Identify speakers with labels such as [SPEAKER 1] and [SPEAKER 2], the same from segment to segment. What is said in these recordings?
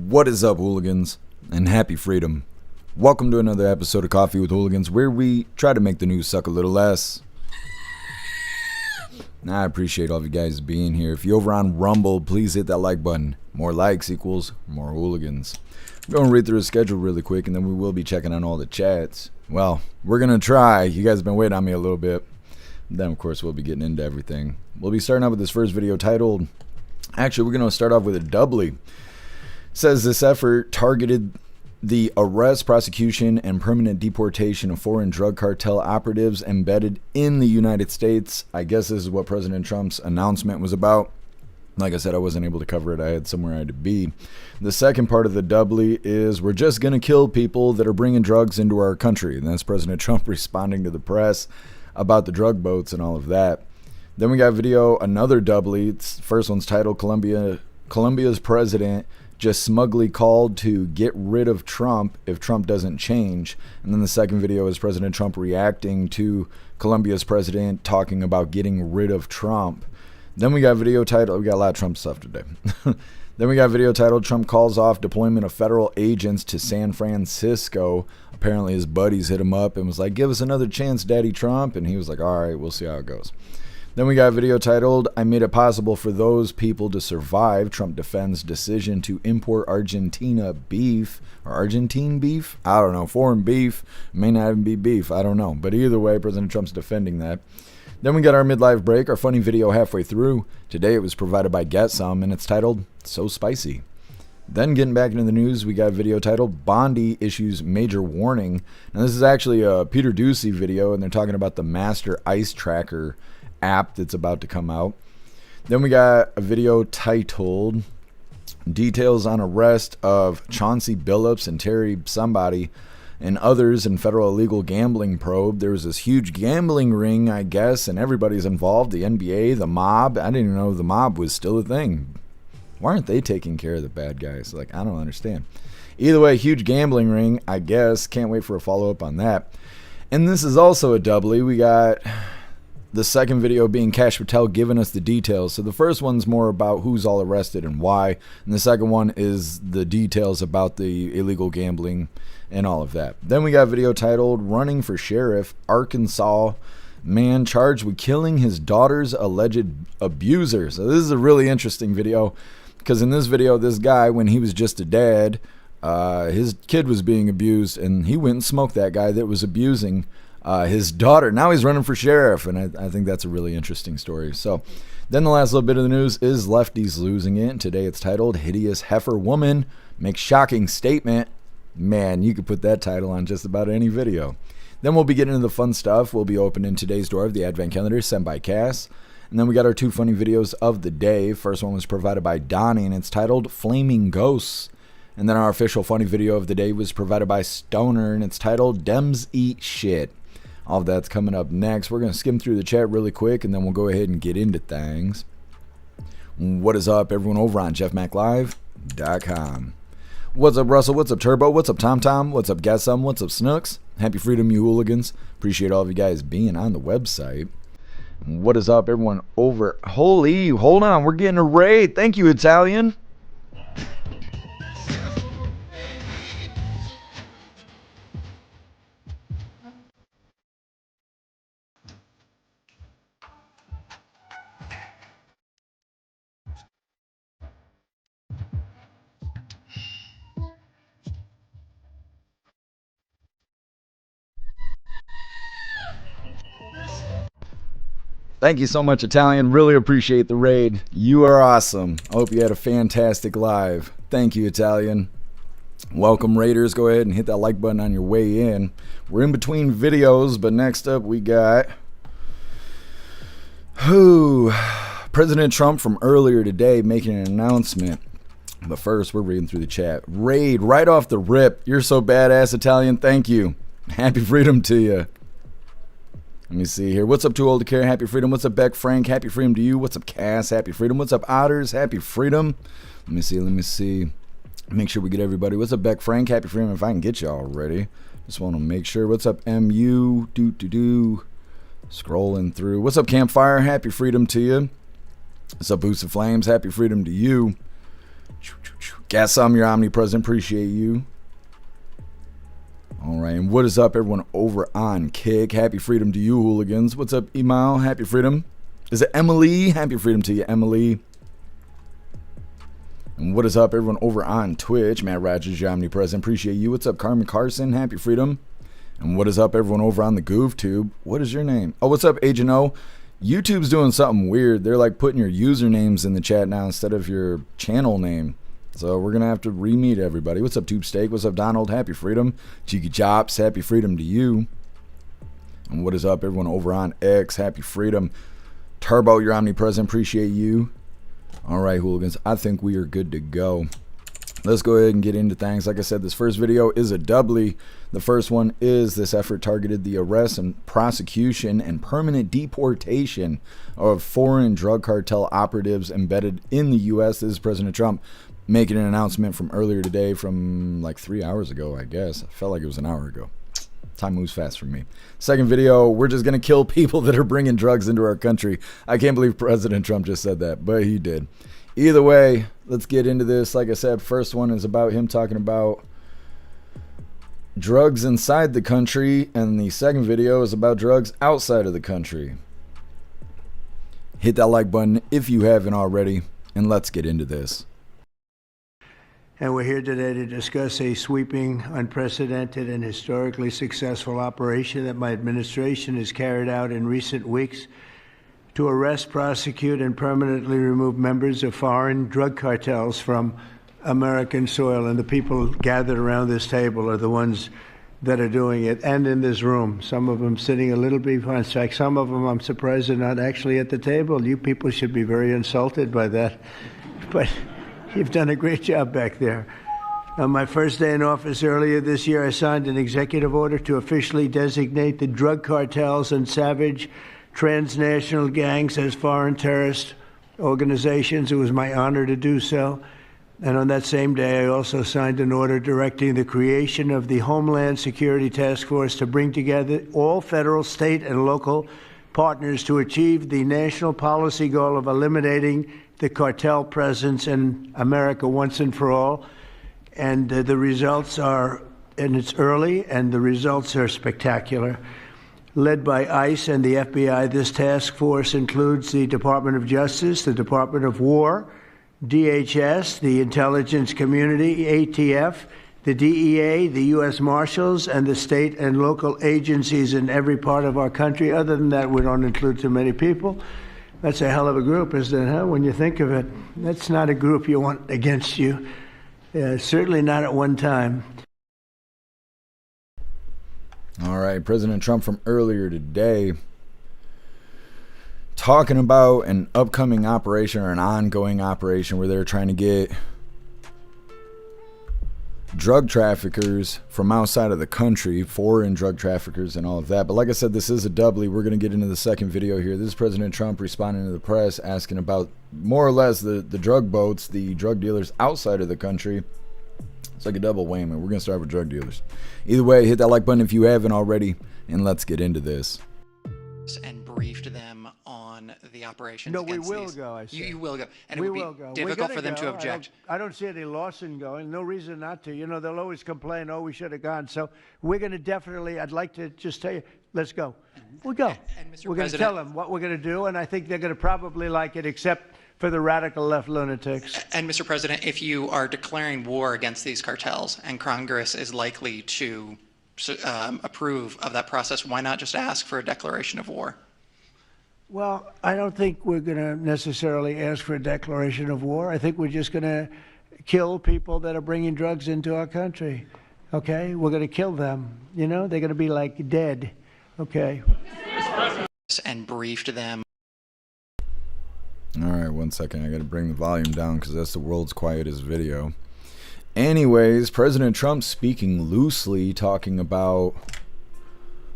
[SPEAKER 1] What is up, hooligans, and happy freedom. Welcome to another episode of Coffee with Hooligans, where we try to make the news suck a little less. I appreciate all of you guys being here. If you're over on Rumble, please hit that like button. More likes equals more hooligans. I'm going to read through the schedule really quick, and then we will be checking on all the chats. Well, we're going to try. You guys have been waiting on me a little bit. Then, of course, we'll be getting into everything. We'll be starting out with this first video titled... Actually, we're going to start off with a doubly. It says this effort targeted the arrest, prosecution, and permanent deportation of foreign drug cartel operatives embedded in the United States. I guess this is what President Trump's announcement was about. Like I said, I wasn't able to cover it. I had somewhere I had to be. The second part of the doubly is we're just going to kill people that are bringing drugs into our country. And that's President Trump responding to the press about the drug boats and all of that. Then we got video, another doubly. First one's titled Colombia's president just smugly called to get rid of Trump if Trump doesn't change. And then the second video is President Trump reacting to Colombia's president talking about getting rid of Trump. Then we got video titled, we got a lot of Trump stuff today. Then we got video titled Trump calls off deployment of federal agents to San Francisco. Apparently his buddies hit him up and was like, give us another chance, Daddy Trump. And he was like, all right, we'll see how it goes. Then we got a video titled, I made it possible for those people to survive. Trump defends decision to import Argentina beef. Or Argentine beef? I don't know. Foreign beef. May not even be beef. I don't know. But either way, President Trump's defending that. Then we got our midlife break, our funny video halfway through. Today it was provided by Get Some, and it's titled, So Spicy. Then getting back into the news, we got a video titled, Bondi issues major warning. Now this is actually a Peter Ducey video, and they're talking about the Master Ice Tracker app that's about to come out. Then we got a video titled Details on Arrest of Chauncey Billups and Terry somebody and others in federal illegal gambling probe. There was this huge gambling ring, I guess, and everybody's involved. The NBA, the mob. I didn't even know the mob was still a thing. Why aren't they taking care of the bad guys? Like, I don't understand. Either way, huge gambling ring, I guess. Can't wait for a follow-up on that. And this is also a doubly. We got the second video being Cash Patel giving us the details. So the first one's more about who's all arrested and why. And the second one is the details about the illegal gambling and all of that. Then we got a video titled Running for Sheriff, Arkansas man charged with killing his daughter's alleged abuser. So this is a really interesting video because in this video, this guy, when he was just a dad, his kid was being abused and he went and smoked that guy that was abusing his daughter. Now he's running for sheriff, and I think that's a really interesting story. So then the last little bit of the news is lefties losing it. And today it's titled Hideous Heifer Woman Makes Shocking Statement. Man, you could put that title on just about any video. Then we'll be getting into the fun stuff. We'll be opening today's door of the Advent Calendar sent by Cass. And then we got our two funny videos of the day. First one was provided by Donnie, and it's titled Flaming Ghosts. And then our official funny video of the day was provided by Stoner, and it's titled Dems Eat Shit. All of that's coming up next. We're going to skim through the chat really quick, and then we'll go ahead and get into things. What is up, everyone over on jeffmaclive.com. What's up, Russell? What's up, Turbo? What's up, Tom Tom? What's up, Gassum? What's up, Snooks? Happy freedom, you hooligans. Appreciate all of you guys being on the website. What is up, everyone over... Holy, hold on. We're getting a raid. Thank you, Italian. Thank you so much, Italian. Really appreciate the raid. You are awesome. I hope you had a fantastic live. Thank you, Italian. Welcome, Raiders. Go ahead and hit that like button on your way in. We're in between videos, but next up we got President Trump from earlier today making an announcement. But first, we're reading through the chat. Raid right off the rip. You're so badass, Italian. Thank you. Happy freedom to you. Let me see here. What's up, Too Old to Care? Happy freedom. What's up, Beck Frank? Happy freedom to you. What's up, Cass? Happy freedom. What's up, Otters? Happy freedom. Let me see. Let me see. Make sure we get everybody. What's up, Beck Frank? Happy freedom. If I can get you already. Just want to make sure. What's up, MU? Scrolling through. What's up, Campfire? Happy freedom to you. What's up, Boost of Flames? Happy freedom to you. Got some, your omnipresent. Appreciate you. All right, and what is up, everyone over on Kick? Happy freedom to you, hooligans. What's up, Email? Happy freedom. Is it Emily? Happy freedom to you, Emily. And what is up, everyone over on Twitch? Matt Rogers, your omnipresent. Appreciate you. What's up, Carmen Carson? Happy freedom. And what is up, everyone over on the GoofTube? What is your name? Oh, what's up, Agent O? YouTube's doing something weird. They're like putting your usernames in the chat now instead of your channel name. So we're going to have to re-meet everybody. What's up, Tube Steak? What's up, Donald? Happy freedom. Cheeky Chops, happy freedom to you. And what is up, everyone over on X? Happy freedom. Turbo, you're omnipresent. Appreciate you. All right, hooligans. I think we are good to go. Let's go ahead and get into things. Like I said, this first video is a doubly. The first one is this effort targeted the arrest and prosecution and permanent deportation of foreign drug cartel operatives embedded in the U.S. This is President Trump making an announcement from earlier today, from like 3 hours ago, I guess. I felt like it was an hour ago. Time moves fast for me. Second video, we're just going to kill people that are bringing drugs into our country. I can't believe President Trump just said that, but he did. Either way, let's get into this. Like I said, first one is about him talking about drugs inside the country, and the second video is about drugs outside of the country. Hit that like button if you haven't already, and let's get into this.
[SPEAKER 2] And we're here today to discuss a sweeping, unprecedented, and historically successful operation that my administration has carried out in recent weeks to arrest, prosecute, and permanently remove members of foreign drug cartels from American soil. And the people gathered around this table are the ones that are doing it, and in this room. Some of them sitting a little behind. In fact, some of them, I'm surprised, are not actually at the table. You people should be very insulted by that. But you've done a great job back there. On my first day in office earlier this year, I signed an executive order to officially designate the drug cartels and savage transnational gangs as foreign terrorist organizations. It was my honor to do so. And on that same day, I also signed an order directing the creation of the Homeland Security Task Force to bring together all federal, state, and local partners to achieve the national policy goal of eliminating the cartel presence in America once and for all. And the results are, and it's early, and the results are spectacular. Led by ICE and the FBI, this task force includes the Department of Justice, the Department of War, DHS, the intelligence community, ATF, the DEA, the U.S. Marshals, and the state and local agencies in every part of our country. Other than that, we don't include too many people. That's a hell of a group, isn't it, huh? When you think of it, that's not a group you want against you. Certainly not at one time.
[SPEAKER 1] All right, President Trump from earlier today talking about an upcoming operation or an ongoing operation where they're trying to get drug traffickers from outside of the country, foreign drug traffickers and all of that. But like I said, this is a doubly. We're going to get into the second video here. This is President Trump responding to the press, asking about more or less the drug boats, the drug dealers outside of the country. It's like a double whammy. We're going to start with drug dealers. Either way, hit that like button if you haven't already, and let's get into this.
[SPEAKER 3] And briefed them on the operations.
[SPEAKER 2] No, we will go, I said.
[SPEAKER 3] You will go. And
[SPEAKER 2] we
[SPEAKER 3] it would
[SPEAKER 2] will
[SPEAKER 3] be
[SPEAKER 2] go.
[SPEAKER 3] difficult for them to object.
[SPEAKER 2] I don't see any loss in going. No reason not to. You know, they'll always complain, oh, we should have gone. So we're going to definitely, I'd like to just tell you, let's go. We'll go.
[SPEAKER 3] And Mr.
[SPEAKER 2] We're going to tell them what we're going to do, and I think they're going to probably like it, except for the radical left lunatics.
[SPEAKER 3] And Mr. President, if you are declaring war against these cartels and Congress is likely to approve of that process, why not just ask for a declaration of war?
[SPEAKER 2] Well, I don't think we're going to necessarily ask for a declaration of war. I think we're just going to kill people that are bringing drugs into our country. Okay? We're going to kill them. You know, they're going to be like dead. Okay?
[SPEAKER 3] And briefed them.
[SPEAKER 1] All right, 1 second. I got to bring the volume down because that's the world's quietest video. Anyways, President Trump speaking loosely, talking about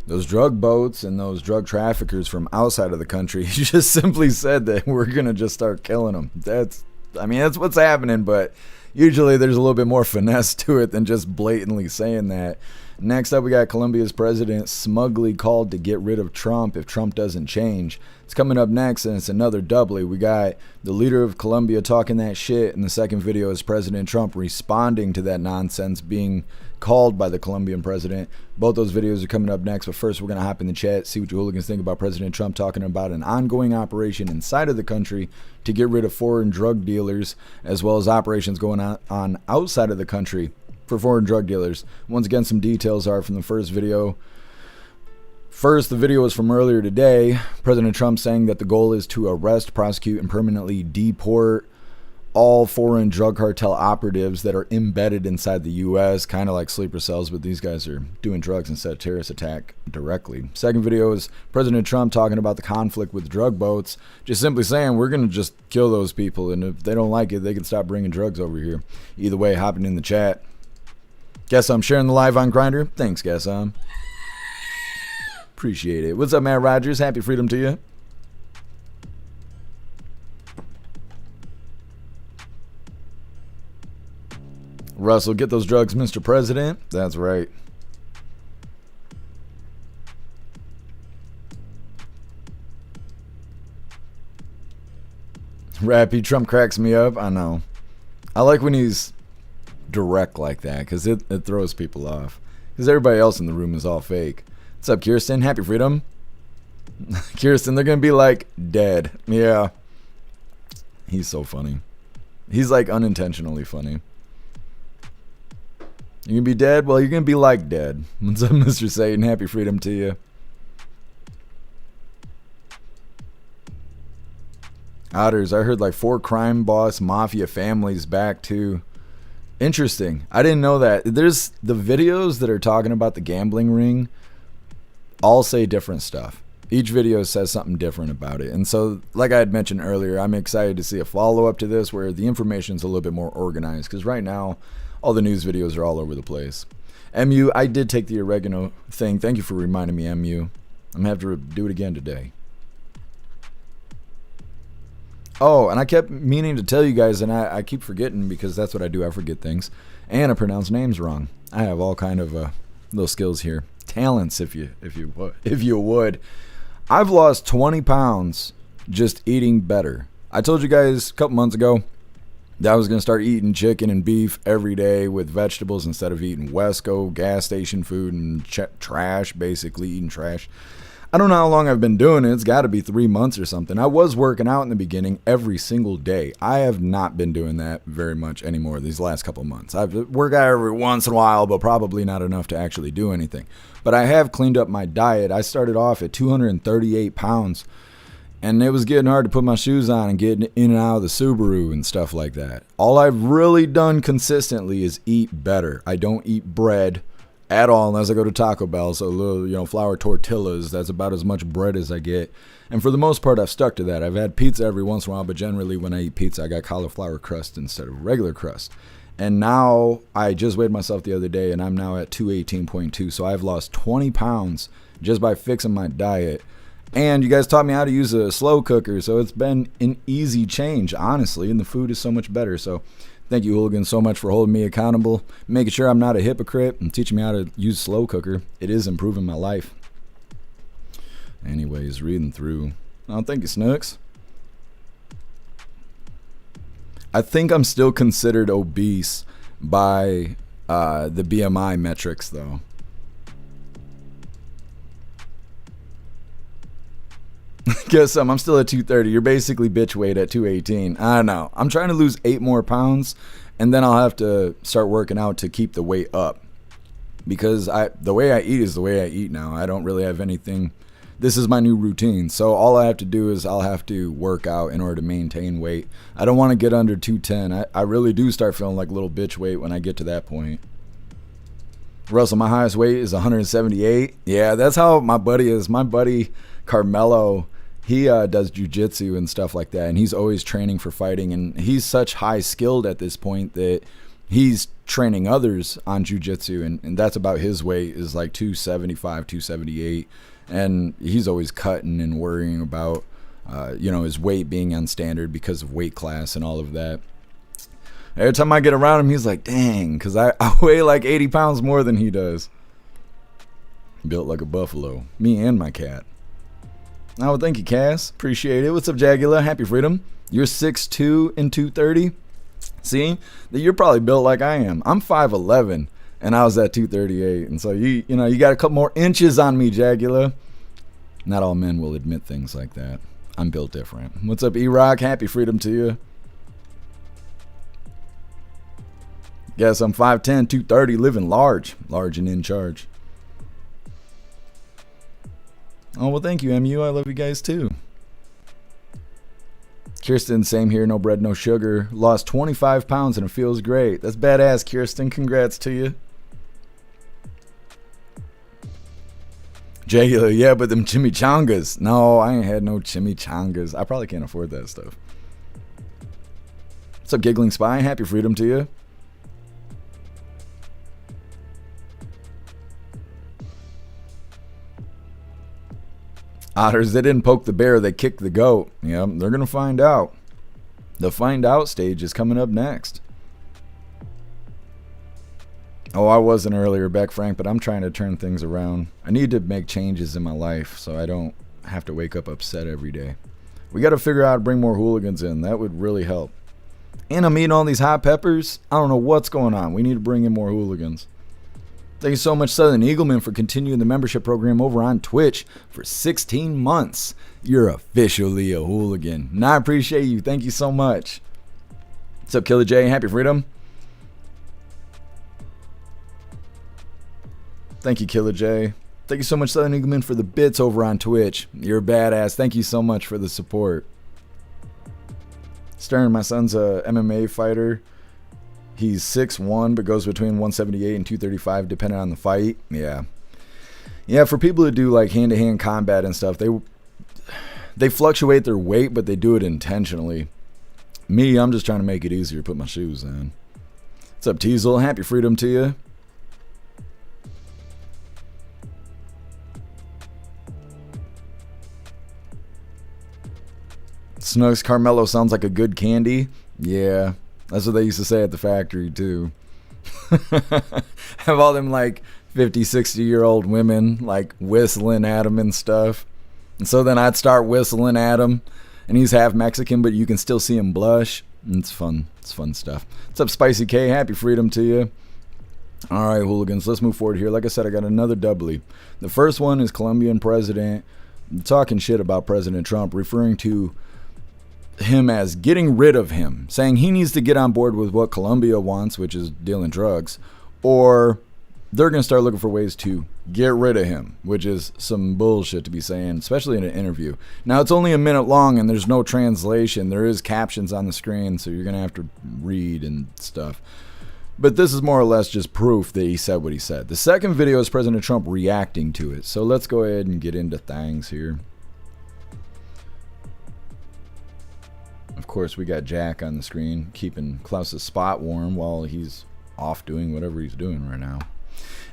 [SPEAKER 1] those drug boats and those drug traffickers from outside of the country. He just simply said that we're going to just start killing them. That's what's happening, but Usually there's a little bit more finesse to it than just blatantly saying that. Next up, we got Colombia's president smugly called to get rid of Trump if Trump doesn't change. It's coming up next, and it's another doubly. We got the leader of Colombia talking that shit, and the second video is President Trump responding to that nonsense being called by the Colombian president. Both those videos are coming up next, but first we're going to hop in the chat, see what you hooligans think about President Trump talking about an ongoing operation inside of the country to get rid of foreign drug dealers, as well as operations going on outside of the country for foreign drug dealers. Once again, some details are from the first video. First, the video was from earlier today. President Trump saying that the goal is to arrest, prosecute, and permanently deport all foreign drug cartel operatives that are embedded inside the U.S., kind of like sleeper cells, but these guys are doing drugs instead of terrorist attack directly. Second video is President Trump talking about the conflict with drug boats, just simply saying we're going to just kill those people, and if they don't like it, they can stop bringing drugs over here. Either way, hopping in the chat. Guess I'm sharing the live on Grindr. Thanks, guess I'm. Appreciate it. What's up, Matt Rogers? Happy freedom to you. Russell, get those drugs, Mr. President. That's right. Rappy, Trump cracks me up. I know. I like when he's direct like that, because it throws people off, because everybody else in the room is all fake. What's up, Kirsten? Happy freedom. Kirsten, they're gonna be like dead. Yeah, he's so funny. He's like unintentionally funny. You're gonna be dead? Well, you're gonna be like dead. What's up, Mr. Satan? Happy freedom to you. Otters, I heard like 4 crime boss mafia families back too. Interesting. I didn't know that. There's the videos that are talking about the gambling ring all say different stuff. Each video says something different about it. And so, like I had mentioned earlier, I'm excited to see a follow-up to this where the information's a little bit more organized, because right now, all the news videos are all over the place. MU, I did take the oregano thing. Thank you for reminding me, MU. I'm going to have to do it again today. Oh, and I kept meaning to tell you guys, and I keep forgetting, because that's what I do. I forget things. And I pronounce names wrong. I have all kind of little skills here. Talents, if you would. I've lost 20 pounds just eating better. I told you guys a couple months ago that I was going to start eating chicken and beef every day with vegetables instead of eating Wesco, gas station food, and trash, basically eating trash. I don't know how long I've been doing it. It's got to be 3 months or something. I was working out in the beginning every single day. I have not been doing that very much anymore these last couple months. I've worked out every once in a while, but probably not enough to actually do anything. But I have cleaned up my diet. I started off at 238 pounds, and it was getting hard to put my shoes on and get in and out of the Subaru and stuff like that. All I've really done consistently is eat better. I don't eat bread at all unless I go to Taco Bell. So little, flour tortillas, that's about as much bread as I get. And for the most part, I've stuck to that. I've had pizza every once in a while, but generally when I eat pizza, I got cauliflower crust instead of regular crust. And now I just weighed myself the other day, and I'm now at 218.2. So I've lost 20 pounds just by fixing my diet. And you guys taught me how to use a slow cooker, so it's been an easy change, honestly, and the food is so much better. So thank you, Hooligans, so much for holding me accountable, making sure I'm not a hypocrite, and teaching me how to use slow cooker. It is improving my life. Anyways, reading through. Oh, thank you, Snooks. I think I'm still considered obese by the BMI metrics, though. Guess I'm still at 230. You're basically bitch weight at 218. I don't know. I'm trying to lose 8 more pounds, and then I'll have to start working out to keep the weight up. Because the way I eat is the way I eat now. I don't really have anything. This is my new routine. So all I have to do is I'll have to work out in order to maintain weight. I don't want to get under 210. I really do start feeling like little bitch weight when I get to that point. Russell, my highest weight is 178. Yeah, that's how my buddy is. My buddy Carmelo, he does jiu-jitsu and stuff like that, and he's always training for fighting, and he's such high skilled at this point that he's training others on jiu-jitsu, and that's about his weight is like 275, 278, and he's always cutting and worrying about his weight being on standard because of weight class and all of that. Every time I get around him, he's like, dang, because I weigh like 80 pounds more than he does. Built like a buffalo. Me and my cat. Oh, thank you, Cass. Appreciate it. What's up, Jagula? Happy Freedom. You're 6'2" and 230. See? You're probably built like I am. I'm 5'11", and I was at 238. And so, you got a couple more inches on me, Jagula. Not all men will admit things like that. I'm built different. What's up, E-Rock? Happy Freedom to you. Yes, I'm 5'10", 230, living large. Large and in charge. Oh, well, thank you, MU. I love you guys, too. Kirsten, same here. No bread, no sugar. Lost 25 pounds, and it feels great. That's badass, Kirsten. Congrats to you. Jagular, yeah, but them chimichangas. No, I ain't had no chimichangas. I probably can't afford that stuff. What's up, Giggling Spy? Happy Freedom to you. Otters, they didn't poke the bear, they kicked the goat. Yep, they're going to find out. The find out stage is coming up next. Oh, I wasn't earlier, Beck Frank, but I'm trying to turn things around. I need to make changes in my life so I don't have to wake up upset every day. We got to figure out how to bring more hooligans in. That would really help. And I'm eating all these hot peppers. I don't know what's going on. We need to bring in more hooligans. Thank you so much, Southern Eagleman, for continuing the membership program over on Twitch for 16 months. You're officially a hooligan. And I appreciate you. Thank you so much. What's up, Killer J? Happy Freedom. Thank you, Killer J. Thank you so much, Southern Eagleman, for the bits over on Twitch. You're a badass. Thank you so much for the support. Stern, my son's a MMA fighter. He's 6'1", but goes between 178 and 235 depending on the fight. Yeah, for people who do like hand-to-hand combat and stuff, they fluctuate their weight, but they do it intentionally. Me, I'm just trying to make it easier to put my shoes in. What's up, Teasel? Happy Freedom to you. Snugs Carmelo sounds like a good candy. Yeah. That's what they used to say at the factory, too. Have all them, like, 50, 60-year-old women, like, whistling at him and stuff. And so then I'd start whistling at him. And he's half Mexican, but you can still see him blush. And it's fun. It's fun stuff. What's up, Spicy K? Happy Freedom to you. All right, hooligans. Let's move forward here. Like I said, I got another doubly. The first one is Colombian president talking shit about President Trump, referring to him as getting rid of him, saying he needs to get on board with what Colombia wants, which is dealing drugs, or they're going to start looking for ways to get rid of him, which is some bullshit to be saying, especially in an interview. Now, it's only a minute long and there's no translation. There is captions on the screen, so you're going to have to read and stuff. But this is more or less just proof that he said what he said. The second video is President Trump reacting to it. So let's go ahead and get into things here. Of course, we got Jack on the screen, keeping Klaus's spot warm while he's off doing whatever he's doing right now.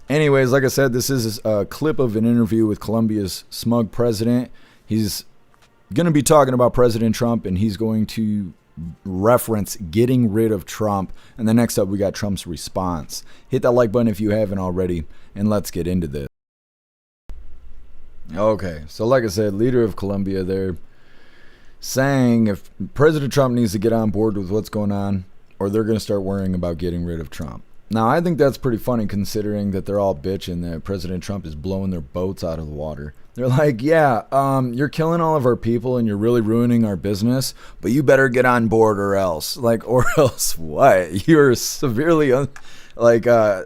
[SPEAKER 1] Anyways, like I said, this is a clip of an interview with Colombia's smug president. He's going to be talking about President Trump, and he's going to reference getting rid of Trump. And then next up, we got Trump's response. Hit that like button if you haven't already, and let's get into this. Okay, so like I said, leader of Colombia there, saying if President Trump needs to get on board with what's going on, or they're going to start worrying about getting rid of Trump. Now, I think that's pretty funny considering that they're all bitching that President Trump is blowing their boats out of the water. They're like, yeah, you're killing all of our people and you're really ruining our business, but you better get on board or else. Like, or else what? You're severely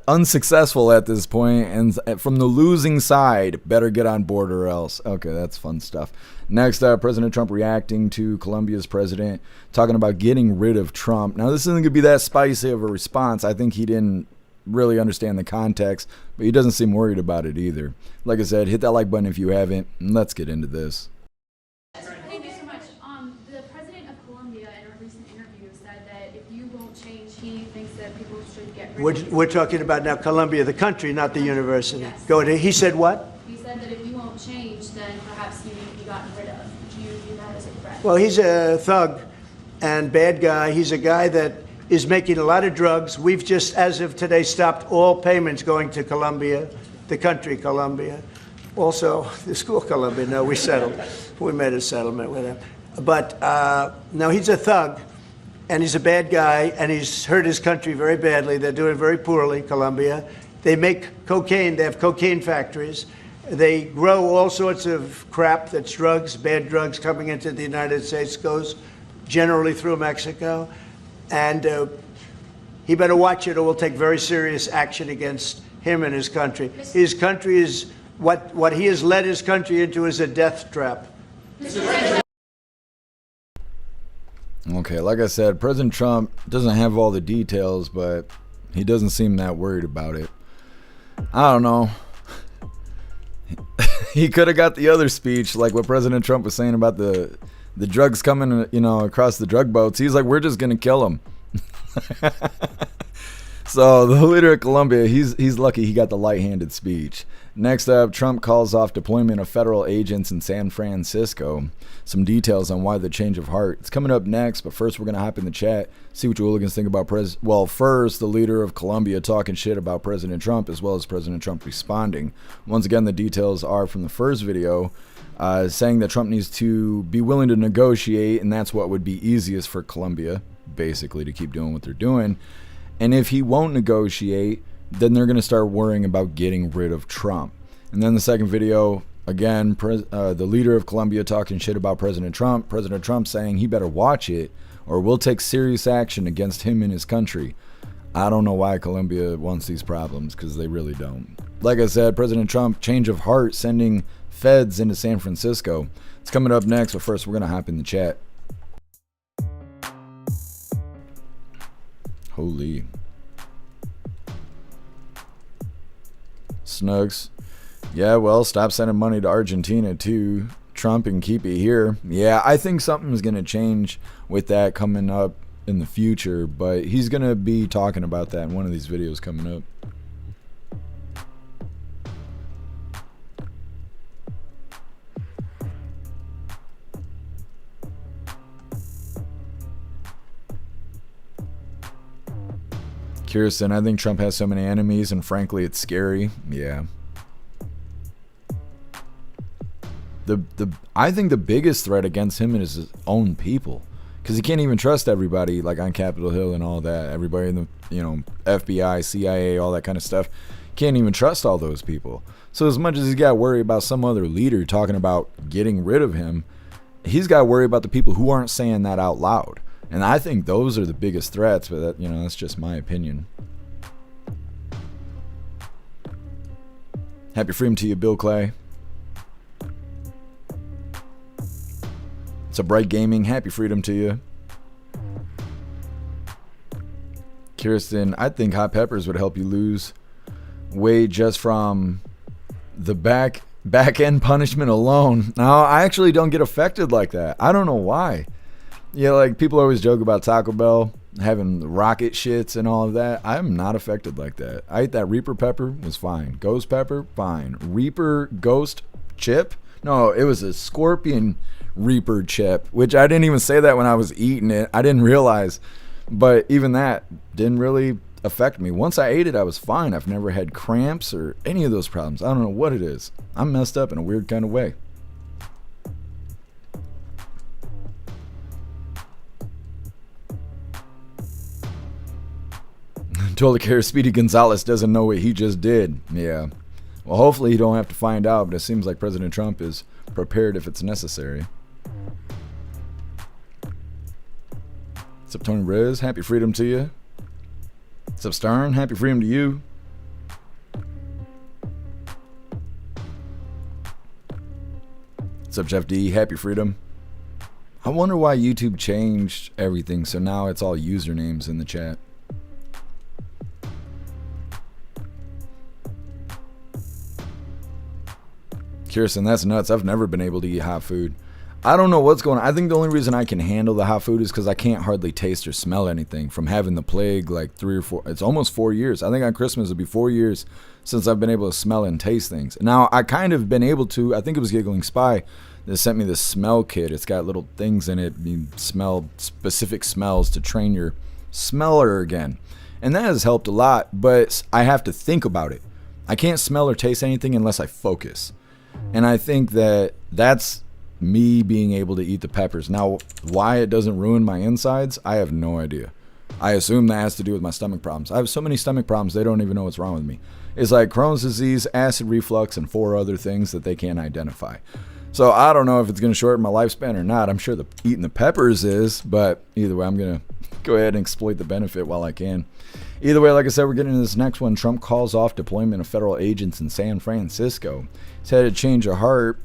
[SPEAKER 1] unsuccessful at this point, and from the losing side, better get on board or else. Okay, that's fun stuff. Next up, President Trump reacting to Colombia's president, talking about getting rid of Trump. Now, this isn't going to be that spicy of a response. I think he didn't really understand the context, but he doesn't seem worried about it either. Like I said, hit that like button if you haven't, and let's get into this.
[SPEAKER 4] Thank you so much. The president of Colombia in a recent interview said that if you won't change, he thinks that people should get rid of you.
[SPEAKER 2] We're talking about now Columbia, the country, not the university.
[SPEAKER 4] Yes.
[SPEAKER 2] Go ahead. He said what?
[SPEAKER 4] He said that if you won't change, then perhaps you need to be gotten rid of. Do you view that as a threat?
[SPEAKER 2] Well, he's a thug and bad guy. He's a guy that is making a lot of drugs. We've just, as of today, stopped all payments going to Colombia, the country Colombia. Also, the school Colombia. No, we settled. We made a settlement with him. But no, he's a thug, and he's a bad guy, and he's hurt his country very badly. They're doing very poorly, Colombia. They make cocaine. They have cocaine factories. They grow all sorts of crap that's drugs, bad drugs coming into the United States, goes generally through Mexico. And he better watch it or we'll take very serious action against him and his country. His country is, what he has led his country into is a death trap.
[SPEAKER 1] Okay, like I said, President Trump doesn't have all the details, but he doesn't seem that worried about it. I don't know. He could have got the other speech, like what President Trump was saying about the drugs coming, across the drug boats. He's like, we're just gonna kill them. So the leader of Colombia, he's lucky he got the light-handed speech. Next up, Trump calls off deployment of federal agents in San Francisco. Some details on why the change of heart. It's coming up next, but first we're going to hop in the chat, see what you hooligans think about first, the leader of Colombia talking shit about President Trump, as well as President Trump responding. Once again, the details are from the first video, saying that Trump needs to be willing to negotiate, and that's what would be easiest for Colombia, basically, to keep doing what they're doing. And if he won't negotiate, then they're going to start worrying about getting rid of Trump. And then the second video, again, the leader of Colombia talking shit about President Trump saying he better watch it or we'll take serious action against him and his country. I don't know why Colombia wants these problems, because they really don't. Like I said, President Trump, change of heart, sending feds into San Francisco. It's coming up next, but first we're going to hop in the chat. Holy. Snugs. Yeah, well, stop sending money to Argentina too, Trump, and keep it here. Yeah, I think something's going to change with that coming up in the future, but he's going to be talking about that in one of these videos coming up. Kirsten, I think Trump has so many enemies, and frankly, it's scary. Yeah. I think the biggest threat against him is his own people, because he can't even trust everybody, like on Capitol Hill and all that. Everybody in the FBI, CIA, all that kind of stuff. Can't even trust all those people. So as much as he's got to worry about some other leader talking about getting rid of him, he's got to worry about the people who aren't saying that out loud. And I think those are the biggest threats, but that, that's just my opinion. Happy freedom to you, Bill Clay. It's a bright gaming. Happy freedom to you. Kirsten, I think hot peppers would help you lose weight just from the back end punishment alone. No, I actually don't get affected like that. I don't know why. Yeah, like people always joke about Taco Bell having rocket shits and all of that. I'm not affected like that. I ate that Reaper pepper, was fine. Ghost pepper, fine. Reaper ghost chip? No, it was a Scorpion Reaper chip, which I didn't even say that when I was eating it. I didn't realize. But even that didn't really affect me. Once I ate it, I was fine. I've never had cramps or any of those problems. I don't know what it is. I'm messed up in a weird kind of way. Told the care Speedy Gonzalez doesn't know what he just did. Yeah. Well, hopefully you don't have to find out, but it seems like President Trump is prepared if it's necessary. What's up, Tony Riz? Happy freedom to you. What's up, Stern? Happy freedom to you. What's up, Jeff D? Happy freedom. I wonder why YouTube changed everything, so now it's all usernames in the chat. Kirsten, that's nuts. I've never been able to eat hot food. I don't know what's going on. I think the only reason I can handle the hot food is because I can't hardly taste or smell anything from having the plague like 3 or 4. It's almost 4 years. I think on Christmas it'll be 4 years since I've been able to smell and taste things. Now, I kind of been able to. I think it was Giggling Spy that sent me this smell kit. It's got little things in it. You smell specific smells to train your smell her again. And that has helped a lot, but I have to think about it. I can't smell or taste anything unless I focus. And I think that that's me being able to eat the peppers. Now, why it doesn't ruin my insides, I have no idea. I assume that has to do with my stomach problems. I have so many stomach problems, they don't even know what's wrong with me. It's like Crohn's disease, acid reflux, and 4 other things that they can't identify. So I don't know if it's going to shorten my lifespan or not. I'm sure eating the peppers is, but either way, I'm going to go ahead and exploit the benefit while I can. Either way, like I said, we're getting into this next one. Trump calls off deployment of federal agents in San Francisco. He's had a change of heart,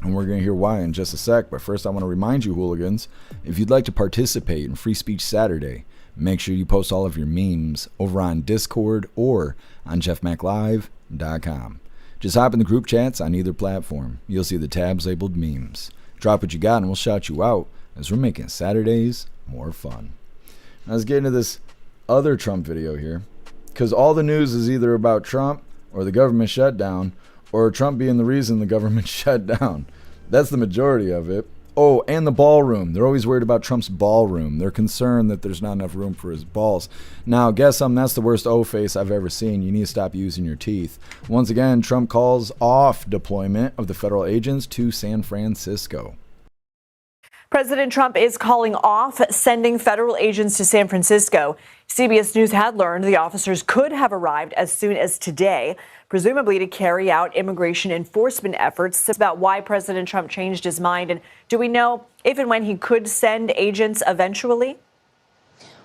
[SPEAKER 1] and we're going to hear why in just a sec. But first, I want to remind you, hooligans, if you'd like to participate in Free Speech Saturday, make sure you post all of your memes over on Discord or on jeffmaclive.com. Just hop in the group chats on either platform. You'll see the tabs labeled memes. Drop what you got and we'll shout you out as we're making Saturdays more fun. Now let's get into this other Trump video here, because all the news is either about Trump or the government shutdown, or Trump being the reason the government shut down. That's the majority of it. Oh, and the ballroom. They're always worried about Trump's ballroom. They're concerned that there's not enough room for his balls. Now, guess something? That's the worst O-face I've ever seen. You need to stop using your teeth. Once again, Trump calls off deployment of the federal agents to San Francisco.
[SPEAKER 5] President Trump is calling off sending federal agents to San Francisco. CBS News had learned the officers could have arrived as soon as today, presumably to carry out immigration enforcement efforts. About why President Trump changed his mind, and do we know if and when he could send agents eventually?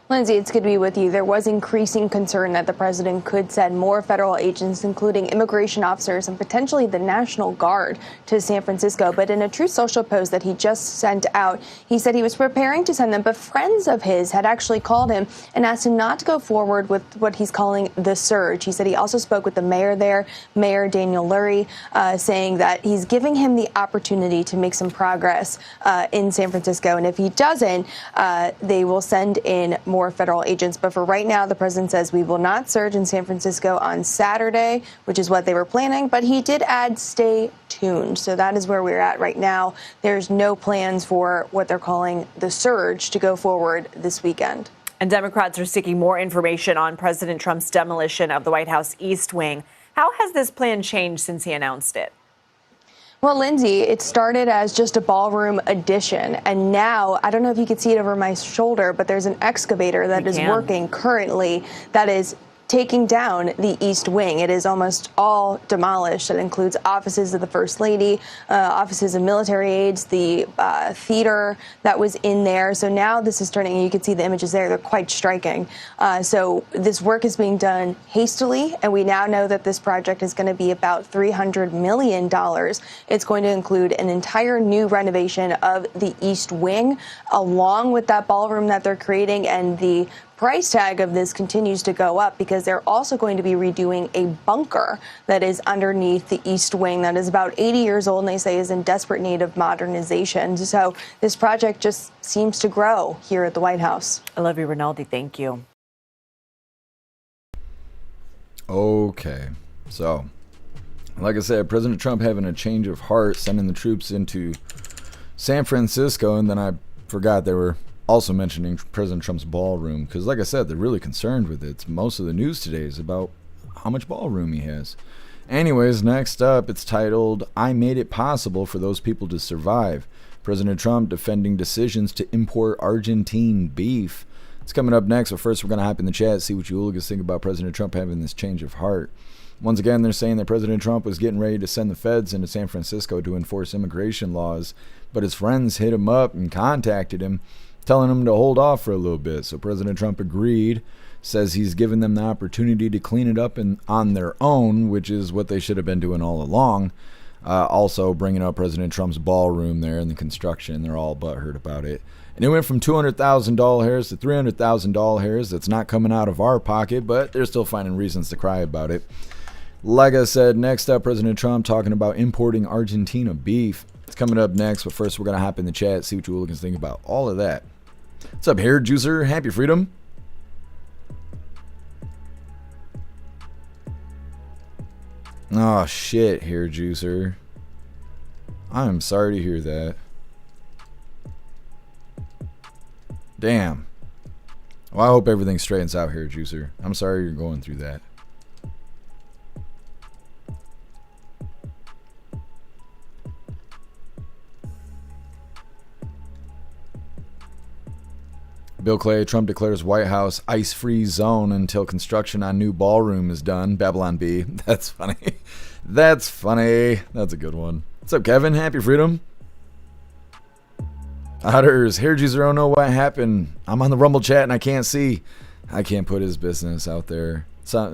[SPEAKER 6] Lindsay, it's good to be with you. There was increasing concern that the president could send more federal agents, including immigration officers and potentially the National Guard, to San Francisco. But in a Truth Social post that he just sent out, he said he was preparing to send them, but friends of his had actually called him and asked him not to go forward with what he's calling the surge. He said he also spoke with the mayor there, Mayor Daniel Lurie, saying that he's giving him the opportunity to make some progress in San Francisco. And if he doesn't, they will send in more federal agents. But for right now, the president says we will not surge in San Francisco on Saturday, which is what they were planning. But he did add stay tuned. So that is where we're at right now. There's no plans for what they're calling the surge to go forward this weekend.
[SPEAKER 5] And Democrats are seeking more information on President Trump's demolition of the White House East Wing. How has this plan changed since he announced it?
[SPEAKER 6] Well, Lindsay, it started as just a ballroom addition, and now, I don't know if you can see it over my shoulder, but there's an excavator that is working currently that is taking down the East Wing. It is almost all demolished. That includes offices of the First Lady, offices of military aides, the theater that was in there. So now this is turning, you can see the images there, they're quite striking. So this work is being done hastily, and we now know that this project is going to be about $300 million. It's going to include an entire new renovation of the East Wing, along with that ballroom that they're creating, and the price tag of this continues to go up because they're also going to be redoing a bunker that is underneath the East Wing that is about 80 years old and they say is in desperate need of modernization. So this project just seems to grow here at the White House.
[SPEAKER 5] Olivia Rinaldi, thank you.
[SPEAKER 1] Okay, so like I said, President Trump having a change of heart, sending the troops into San Francisco, and then I forgot they were also mentioning President Trump's ballroom, because like I said, they're really concerned with it. Most of the news today is about how much ballroom he has. Anyways, next up, it's titled, I Made It Possible for Those People to Survive. President Trump defending decisions to import Argentine beef. It's coming up next, but first we're going to hop in the chat, see what you hooligans think about President Trump having this change of heart. Once again, they're saying that President Trump was getting ready to send the feds into San Francisco to enforce immigration laws, but his friends hit him up and contacted him, telling him to hold off for a little bit. So President Trump agreed, says he's given them the opportunity to clean it up on their own, which is what they should have been doing all along. Also bringing up President Trump's ballroom there in the construction. They're all butthurt about it. And it went from $200,000 to $300,000. That's not coming out of our pocket, but they're still finding reasons to cry about it. Like I said, next up, President Trump talking about importing Argentina beef. It's coming up next, but first we're going to hop in the chat, see what you hooligans think about all of that. What's up, Hair Juicer? Happy Freedom. Oh, shit, Hair Juicer. I'm sorry to hear that. Damn. Well, I hope everything straightens out here, Juicer. I'm sorry you're going through that. Bill Clay, Trump declares White House ice-free zone until construction on new ballroom is done. Babylon B. That's funny. That's funny. That's a good one. What's up, Kevin? Happy freedom. Otters, Hair Juicer, don't know what happened. I'm on the Rumble chat and I can't see. I can't put his business out there.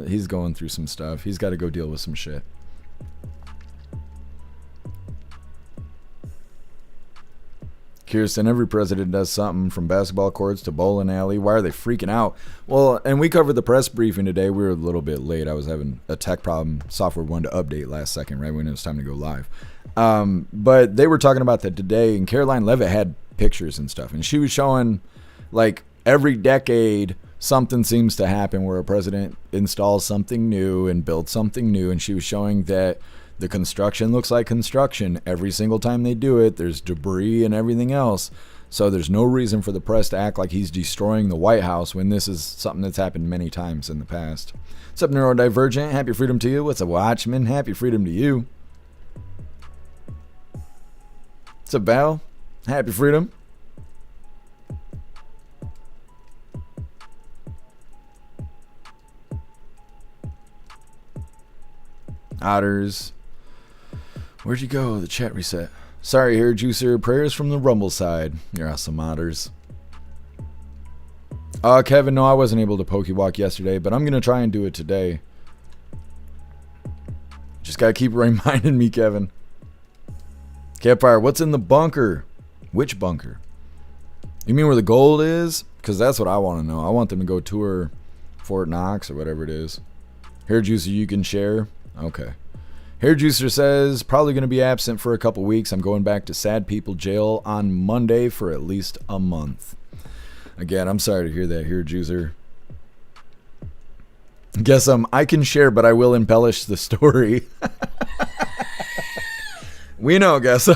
[SPEAKER 1] He's going through some stuff. He's got to go deal with some shit. Kirsten, every president does something, from basketball courts to bowling alley. Why are they freaking out? Well, and we covered the press briefing today. We were a little bit late. I was having a tech problem. Software wanted to update last second, right when it was time to go live. But they were talking about that today, and Caroline Leavitt had pictures and stuff, and she was showing, like, every decade something seems to happen where a president installs something new and builds something new, and she was showing that the construction looks like construction every single time they do it. There's debris and everything else. So there's no reason for the press to act like he's destroying the White House when this is something that's happened many times in the past. What's up, Neurodivergent? Happy freedom to you. What's up, Watchman? Happy freedom to you. What's up, Val? Happy freedom. Otters. Where'd you go? The chat reset. Sorry, Hair Juicer. Prayers from the Rumble side. You're awesome, Otters. Kevin, no, I wasn't able to Pokewalk yesterday, but I'm going to try and do it today. Just got to keep reminding me, Kevin. Campfire, what's in the bunker? Which bunker? You mean where the gold is? Because that's what I want to know. I want them to go tour Fort Knox or whatever it is. Hair Juicer, you can share. Okay. Hair Juicer says, probably going to be absent for a couple weeks. I'm going back to Sad People Jail on Monday for at least a month. Again, I'm sorry to hear that, Hair Juicer. Guess I can share, but I will embellish the story. We know, guess.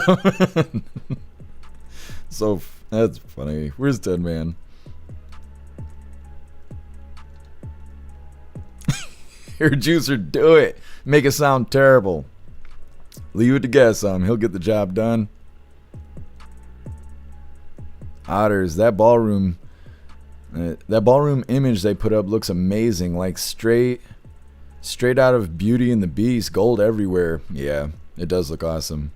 [SPEAKER 1] So, that's funny. Where's Dead Man? Hair Juicer, do it. Make it sound terrible. Leave it to guess. He'll get the job done. Otters, that ballroom image they put up looks amazing. Like straight out of Beauty and the Beast. Gold everywhere. Yeah, it does look awesome.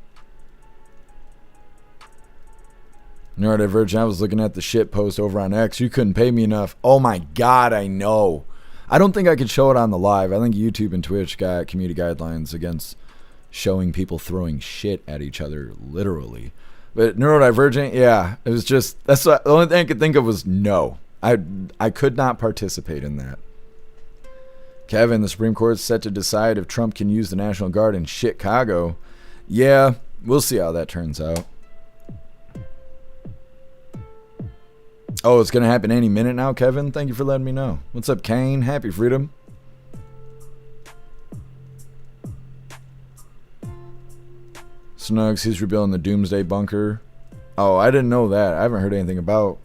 [SPEAKER 1] Neurodivergent, I was looking at the shit post over on X. You couldn't pay me enough. Oh my God, I know. I don't think I could show it on the live. I think YouTube and Twitch got community guidelines against showing people throwing shit at each other, literally. But Neurodivergent, yeah, it was just, that's what, the only thing I could think of was no. I could not participate in that. Kevin, the Supreme Court's set to decide if Trump can use the National Guard in Chicago. Yeah, we'll see how that turns out. Oh, it's going to happen any minute now, Kevin? Thank you for letting me know. What's up, Kane? Happy freedom. Snugs, he's rebuilding the Doomsday Bunker. Oh, I didn't know that. I haven't heard anything about,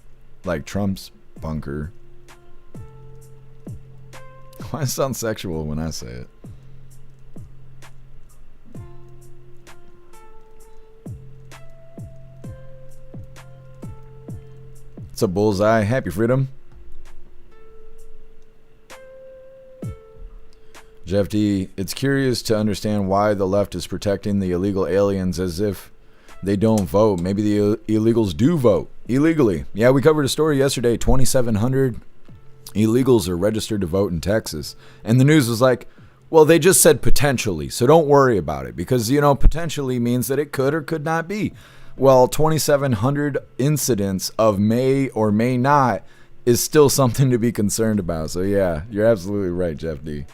[SPEAKER 1] like, Trump's bunker. Why does it sound sexual when I say it? It's a bullseye. Happy freedom. Jeff D, it's curious to understand why the left is protecting the illegal aliens as if they don't vote. Maybe the illegals do vote illegally. Yeah, we covered a story yesterday. 2,700 illegals are registered to vote in Texas. And the news was like, well, they just said potentially, so don't worry about it. Because, you know, potentially means that it could or could not be. Well, 2,700 incidents of may or may not is still something to be concerned about. So, yeah, you're absolutely right, Jeff D.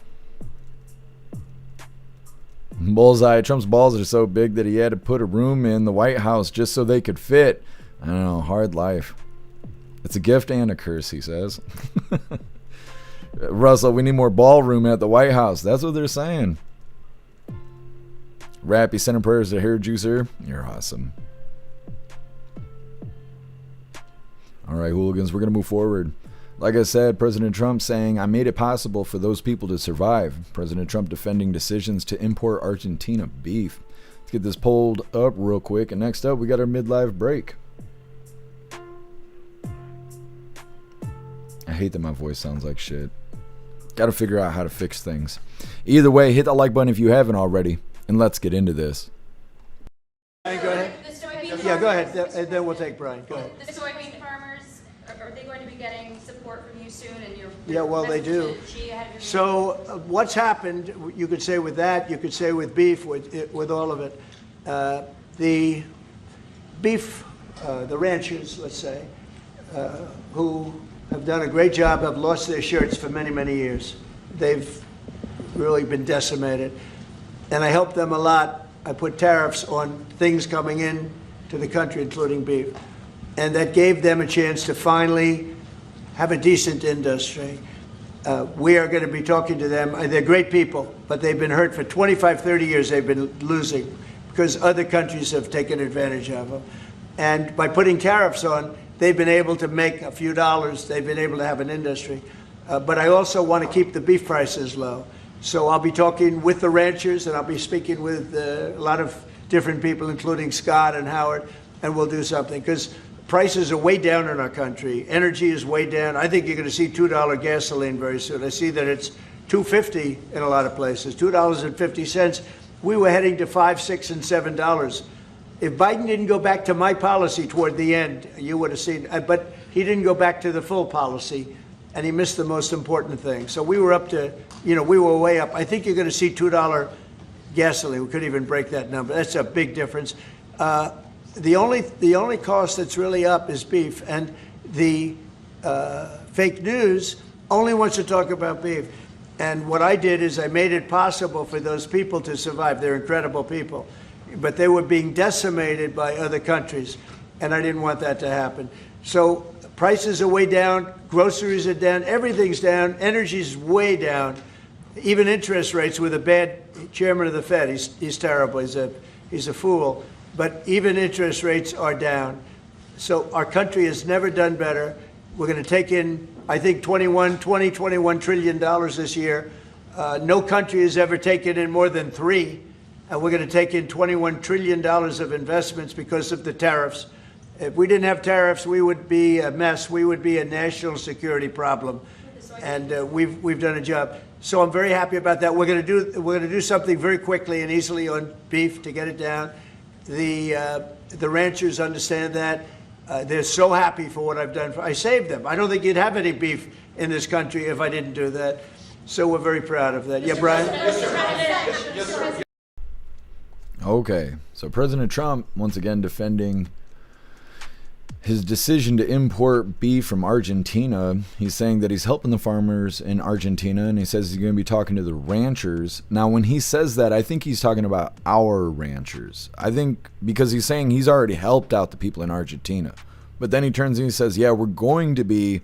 [SPEAKER 1] Bullseye, Trump's balls are so big that he had to put a room in the White House just so they could fit. I don't know, hard life. It's a gift and a curse, he says. Russell, we need more ballroom at the White House. That's what they're saying. Rappy, sending prayers to Hair Juicer. You're awesome. All right, hooligans, we're going to move forward. Like I said, President Trump saying, I made it possible for those people to survive. President Trump defending decisions to import Argentina beef. Let's get this pulled up real quick. And next up, we got our midlife break. I hate that my voice sounds like shit. Got to figure out how to fix things. Either way, hit that like button if you haven't already. And let's get into this.
[SPEAKER 2] Go ahead. Yeah, go ahead. And then we'll take Brian. Go ahead.
[SPEAKER 4] The soybean farmers, are they going to be getting support from you soon? And your
[SPEAKER 2] Yeah, well, they do. So what's happened, you could say with that, you could say with beef, with all of it. The beef, the ranchers, let's say, who have done a great job, have lost their shirts for many, many years. They've really been decimated. And I helped them a lot. I put tariffs on things coming in to the country, including beef. And that gave them a chance to finally have a decent industry. We are going to be talking to them. They're great people, but they've been hurt for 25, 30 years. They've been losing because other countries have taken advantage of them. And by putting tariffs on, they've been able to make a few dollars. They've been able to have an industry. But I also want to keep the beef prices low. So I'll be talking with the ranchers, and I'll be speaking with a lot of different people, including Scott and Howard, and we'll do something. Because prices are way down in our country. Energy is way down. I think you're going to see $2 gasoline very soon. I see that it's $2.50 in a lot of places, $2.50. We were heading to $5, $6, and $7. If Biden didn't go back to my policy toward the end, you would have seen, but he didn't go back to the full policy, and he missed the most important thing. So we were up to, we were way up. I think you're going to see $2 gasoline. We couldn't even break that number. That's a big difference. The only cost that's really up is beef, and the fake news only wants to talk about beef. And what I did is I made it possible for those people to survive. They're incredible people. But they were being decimated by other countries, and I didn't want that to happen. So prices are way down, groceries are down, everything's down, energy's way down, even interest rates with a bad chairman of the Fed. He's terrible, he's a fool, but even interest rates are down. So our country has never done better. We're going to take in, I think, $21 trillion this year. No country has ever taken in more than $3. And we're going to take in $21 trillion of investments because of the tariffs. If we didn't have tariffs, we would be a mess. We would be a national security problem. And we've done a job. So I'm very happy about that. We're going to do something very quickly and easily on beef to get it down. The ranchers understand that. They're so happy for what I've done. I saved them. I don't think you'd have any beef in this country if I didn't do that. So we're very proud of that. Yeah, Brian?
[SPEAKER 4] Yes, sir.
[SPEAKER 1] Okay, so President Trump, once again, defending his decision to import beef from Argentina. He's saying that he's helping the farmers in Argentina, and he says he's going to be talking to the ranchers. Now, when he says that, I think he's talking about our ranchers. I think because he's saying he's already helped out the people in Argentina. But then he turns and he says, yeah, we're going to be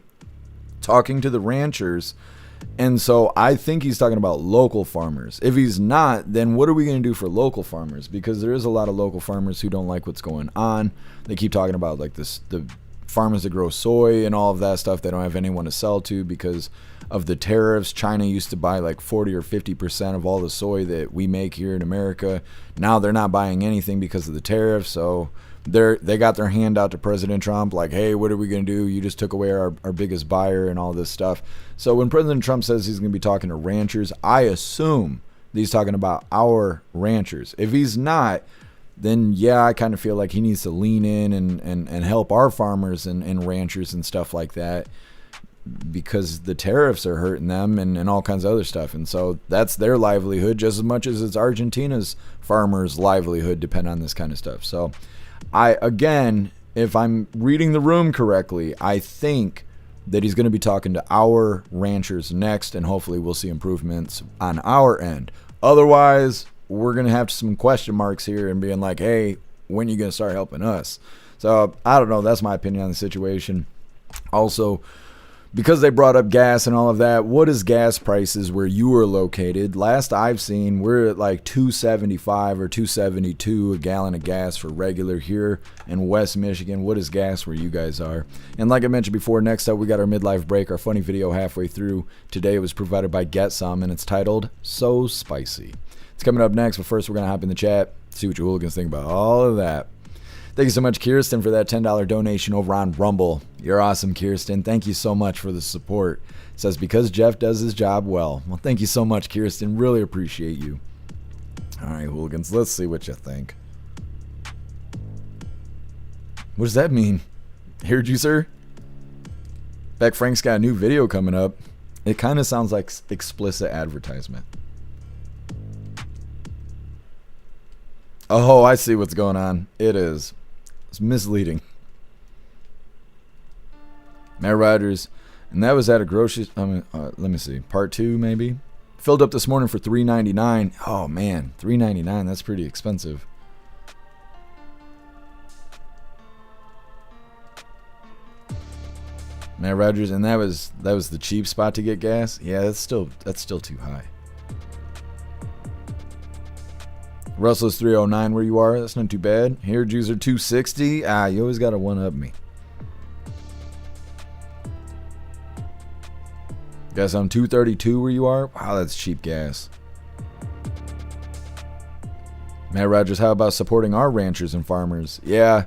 [SPEAKER 1] talking to the ranchers. And so I think he's talking about local farmers. If he's not, then what are we going to do for local farmers? Because there is a lot of local farmers who don't like what's going on. They keep talking about like this, the farmers that grow soy and all of that stuff. They don't have anyone to sell to because of the tariffs. China used to buy like 40 or 50% of all the soy that we make here in America. Now they're not buying anything because of the tariffs. So they got their hand out to President Trump like, hey, what are we going to do? You just took away our biggest buyer and all this stuff. So when President Trump says he's going to be talking to ranchers, I assume that he's talking about our ranchers. If he's not, then yeah, I kind of feel like he needs to lean in and help our farmers and ranchers and stuff like that, because the tariffs are hurting them and all kinds of other stuff. And so that's their livelihood just as much as it's Argentina's farmers' livelihood depend on this kind of stuff. So again, if I'm reading the room correctly, I think that he's going to be talking to our ranchers next, and hopefully we'll see improvements on our end. Otherwise, we're going to have some question marks here and being like, hey, when are you going to start helping us? So I don't know. That's my opinion on the situation. Also, because they brought up gas and all of that, what is gas prices where you are located? Last I've seen, we're at like $2.75 or $2.72 a gallon of gas for regular here in West Michigan. What is gas where you guys are? And like I mentioned before, next up we got our midlife break, our funny video halfway through. Today it was provided by Get Some, and it's titled So Spicy. It's coming up next, but first we're going to hop in the chat, see what you hooligans think about all of that. Thank you so much, Kirsten, for that $10 donation over on Rumble. You're awesome, Kirsten. Thank you so much for the support. It says, because Jeff does his job well. Well, thank you so much, Kirsten. Really appreciate you. All right, hooligans, let's see what you think. What does that mean? Heard you, sir? Beck Frank's got a new video coming up. It kind of sounds like explicit advertisement. Oh, I see what's going on. It is. It's misleading. Matt Rogers, and that was at a grocery. Let me see. Part 2, maybe. Filled up this morning for $3.99. Oh man, $3.99. That's pretty expensive. Matt Rogers, and that was the cheap spot to get gas. Yeah, that's still too high. Russell's 309 where you are. That's not too bad. Hair Jews are 260. Ah, you always got to one-up me. Guess I'm 232 where you are. Wow, that's cheap gas. Matt Rogers, how about supporting our ranchers and farmers? Yeah.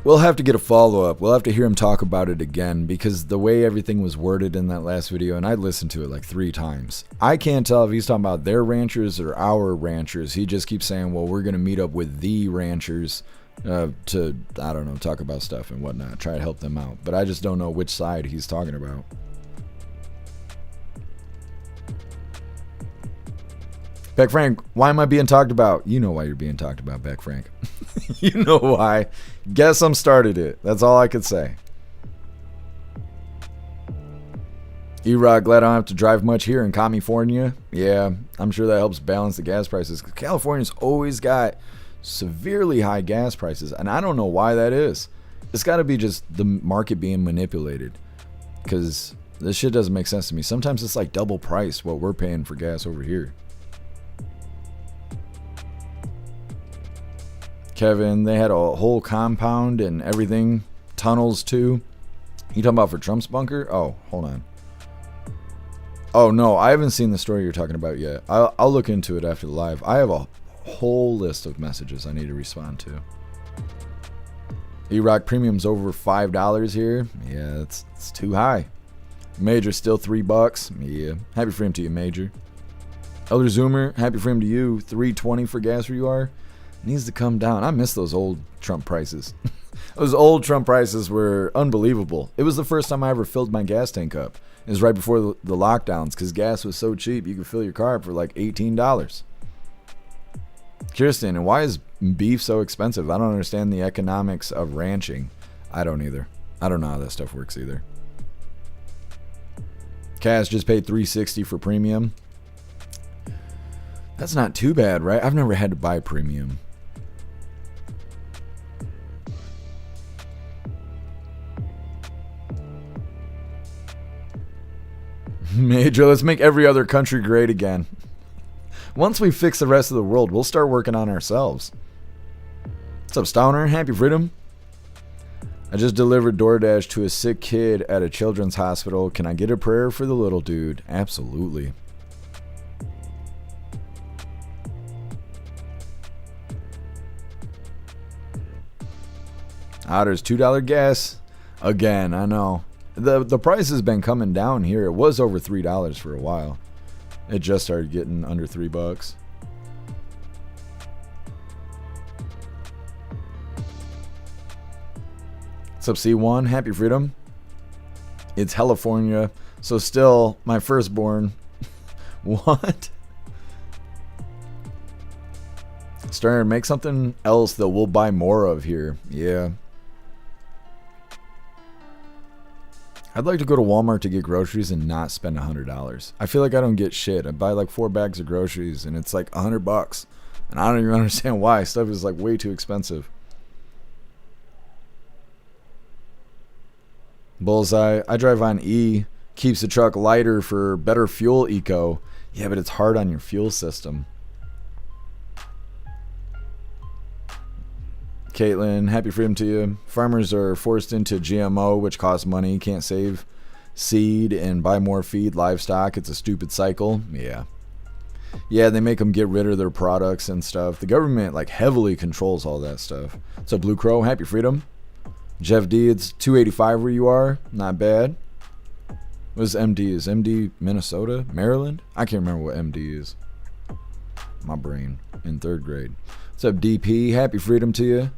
[SPEAKER 1] We'll have to get a follow-up. We'll have to hear him talk about it again, because the way everything was worded in that last video, and I listened to it like 3 times, I can't tell if he's talking about their ranchers or our ranchers. He just keeps saying, well, we're going to meet up with the ranchers to, I don't know, talk about stuff and whatnot, try to help them out. But I just don't know which side he's talking about. Beck Frank, why am I being talked about? You know why you're being talked about, Beck Frank. You know why. Guess I'm started it. That's all I could say. E-Rock, glad I don't have to drive much here in California. Yeah, I'm sure that helps balance the gas prices. California's always got severely high gas prices, and I don't know why that is. It's got to be just the market being manipulated, because this shit doesn't make sense to me. Sometimes it's like double price what we're paying for gas over here. Kevin, they had a whole compound and everything, tunnels too. You talking about for Trump's bunker? Oh, hold on. Oh no, I haven't seen the story you're talking about yet. I'll look into it after the live. I have a whole list of messages I need to respond to. E-Rock Premium's over $5 here. Yeah, it's too high. Major still $3. Yeah, happy for him to you, Major. Elder Zoomer, happy for him to you. $3.20 for gas where you are. Needs to come down. I miss those old Trump prices. Those old Trump prices were unbelievable. It was the first time I ever filled my gas tank up. It was right before the lockdowns, because gas was so cheap you could fill your car up for like $18. Kirsten, and why is beef so expensive? I don't understand the economics of ranching. I don't either. I don't know how that stuff works either. Cass just paid $3.60 for premium. That's not too bad, right? I've never had to buy premium. Major, let's make every other country great again. Once we fix the rest of the world, we'll start working on ourselves. What's up, Stowner? Happy freedom. I just delivered DoorDash to a sick kid at a children's hospital. Can I get a prayer for the little dude? Absolutely. Otter's $2 gas. Again, I know. The price has been coming down here. It was over $3 for a while. It just started getting under $3. What's up, C1? Happy freedom. It's California. So still my firstborn. What? Stern, make something else that we'll buy more of here. Yeah. I'd like to go to Walmart to get groceries and not spend $100. I feel like I don't get shit. I buy like 4 bags of groceries and it's like $100. And I don't even understand why. Stuff is like way too expensive. Bullseye. I drive on E. Keeps the truck lighter for better fuel eco. Yeah, but it's hard on your fuel system. Caitlin, happy freedom to you. Farmers are forced into GMO, which costs money. Can't save seed and buy more feed, livestock. It's a stupid cycle. Yeah. Yeah, they make them get rid of their products and stuff. The government, like, heavily controls all that stuff. What's up, Blue Crow? Happy freedom. Jeff D, it's 285 where you are. Not bad. What is MD? Is MD Minnesota? Maryland? I can't remember what MD is. My brain. In 3rd grade. What's up, DP? Happy freedom to you.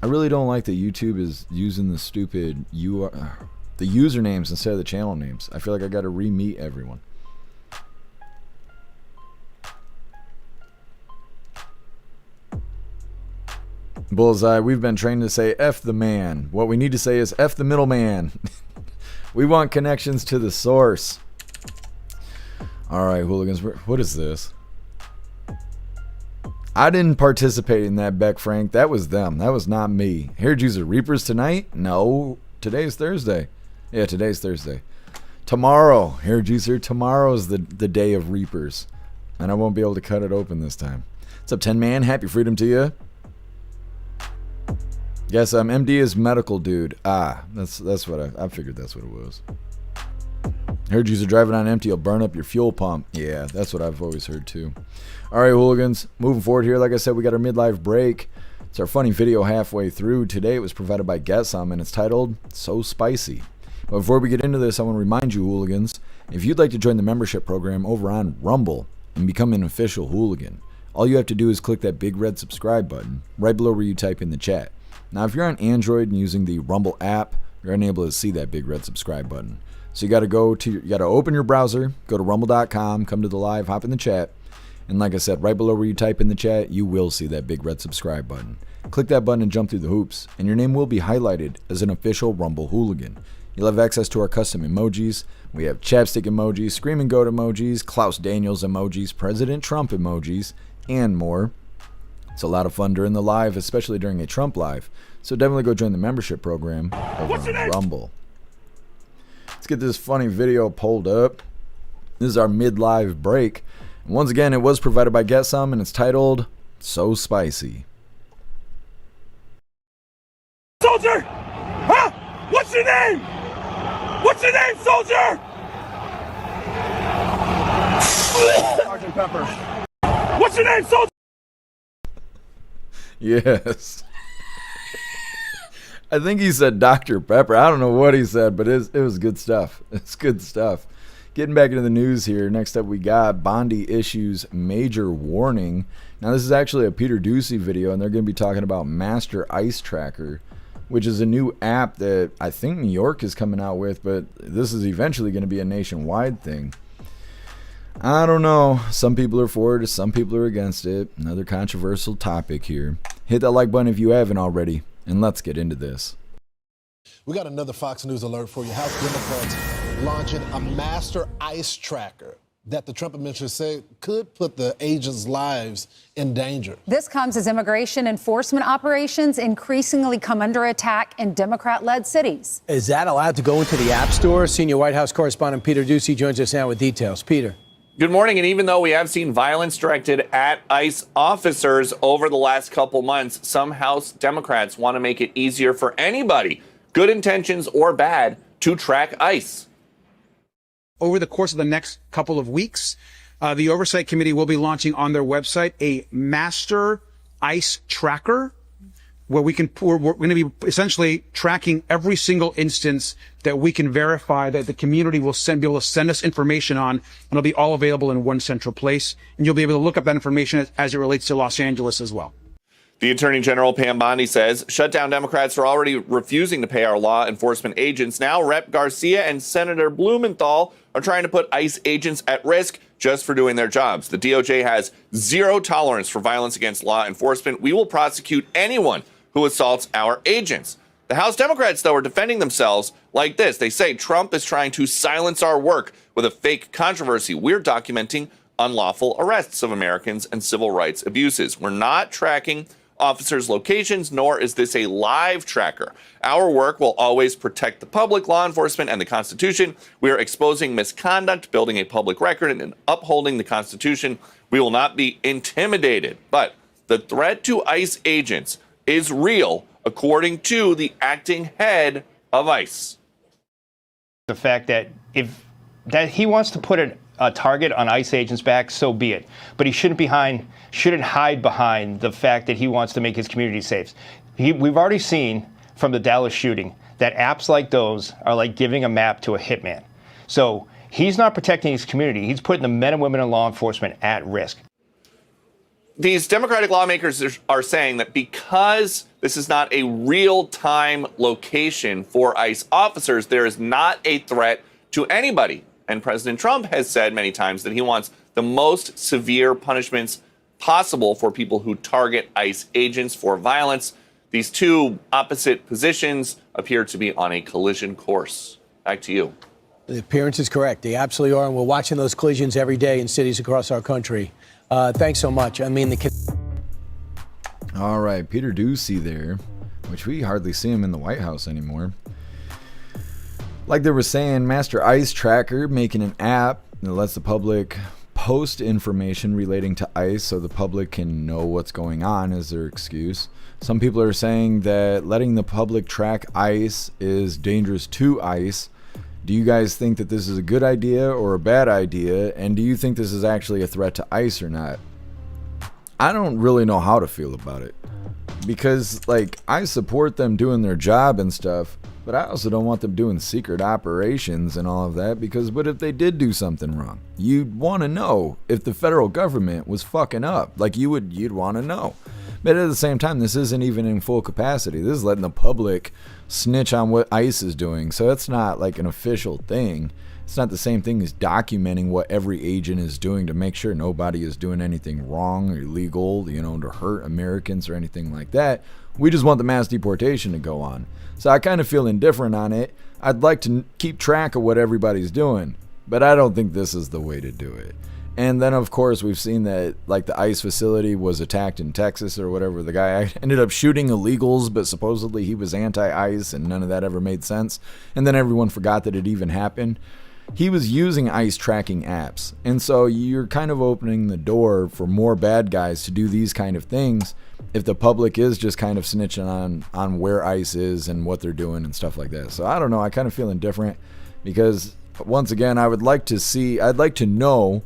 [SPEAKER 1] I really don't like that YouTube is using the stupid the usernames instead of the channel names. I feel like I got to re-meet everyone. Bullseye, we've been trained to say F the man. What we need to say is F the middleman. We want connections to the source. Alright, hooligans, what is this? I didn't participate in that, Beck Frank. That was them. That was not me. Hair Juicer, Reapers tonight? No. Today's Thursday. Yeah, today's Thursday. Tomorrow, Hair Juicer, tomorrow's the day of Reapers. And I won't be able to cut it open this time. What's up, 10 Man? Happy freedom to you. Yes, MD is medical dude. That's what I figured that's what it was. Heard you're driving on empty, you'll burn up your fuel pump. Yeah, that's what I've always heard too. All right, hooligans, moving forward here. Like I said, we got our midlife break. It's our funny video halfway through. Today it was provided by Get Some, and it's titled So Spicy. But before we get into this, I want to remind you, hooligans, if you'd like to join the membership program over on Rumble and become an official hooligan, all you have to do is click that big red subscribe button right below where you type in the chat. Now, if you're on Android and using the Rumble app, you're unable to see that big red subscribe button. So you got to open your browser, go to rumble.com, come to the live, hop in the chat, and like I said, right below where you type in the chat, you will see that big red subscribe button. Click that button and jump through the hoops, and your name will be highlighted as an official Rumble hooligan. You'll have access to our custom emojis. We have chapstick emojis, screaming goat emojis, Klaus Daniels emojis, President Trump emojis, and more. It's a lot of fun during the live, especially during a Trump live. So definitely go join the membership program over on Rumble. Let's get this funny video pulled up. This is our mid-live break. And once again, it was provided by Get Some, and it's titled So Spicy.
[SPEAKER 7] Soldier! Huh? What's your name? What's your name, soldier? Sergeant Pepper. What's your name, soldier?
[SPEAKER 1] Yes. I think he said Dr. Pepper. I don't know what he said, but it was good stuff. It's good stuff. Getting back into the news here. Next up, we got Bondi issues major warning. Now, this is actually a Peter Ducey video, and they're going to be talking about Master Ice Tracker, which is a new app that I think New York is coming out with, but this is eventually going to be a nationwide thing. I don't know. Some people are for it, some people are against it. Another controversial topic here. Hit that like button if you haven't already, and let's get into this.
[SPEAKER 8] We got another Fox News alert for you. House Democrats launching a master ice tracker that the Trump administration said could put the agents' lives in danger.
[SPEAKER 9] This comes as immigration enforcement operations increasingly come under attack in Democrat-led cities.
[SPEAKER 10] Is that allowed to go into the App Store? Senior White House correspondent Peter Ducey joins us now with details. Peter.
[SPEAKER 11] Good morning. And even though we have seen violence directed at ICE officers over the last couple months, some House Democrats want to make it easier for anybody, good intentions or bad, to track ICE.
[SPEAKER 12] Over the course of the next couple of weeks, the Oversight Committee will be launching on their website a master ICE tracker where we're going to be essentially tracking every single instance that we can verify that the community will be able to send us information on, and it'll be all available in one central place. And you'll be able to look up that information as it relates to Los Angeles as well.
[SPEAKER 11] The Attorney General Pam Bondi says shutdown Democrats are already refusing to pay our law enforcement agents. Now Rep. Garcia and Senator Blumenthal are trying to put ICE agents at risk just for doing their jobs. The DOJ has zero tolerance for violence against law enforcement. We will prosecute anyone who assaults our agents. The House Democrats, though, are defending themselves like this. They say Trump is trying to silence our work with a fake controversy. We're documenting unlawful arrests of Americans and civil rights abuses. We're not tracking officers' locations, nor is this a live tracker. Our work will always protect the public, law enforcement, and the Constitution. We are exposing misconduct, building a public record, and upholding the Constitution. We will not be intimidated. But the threat to ICE agents is real, according to the acting head of ICE.
[SPEAKER 13] The fact that if he wants to put a target on ICE agents' back, so be it. But he shouldn't hide behind the fact that he wants to make his community safe. We've already seen from the Dallas shooting that apps like those are like giving a map to a hitman. So he's not protecting his community. He's putting the men and women in law enforcement at risk.
[SPEAKER 11] These Democratic lawmakers are saying that because this is not a real-time location for ICE officers, there is not a threat to anybody. And President Trump has said many times that he wants the most severe punishments possible for people who target ICE agents for violence. These two opposite positions appear to be on a collision course. Back to you.
[SPEAKER 10] The appearance is correct. They absolutely are. And we're watching those collisions every day in cities across our country. Thanks so much. I mean,
[SPEAKER 1] all right, Peter Doocy there, which we hardly see him in the White House anymore. Like they were saying, Master ICE Tracker making an app that lets the public post information relating to ICE so the public can know what's going on is their excuse. Some people are saying that letting the public track ICE is dangerous to ICE. Do you guys think that this is a good idea or a bad idea? And do you think this is actually a threat to ICE or not? I don't really know how to feel about it. Because, like, I support them doing their job and stuff, but I also don't want them doing secret operations and all of that, because what if they did do something wrong? You'd want to know if the federal government was fucking up. Like, you'd want to know. But at the same time, this isn't even in full capacity. This is letting the public snitch on what ICE is doing. So it's not like an official thing. It's not the same thing as documenting what every agent is doing to make sure nobody is doing anything wrong or illegal, to hurt Americans or anything like that. We just want the mass deportation to go on. So I kind of feel indifferent on it. I'd like to keep track of what everybody's doing, but I don't think this is the way to do it. And then, of course, we've seen that, like, the ICE facility was attacked in Texas or whatever. The guy ended up shooting illegals, but supposedly he was anti-ICE, and none of that ever made sense. And then everyone forgot that it even happened. He was using ICE tracking apps. And so you're kind of opening the door for more bad guys to do these kind of things if the public is just kind of snitching on where ICE is and what they're doing and stuff like that. So I don't know. I kind of feel indifferent because, once again, I'd like to know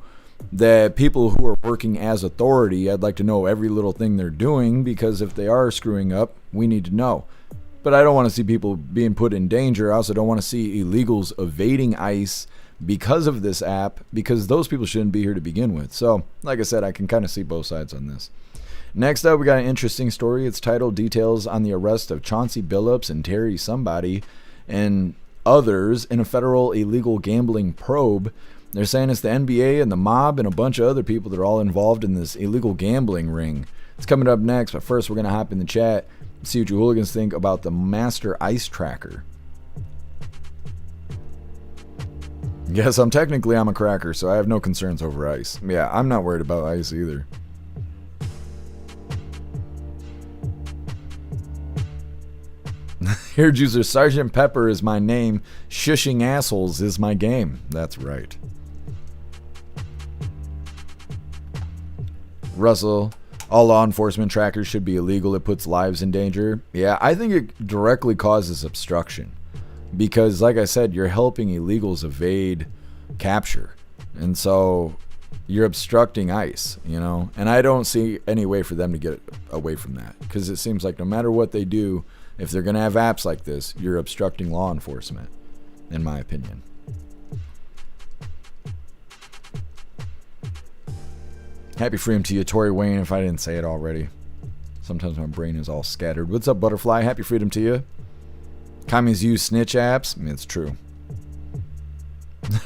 [SPEAKER 1] that people who are working as authority, I'd like to know every little thing they're doing, because if they are screwing up, we need to know. But I don't want to see people being put in danger. I also don't want to see illegals evading ICE because of this app, because those people shouldn't be here to begin with. So, like I said, I can kind of see both sides on this. Next up, we got an interesting story. It's titled Details on the Arrest of Chauncey Billups and Terry Somebody and Others in a Federal Illegal Gambling Probe. They're saying it's the NBA and the mob and a bunch of other people that are all involved in this illegal gambling ring. It's coming up next, but first we're going to hop in the chat and see what you hooligans think about the Master ICE Tracker. Yes, I'm a cracker, so I have no concerns over ICE. Yeah, I'm not worried about ICE either. Here, Juicer, Sergeant Pepper is my name. Shushing assholes is my game. That's right. Russell, all law enforcement trackers should be illegal. It puts lives in danger. Yeah, I think it directly causes obstruction. Because, like I said, you're helping illegals evade capture. And so you're obstructing ICE, And I don't see any way for them to get away from that. Because it seems like no matter what they do, if they're going to have apps like this, you're obstructing law enforcement, in my opinion. Happy freedom to you, Tori Wayne, if I didn't say it already. Sometimes my brain is all scattered. What's up, Butterfly? Happy freedom to you. Commies use snitch apps. I mean, it's true.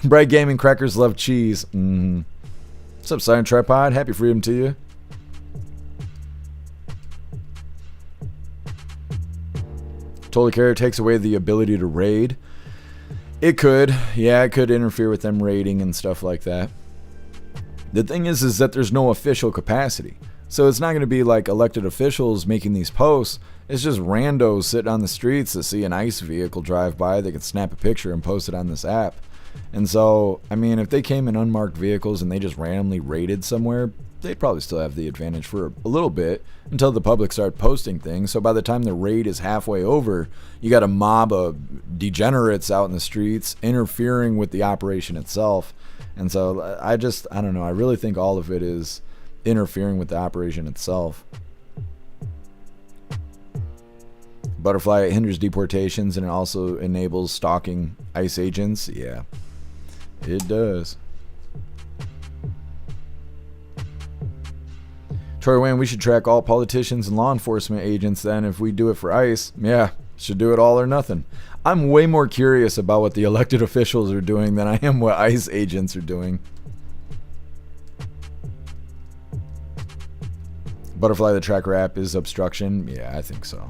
[SPEAKER 1] Bright Gaming Crackers love cheese. What's up, Silent Tripod? Happy freedom to you. Totally Care takes away the ability to raid. It could. Yeah, it could interfere with them raiding and stuff like that. The thing is that there's no official capacity. So it's not going to be like elected officials making these posts. It's just randos sitting on the streets that see an ICE vehicle drive by. They can snap a picture and post it on this app. And so, I mean, if they came in unmarked vehicles and they just randomly raided somewhere, they'd probably still have the advantage for a little bit until the public start posting things. So by the time the raid is halfway over, you got a mob of degenerates out in the streets interfering with the operation itself. And so I don't know. I really think all of it is interfering with the operation itself. Butterfly, it hinders deportations and it also enables stalking ICE agents. Yeah, it does. Troy Wayne, we should track all politicians and law enforcement agents then if we do it for ICE. Yeah, should do it all or nothing. I'm way more curious about what the elected officials are doing than I am what ICE agents are doing. Butterfly, the tracker app is obstruction. Yeah, I think so.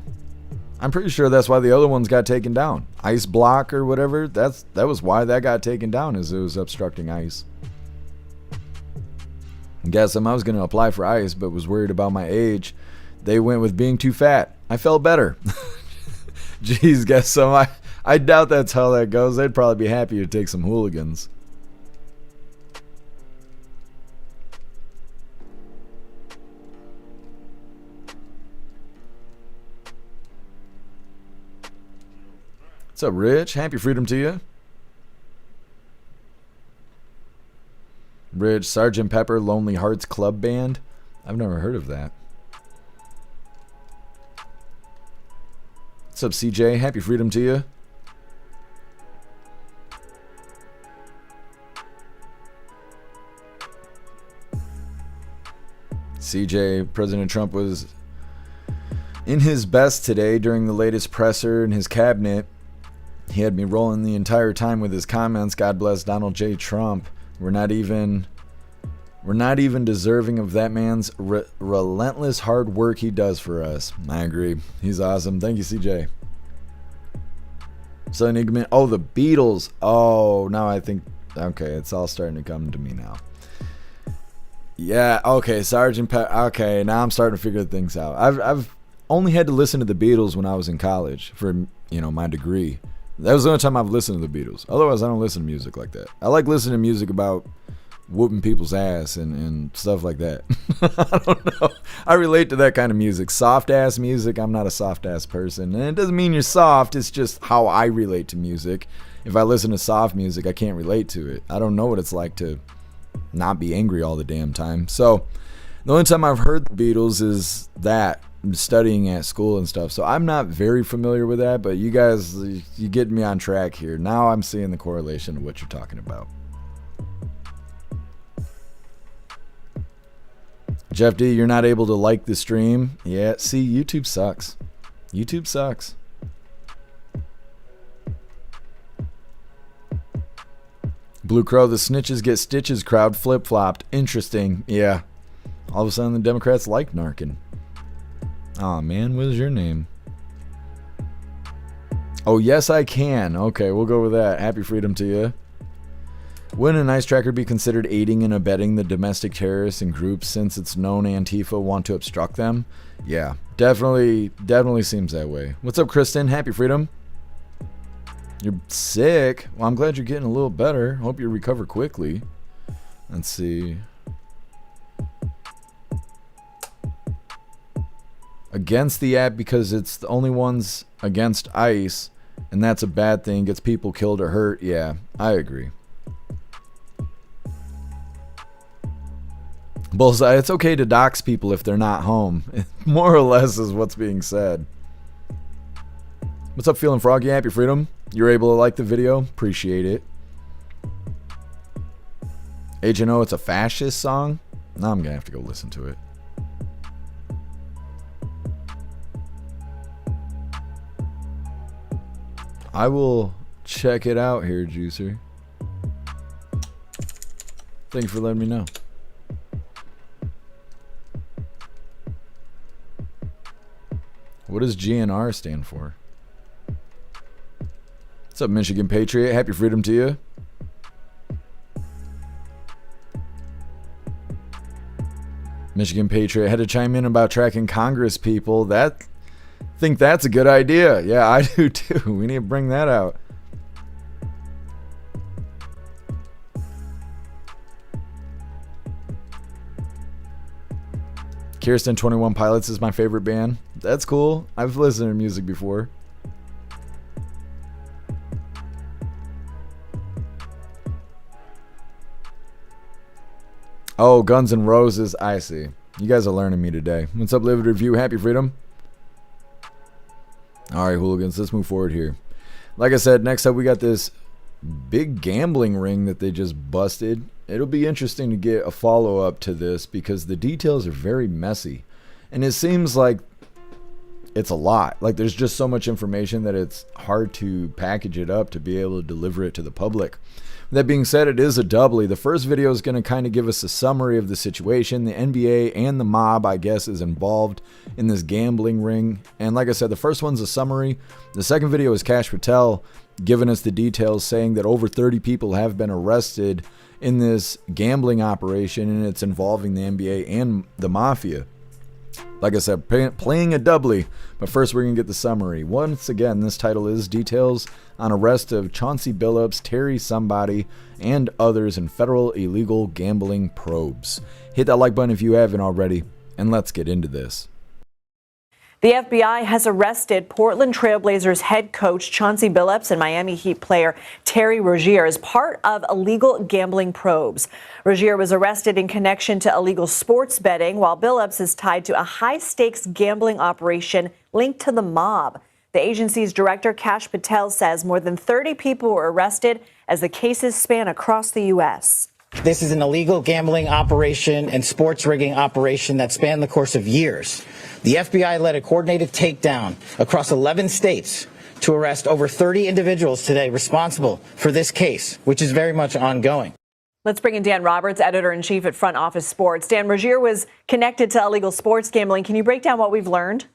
[SPEAKER 1] I'm pretty sure that's why the other ones got taken down. ICE block or whatever, that was why that got taken down, is it was obstructing ICE. Guess I was going to apply for ICE, but was worried about my age. They went with being too fat. I felt better. Jeez, guess so. I doubt that's how that goes. They'd probably be happy to take some hooligans. What's up, Rich? Happy freedom to you. Rich, Sgt. Pepper Lonely Hearts Club Band. I've never heard of that. What's up, CJ? Happy freedom to you. CJ, President Trump was in his best today during the latest presser in his cabinet. He had me rolling the entire time with his comments. God bless Donald J. Trump. We're not even deserving of that man's relentless hard work he does for us. I agree. He's awesome. Thank you, CJ. So Enigma. Oh, the Beatles. Oh, now I think. Okay, it's all starting to come to me now. Yeah. Okay, Sgt. Pepper. Okay, now I'm starting to figure things out. I've only had to listen to the Beatles when I was in college for my degree. That was the only time I've listened to the Beatles. Otherwise, I don't listen to music like that. I like listening to music about whooping people's ass and stuff like that. I don't know. I relate to that kind of music. Soft-ass music, I'm not a soft-ass person. And it doesn't mean you're soft. It's just how I relate to music. If I listen to soft music, I can't relate to it. I don't know what it's like to not be angry all the damn time. So the only time I've heard the Beatles is that. Studying at school and stuff, so I'm not very familiar with that, but you guys, you get me on track here. Now I'm seeing the correlation of what you're talking about. Jeff D, you're not able to like the stream. Yeah, see, YouTube sucks. YouTube sucks. Blue Crow, the snitches get stitches crowd flip-flopped. Interesting. Yeah. All of a sudden the Democrats like narking. Aw, man, what is your name? Oh, yes, I can. Okay, we'll go with that. Happy freedom to you. Wouldn't an ICE tracker be considered aiding and abetting the domestic terrorists and groups since it's known Antifa want to obstruct them? Yeah, definitely seems that way. What's up, Kristen? Happy freedom. You're sick? Well, I'm glad you're getting a little better. Hope you recover quickly. Let's see. Against the app because it's the only ones against ICE, and that's a bad thing. Gets people killed or hurt. Yeah, I agree. Bullseye, it's okay to dox people if they're not home. More or less is what's being said. What's up, Feeling Froggy? Happy freedom. You're able to like the video. Appreciate it. HNO, it's a fascist song? Now I'm going to have to go listen to it. I will check it out here, Juicer. Thank you for letting me know. What does GNR stand for? What's up, Michigan Patriot? Happy freedom to you. Michigan Patriot had to chime in about tracking Congress people. Think that's a good idea. Yeah, I do too. We need to bring that out. Kirsten 21 Pilots is my favorite band. That's cool. I've listened to music before. Oh, Guns N' Roses. I see. You guys are learning me today. What's up, Livid Review? Happy Freedom. All right, hooligans, let's move forward here. Like I said, next up we got this big gambling ring that they just busted. It'll be interesting to get a follow-up to this because the details are very messy. And it seems like it's a lot. Like there's just so much information that it's hard to package it up to be able to deliver it to the public. That being said, it is a doubly. The first video is going to kind of give us a summary of the situation. The NBA and the mob, I guess, is involved in this gambling ring. And like I said, the first one's a summary. The second video is Kash Patel giving us the details, saying that over 30 people have been arrested in this gambling operation, and it's involving the NBA and the mafia. Like I said, playing a doubly, but first we're going to get the summary. Once again, this title is Details on Arrest of Chauncey Billups, Terry Somebody, and others in federal illegal gambling probes. Hit that like button if you haven't already, and let's get into this.
[SPEAKER 5] The FBI has arrested Portland Trailblazers head coach Chauncey Billups and Miami Heat player Terry Rozier as part of illegal gambling probes. Rozier was arrested in connection to illegal sports betting, while Billups is tied to a high-stakes gambling operation linked to the mob. The agency's director, Kash Patel, says more than 30 people were arrested as the cases span across the U.S.
[SPEAKER 14] This is an illegal gambling operation and sports rigging operation that spanned the course of years. The FBI led a coordinated takedown across 11 states to arrest over 30 individuals today responsible for this case, which is very much ongoing.
[SPEAKER 5] Let's bring in Dan Roberts, editor-in-chief at Front Office Sports. Dan, Rozier was connected to illegal sports gambling. Can you break down what we've learned?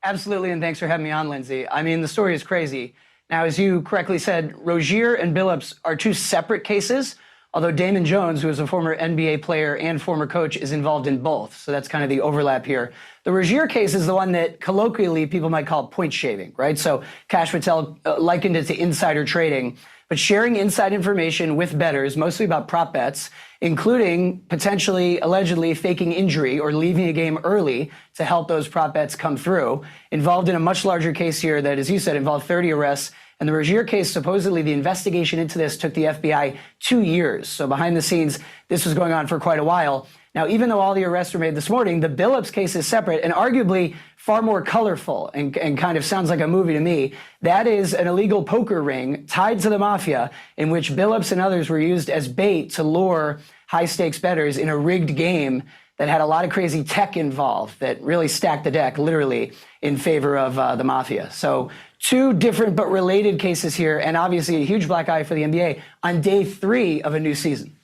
[SPEAKER 15] Absolutely, and thanks for having me on, Lindsay. I mean, the story is crazy. Now, as you correctly said, Rozier and Billups are two separate cases, although Damon Jones, who is a former NBA player and former coach, is involved in both. So that's kind of the overlap here. The Rozier case is the one that colloquially people might call point shaving, right? So Kash Patel likened it to insider trading, but sharing inside information with bettors, mostly about prop bets, including potentially, allegedly faking injury or leaving a game early to help those prop bets come through, involved in a much larger case here that, as you said, involved 30 arrests. And the Rozier case, supposedly the investigation into this took the FBI 2 years. So behind the scenes, this was going on for quite a while. Now, even though all the arrests were made this morning, the Billups case is separate and arguably far more colorful and kind of sounds like a movie to me. That is an illegal poker ring tied to the mafia in which Billups and others were used as bait to lure high-stakes bettors in a rigged game that had a lot of crazy tech involved that really stacked the deck, literally, in favor of the mafia. So two different but related cases here, and obviously a huge black eye for the NBA on day 3 of a new season.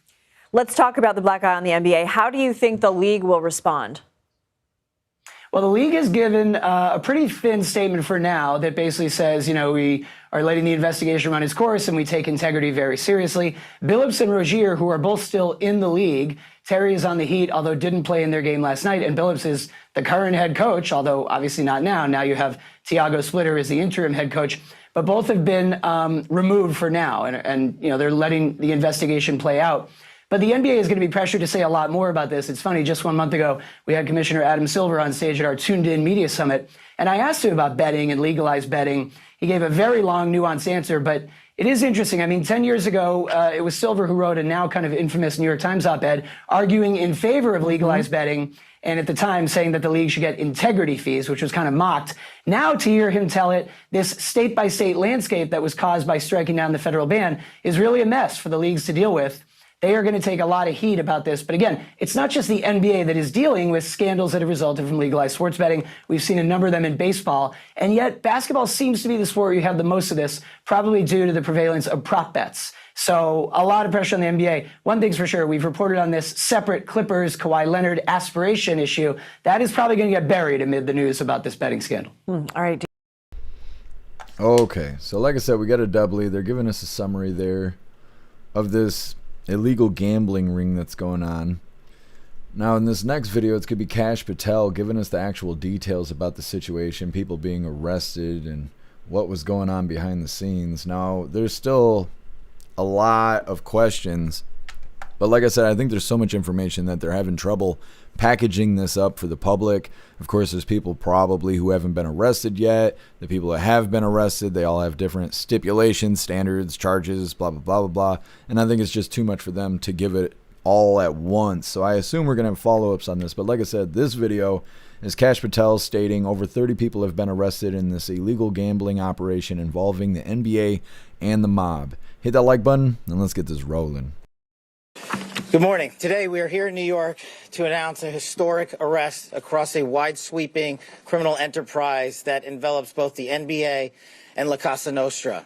[SPEAKER 5] Let's talk about the black eye on the NBA. How do you think the league will respond?
[SPEAKER 15] Well, the league has given a pretty thin statement for now that basically says, you know, we are letting the investigation run its course and we take integrity very seriously. Billups and Rozier, who are both still in the league, Terry is on the Heat, although didn't play in their game last night, and Billups is the current head coach, although obviously not now. Now you have Tiago Splitter as the interim head coach. But both have been removed for now, and you know they're letting the investigation play out. But the NBA is going to be pressured to say a lot more about this. It's funny, just 1 month ago, we had Commissioner Adam Silver on stage at our Tuned In Media Summit, and I asked him about betting and legalized betting. He gave a very long, nuanced answer, but it is interesting. I mean, 10 years ago, it was Silver who wrote a now kind of infamous New York Times op-ed arguing in favor of legalized betting, and at the time saying that the league should get integrity fees, which was kind of mocked. Now to hear him tell it, this state-by-state landscape that was caused by striking down the federal ban is really a mess for the leagues to deal with. They are going to take a lot of heat about this. But again, it's not just the NBA that is dealing with scandals that have resulted from legalized sports betting. We've seen a number of them in baseball. And yet basketball seems to be the sport where you have the most of this, probably due to the prevalence of prop bets. So a lot of pressure on the NBA. One thing's for sure, we've reported on this separate Clippers, Kawhi Leonard aspiration issue. That is probably going to get buried amid the news about this betting scandal.
[SPEAKER 5] All right.
[SPEAKER 1] Okay, so like I said, we got a doubly. They're giving us a summary there of this illegal gambling ring that's going on. Now, in this next video, it's going to be Kash Patel giving us the actual details about the situation, people being arrested, and what was going on behind the scenes. Now, there's still a lot of questions, but like I said, I think there's so much information that they're having trouble packaging this up for the public. Of course, there's people probably who haven't been arrested yet. The people that have been arrested, they all have different stipulations, standards, charges, blah, blah, blah, blah, blah. And I think it's just too much for them to give it all at once. So I assume we're going to have follow-ups on this. But like I said, this video is Kash Patel stating over 30 people have been arrested in this illegal gambling operation involving the NBA and the mob. Hit that like button and let's get this rolling.
[SPEAKER 14] Good morning. Today we are here in New York to announce a historic arrest across a wide-sweeping criminal enterprise that envelops both the NBA and La Casa Nostra.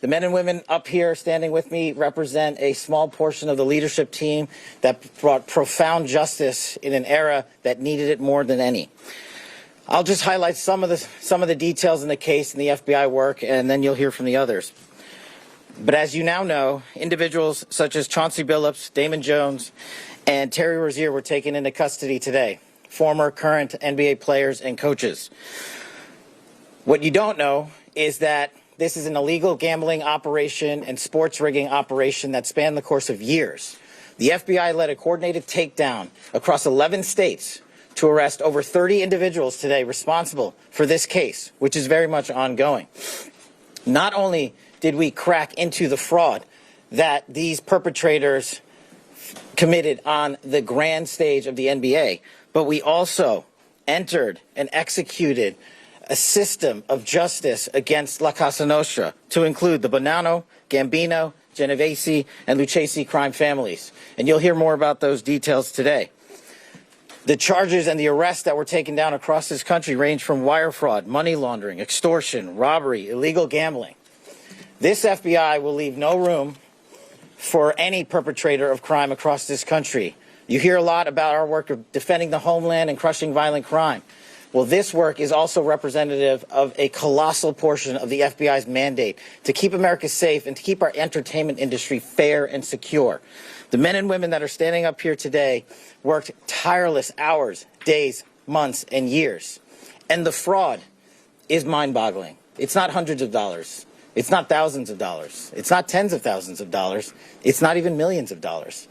[SPEAKER 14] The men and women up here standing with me represent a small portion of the leadership team that brought profound justice in an era that needed it more than any. I'll just highlight some of the details in the case and the FBI work, and then you'll hear from the others. But as you now know, individuals such as Chauncey Billups, Damon Jones, and Terry Rozier were taken into custody today, former, current NBA players and coaches. What you don't know is that this is an illegal gambling operation and sports rigging operation that spanned the course of years. The FBI led a coordinated takedown across 11 states to arrest over 30 individuals today responsible for this case, which is very much ongoing. Not only did we crack into the fraud that these perpetrators committed on the grand stage of the NBA, but we also entered and executed a system of justice against La Casa Nostra to include the Bonanno, Gambino, Genovese, and Lucchese crime families. And you'll hear more about those details today. The charges and the arrests that were taken down across this country range from wire fraud, money laundering, extortion, robbery, illegal gambling. This FBI will leave no room for any perpetrator of crime across this country. You hear a lot about our work of defending the homeland and crushing violent crime. Well, this work is also representative of a colossal portion of the FBI's mandate to keep America safe and to keep our entertainment industry fair and secure. The men and women that are standing up here today worked tireless hours, days, months, and years. And the fraud is mind-boggling. It's not hundreds of dollars. It's not thousands of dollars. It's not tens of thousands of dollars. It's not even millions of dollars.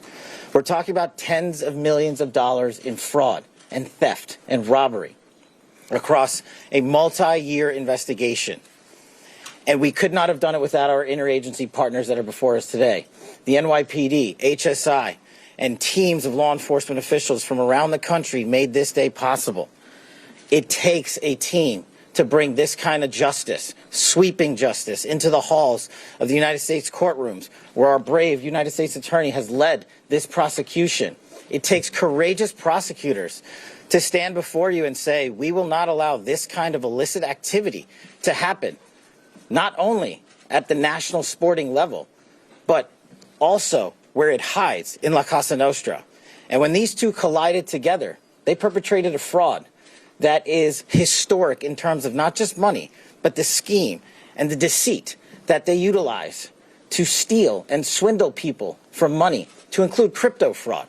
[SPEAKER 14] We're talking about tens of millions of dollars in fraud and theft and robbery across a multi-year investigation. And we could not have done it without our interagency partners that are before us today. The NYPD, HSI, and teams of law enforcement officials from around the country made this day possible. It takes a team to bring this kind of justice, sweeping justice, into the halls of the United States courtrooms, where our brave United States attorney has led this prosecution. It takes courageous prosecutors to stand before you and say, we will not allow this kind of illicit activity to happen, not only at the national sporting level, but also where it hides in La Casa Nostra. And when these two collided together, they perpetrated a fraud that is historic in terms of not just money, but the scheme and the deceit that they utilize to steal and swindle people for money, to include crypto fraud.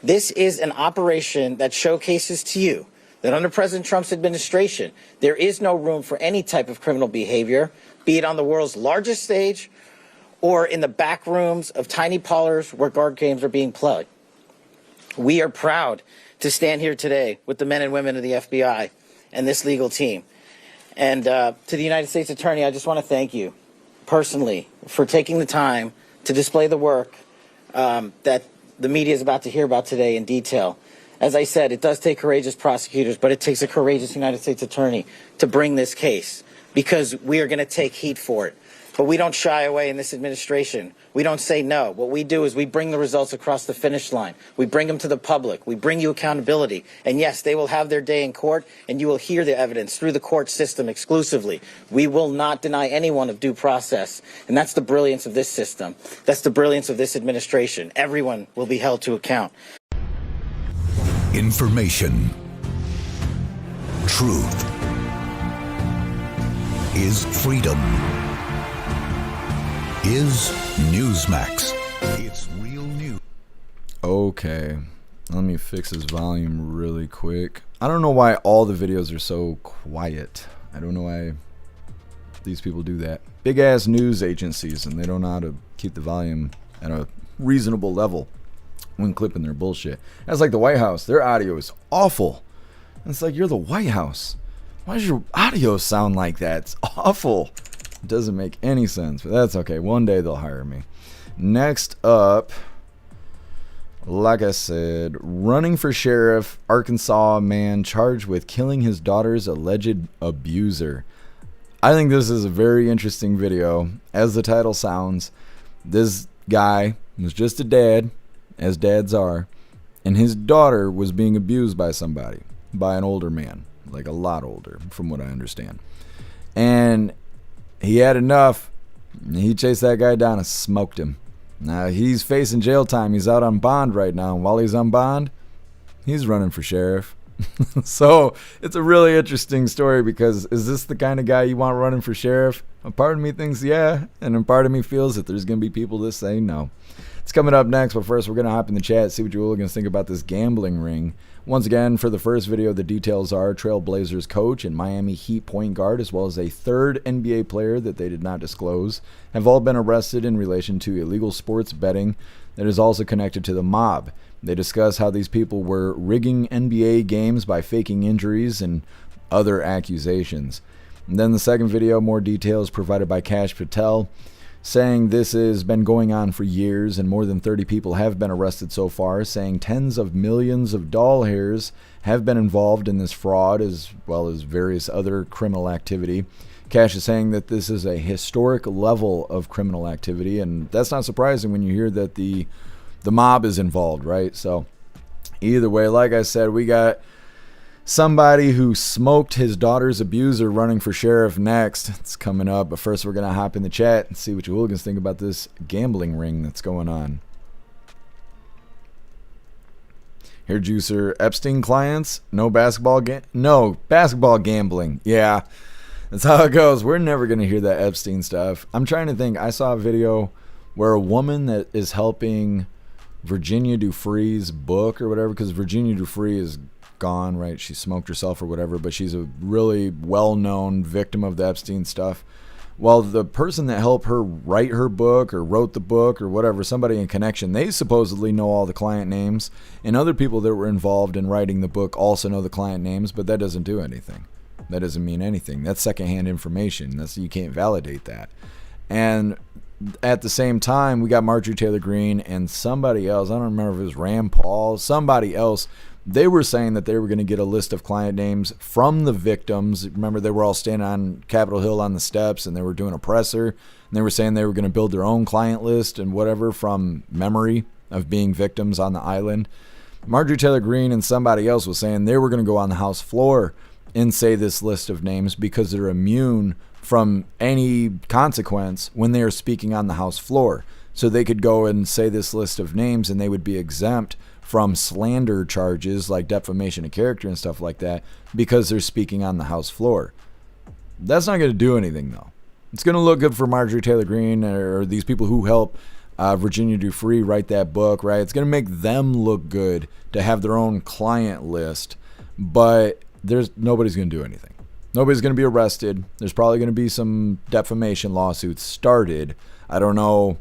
[SPEAKER 14] This is an operation that showcases to you that under President Trump's administration, there is no room for any type of criminal behavior, be it on the world's largest stage or in the back rooms of tiny parlors where card games are being played. We are proud to stand here today with the men and women of the FBI and this legal team. And to the United States Attorney, I just want to thank you personally for taking the time to display the work that the media is about to hear about today in detail. As I said, it does take courageous prosecutors, but it takes a courageous United States Attorney to bring this case, because we are going to take heat for it. But we don't shy away in this administration. We don't say no. What we do is we bring the results across the finish line. We bring them to the public. We bring you accountability. And yes, they will have their day in court, and you will hear the evidence through the court system exclusively. We will not deny anyone of due process. And that's the brilliance of this system. That's the brilliance of this administration. Everyone will be held to account.
[SPEAKER 16] Information. Truth is freedom. Is Newsmax. It's real news.
[SPEAKER 1] Okay. Let me fix his volume really quick. I don't know why all the videos are so quiet. I don't know why these people do that. Big ass news agencies, and they don't know how to keep the volume at a reasonable level when clipping their bullshit. That's like the White House. Their audio is awful. It's like, you're the White House. Why does your audio sound like that? It's awful. It doesn't make any sense, but that's okay. One day they'll hire me. Next up, like I said, running for sheriff, Arkansas man charged with killing his daughter's alleged abuser. I think this is a very interesting video. As the title sounds, this guy was just a dad, as dads are, and his daughter was being abused by somebody, by an older man, like a lot older, from what I understand. And he had enough. He chased that guy down and smoked him. Now, he's facing jail time. He's out on bond right now. And while he's on bond, he's running for sheriff. So it's a really interesting story, because is this the kind of guy you want running for sheriff? A part of me thinks yeah, and a part of me feels that there's going to be people that say no. It's coming up next, but first we're going to hop in the chat, see what you hooligans think about this gambling ring. Once again, for the first video, the details are Trailblazers coach and Miami Heat point guard, as well as a third NBA player that they did not disclose, have all been arrested in relation to illegal sports betting that is also connected to the mob. They discuss how these people were rigging NBA games by faking injuries and other accusations. And then the second video, more details provided by Cash Patel, saying this has been going on for years and more than 30 people have been arrested so far, saying tens of millions of doll hairs have been involved in this fraud, as well as various other criminal activity. Cash is saying that this is a historic level of criminal activity, and that's not surprising when you hear that the mob is involved, right? So either way, like I said, we got somebody who smoked his daughter's abuser running for sheriff next. It's coming up, but first we're going to hop in the chat and see what you hooligans think about this gambling ring that's going on. Here, Juicer, Epstein clients, no basketball gambling. Yeah, that's how it goes. We're never going to hear that Epstein stuff. I'm trying to think. I saw a video where a woman that is helping Virginia Dufree's book or whatever, because Virginia Dufree is gone, right? She smoked herself or whatever, but she's a really well-known victim of the Epstein stuff. Well, the person that helped her write her book or wrote the book or whatever, somebody in connection, they supposedly know all the client names, and other people that were involved in writing the book also know the client names, but that doesn't do anything. That doesn't mean anything. That's secondhand information. You can't validate that. And at the same time, we got Marjorie Taylor Greene and somebody else. I don't remember if it was Rand Paul, somebody else. They were saying that they were going to get a list of client names from the victims. Remember, they were all standing on Capitol Hill on the steps, and they were doing a presser. And they were saying they were going to build their own client list and whatever from memory of being victims on the island. Marjorie Taylor Greene and somebody else was saying they were going to go on the House floor and say this list of names because they're immune from any consequence when they are speaking on the House floor. So they could go and say this list of names and they would be exempt from slander charges like defamation of character and stuff like that because they're speaking on the House floor. That's not going to do anything, though. It's going to look good for Marjorie Taylor Greene or these people who help Virginia Dufree write that book, right? It's going to make them look good to have their own client list, but nobody's going to do anything. Nobody's going to be arrested. There's probably going to be some defamation lawsuits started. I don't know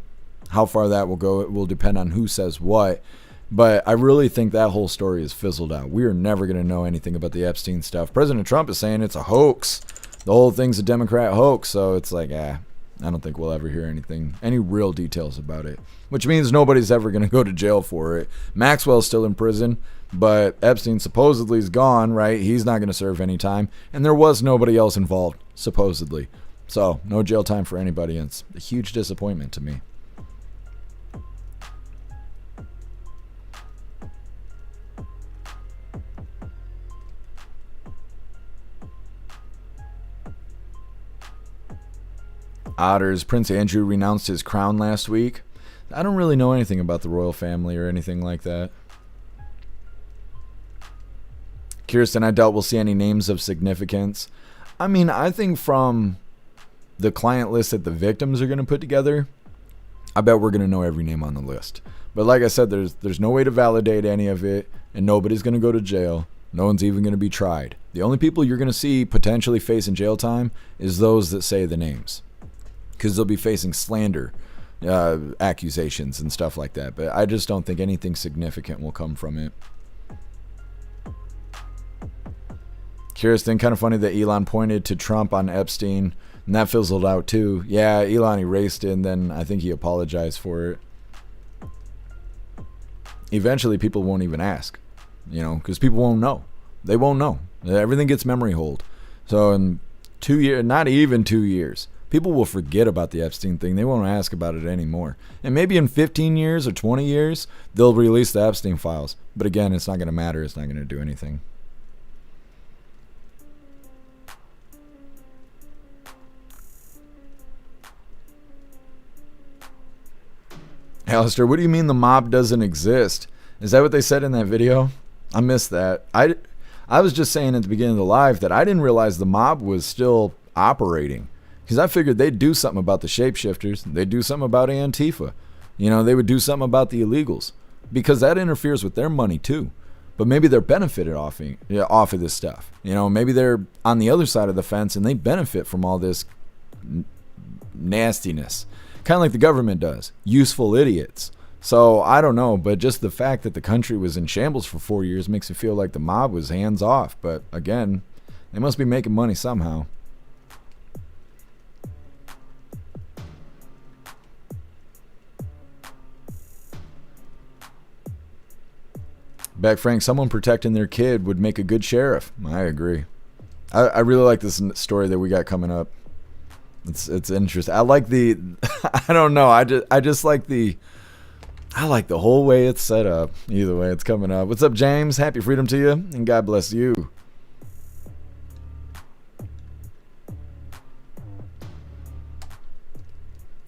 [SPEAKER 1] how far that will go. It will depend on who says what. But I really think that whole story is fizzled out. We are never going to know anything about the Epstein stuff. President Trump is saying it's a hoax. The whole thing's a Democrat hoax. So it's like, I don't think we'll ever hear any real details about it. Which means nobody's ever going to go to jail for it. Maxwell's still in prison, but Epstein supposedly is gone, right? He's not going to serve any time. And there was nobody else involved, supposedly. So no jail time for anybody. And it's a huge disappointment to me. Otters, Prince Andrew renounced his crown last week. I don't really know anything about the royal family or anything like that. Kirsten, I doubt we'll see any names of significance. I mean, I think from the client list that the victims are going to put together, I bet we're going to know every name on the list. But like I said, there's no way to validate any of it, and nobody's going to go to jail. No one's even going to be tried. The only people you're going to see potentially facing jail time is those that say the names, because they'll be facing slander accusations and stuff like that. But I just don't think anything significant will come from it. Kirsten, kind of funny that Elon pointed to Trump on Epstein, and that fizzled out too. Yeah, Elon erased it, and then I think he apologized for it. Eventually, people won't even ask, because people won't know. They won't know. Everything gets memory hold. So in 2 years, not even 2 years, people will forget about the Epstein thing. They won't ask about it anymore. And maybe in 15 years or 20 years, they'll release the Epstein files. But again, it's not going to matter. It's not going to do anything. Alistair, what do you mean the mob doesn't exist? Is that what they said in that video? I missed that. I was just saying at the beginning of the live that I didn't realize the mob was still operating, because I figured they'd do something about the shapeshifters. They'd do something about Antifa. They would do something about the illegals, because that interferes with their money too. But maybe they're benefited off of this stuff. Maybe they're on the other side of the fence and they benefit from all this nastiness. Kind of like the government does. Useful idiots. So I don't know, but just the fact that the country was in shambles for 4 years makes it feel like the mob was hands off. But again, they must be making money somehow. Beck Frank, someone protecting their kid would make a good sheriff. I agree. I really like this story that we got coming up. It's interesting. I like the I don't know. I just like the whole way it's set up. Either way, it's coming up. What's up, James? Happy freedom to you, and God bless you.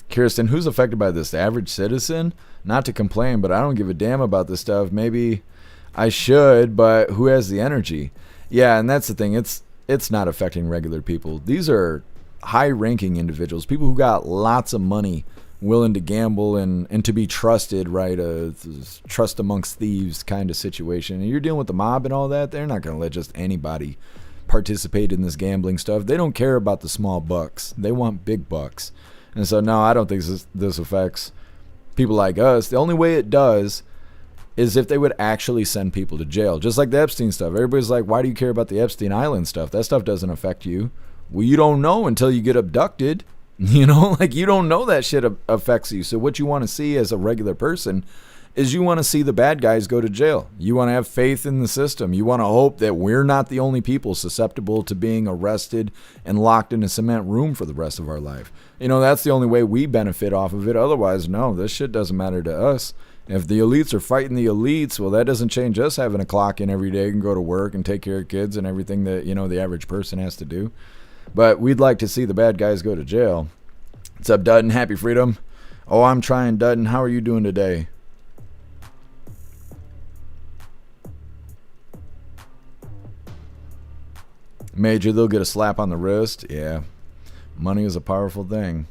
[SPEAKER 1] Kirsten, who's affected by this? The average citizen? Not to complain, but I don't give a damn about this stuff. Maybe I should, but who has the energy? Yeah, and that's the thing. It's not affecting regular people. These are high-ranking individuals, people who got lots of money, willing to gamble and to be trusted, right? Trust amongst thieves kind of situation. And you're dealing with the mob and all that. They're not going to let just anybody participate in this gambling stuff. They don't care about the small bucks. They want big bucks. And so, no, I don't think this affects people like us. The only way it does is if they would actually send people to jail. Just like the Epstein stuff. Everybody's like, why do you care about the Epstein Island stuff? That stuff doesn't affect you. Well, you don't know until you get abducted. You don't know that shit affects you. So what you want to see as a regular person is you want to see the bad guys go to jail. You want to have faith in the system. You want to hope that we're not the only people susceptible to being arrested and locked in a cement room for the rest of our life. That's the only way we benefit off of it. Otherwise, no, this shit doesn't matter to us. If the elites are fighting the elites, well, that doesn't change us having to clock in every day and go to work and take care of kids and everything that, the average person has to do. But we'd like to see the bad guys go to jail. What's up, Dutton? Happy freedom. Oh, I'm trying, Dutton. How are you doing today? Major, they'll get a slap on the wrist. Yeah. Money is a powerful thing.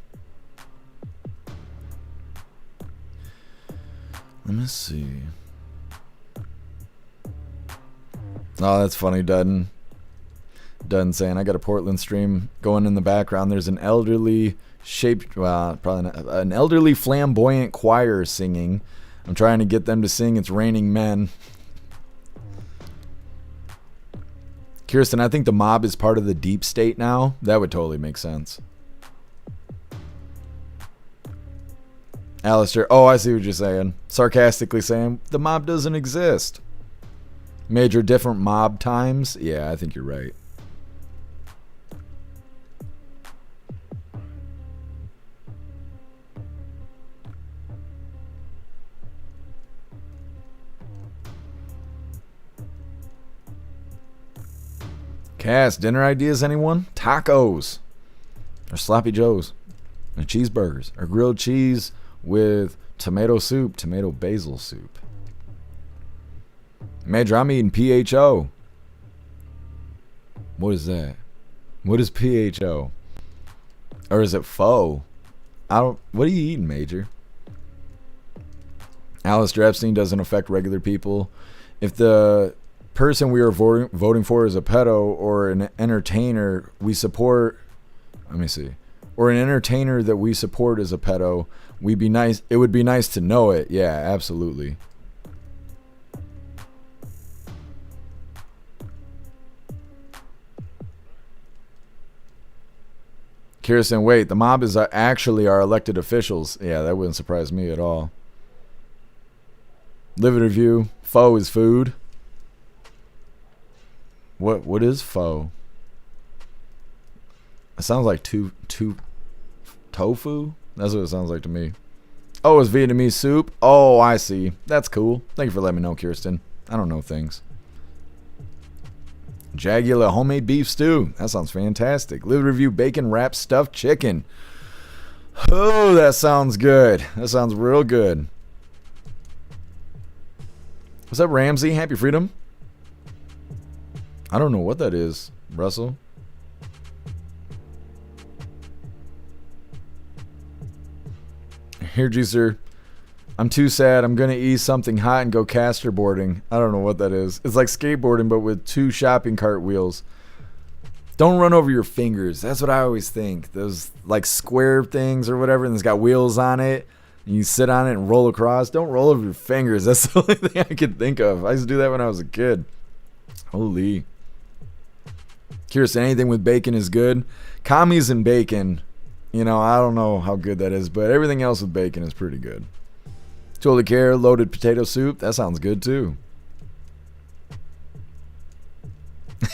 [SPEAKER 1] Let me see. Oh, that's funny, Dutton. Dutton saying, I got a Portland stream going in the background. There's an elderly an elderly flamboyant choir singing. I'm trying to get them to sing It's Raining Men. Kirsten, I think the mob is part of the deep state now. That would totally make sense. Alistair, oh, I see what you're saying. Sarcastically saying, the mob doesn't exist. Major, different mob times? Yeah, I think you're right. Cass, dinner ideas, anyone? Tacos. Or sloppy joes. Or cheeseburgers. Or grilled cheese with tomato soup. Tomato basil soup. Major, I'm eating PHO. What is that? What is PHO? Or is it pho? What are you eating, Major? Alistair Epstein doesn't affect regular people. If the person we are voting for is a pedo or an entertainer we support, let me see, or an entertainer that we support is a pedo, it would be nice to know it. Yeah, absolutely. Kirsten, wait, the mob is actually our elected officials. Yeah, that wouldn't surprise me at all. Live it review. Pho is food. What is pho? It sounds like tofu. That's what it sounds like to me. Oh, it's Vietnamese soup. Oh, I see. That's cool. Thank you for letting me know, Kirsten. I don't know things. Jagular homemade beef stew. That sounds fantastic. Live review bacon wrapped stuffed chicken. Oh, that sounds good. That sounds real good. What's up, Ramsey? Happy Freedom. I don't know what that is, Russell. Here, Juicer. I'm too sad. I'm going to eat something hot and go caster boarding. I don't know what that is. It's like skateboarding, but with 2 shopping cart wheels. Don't run over your fingers. That's what I always think. Those like square things or whatever, and it's got wheels on it. And you sit on it and roll across. Don't roll over your fingers. That's the only thing I can think of. I used to do that when I was a kid. Holy. Curious, anything with bacon is good. Commies and bacon, you know, I don't know how good that is, but everything else with bacon is pretty good. Totally care, loaded potato soup. That sounds good too.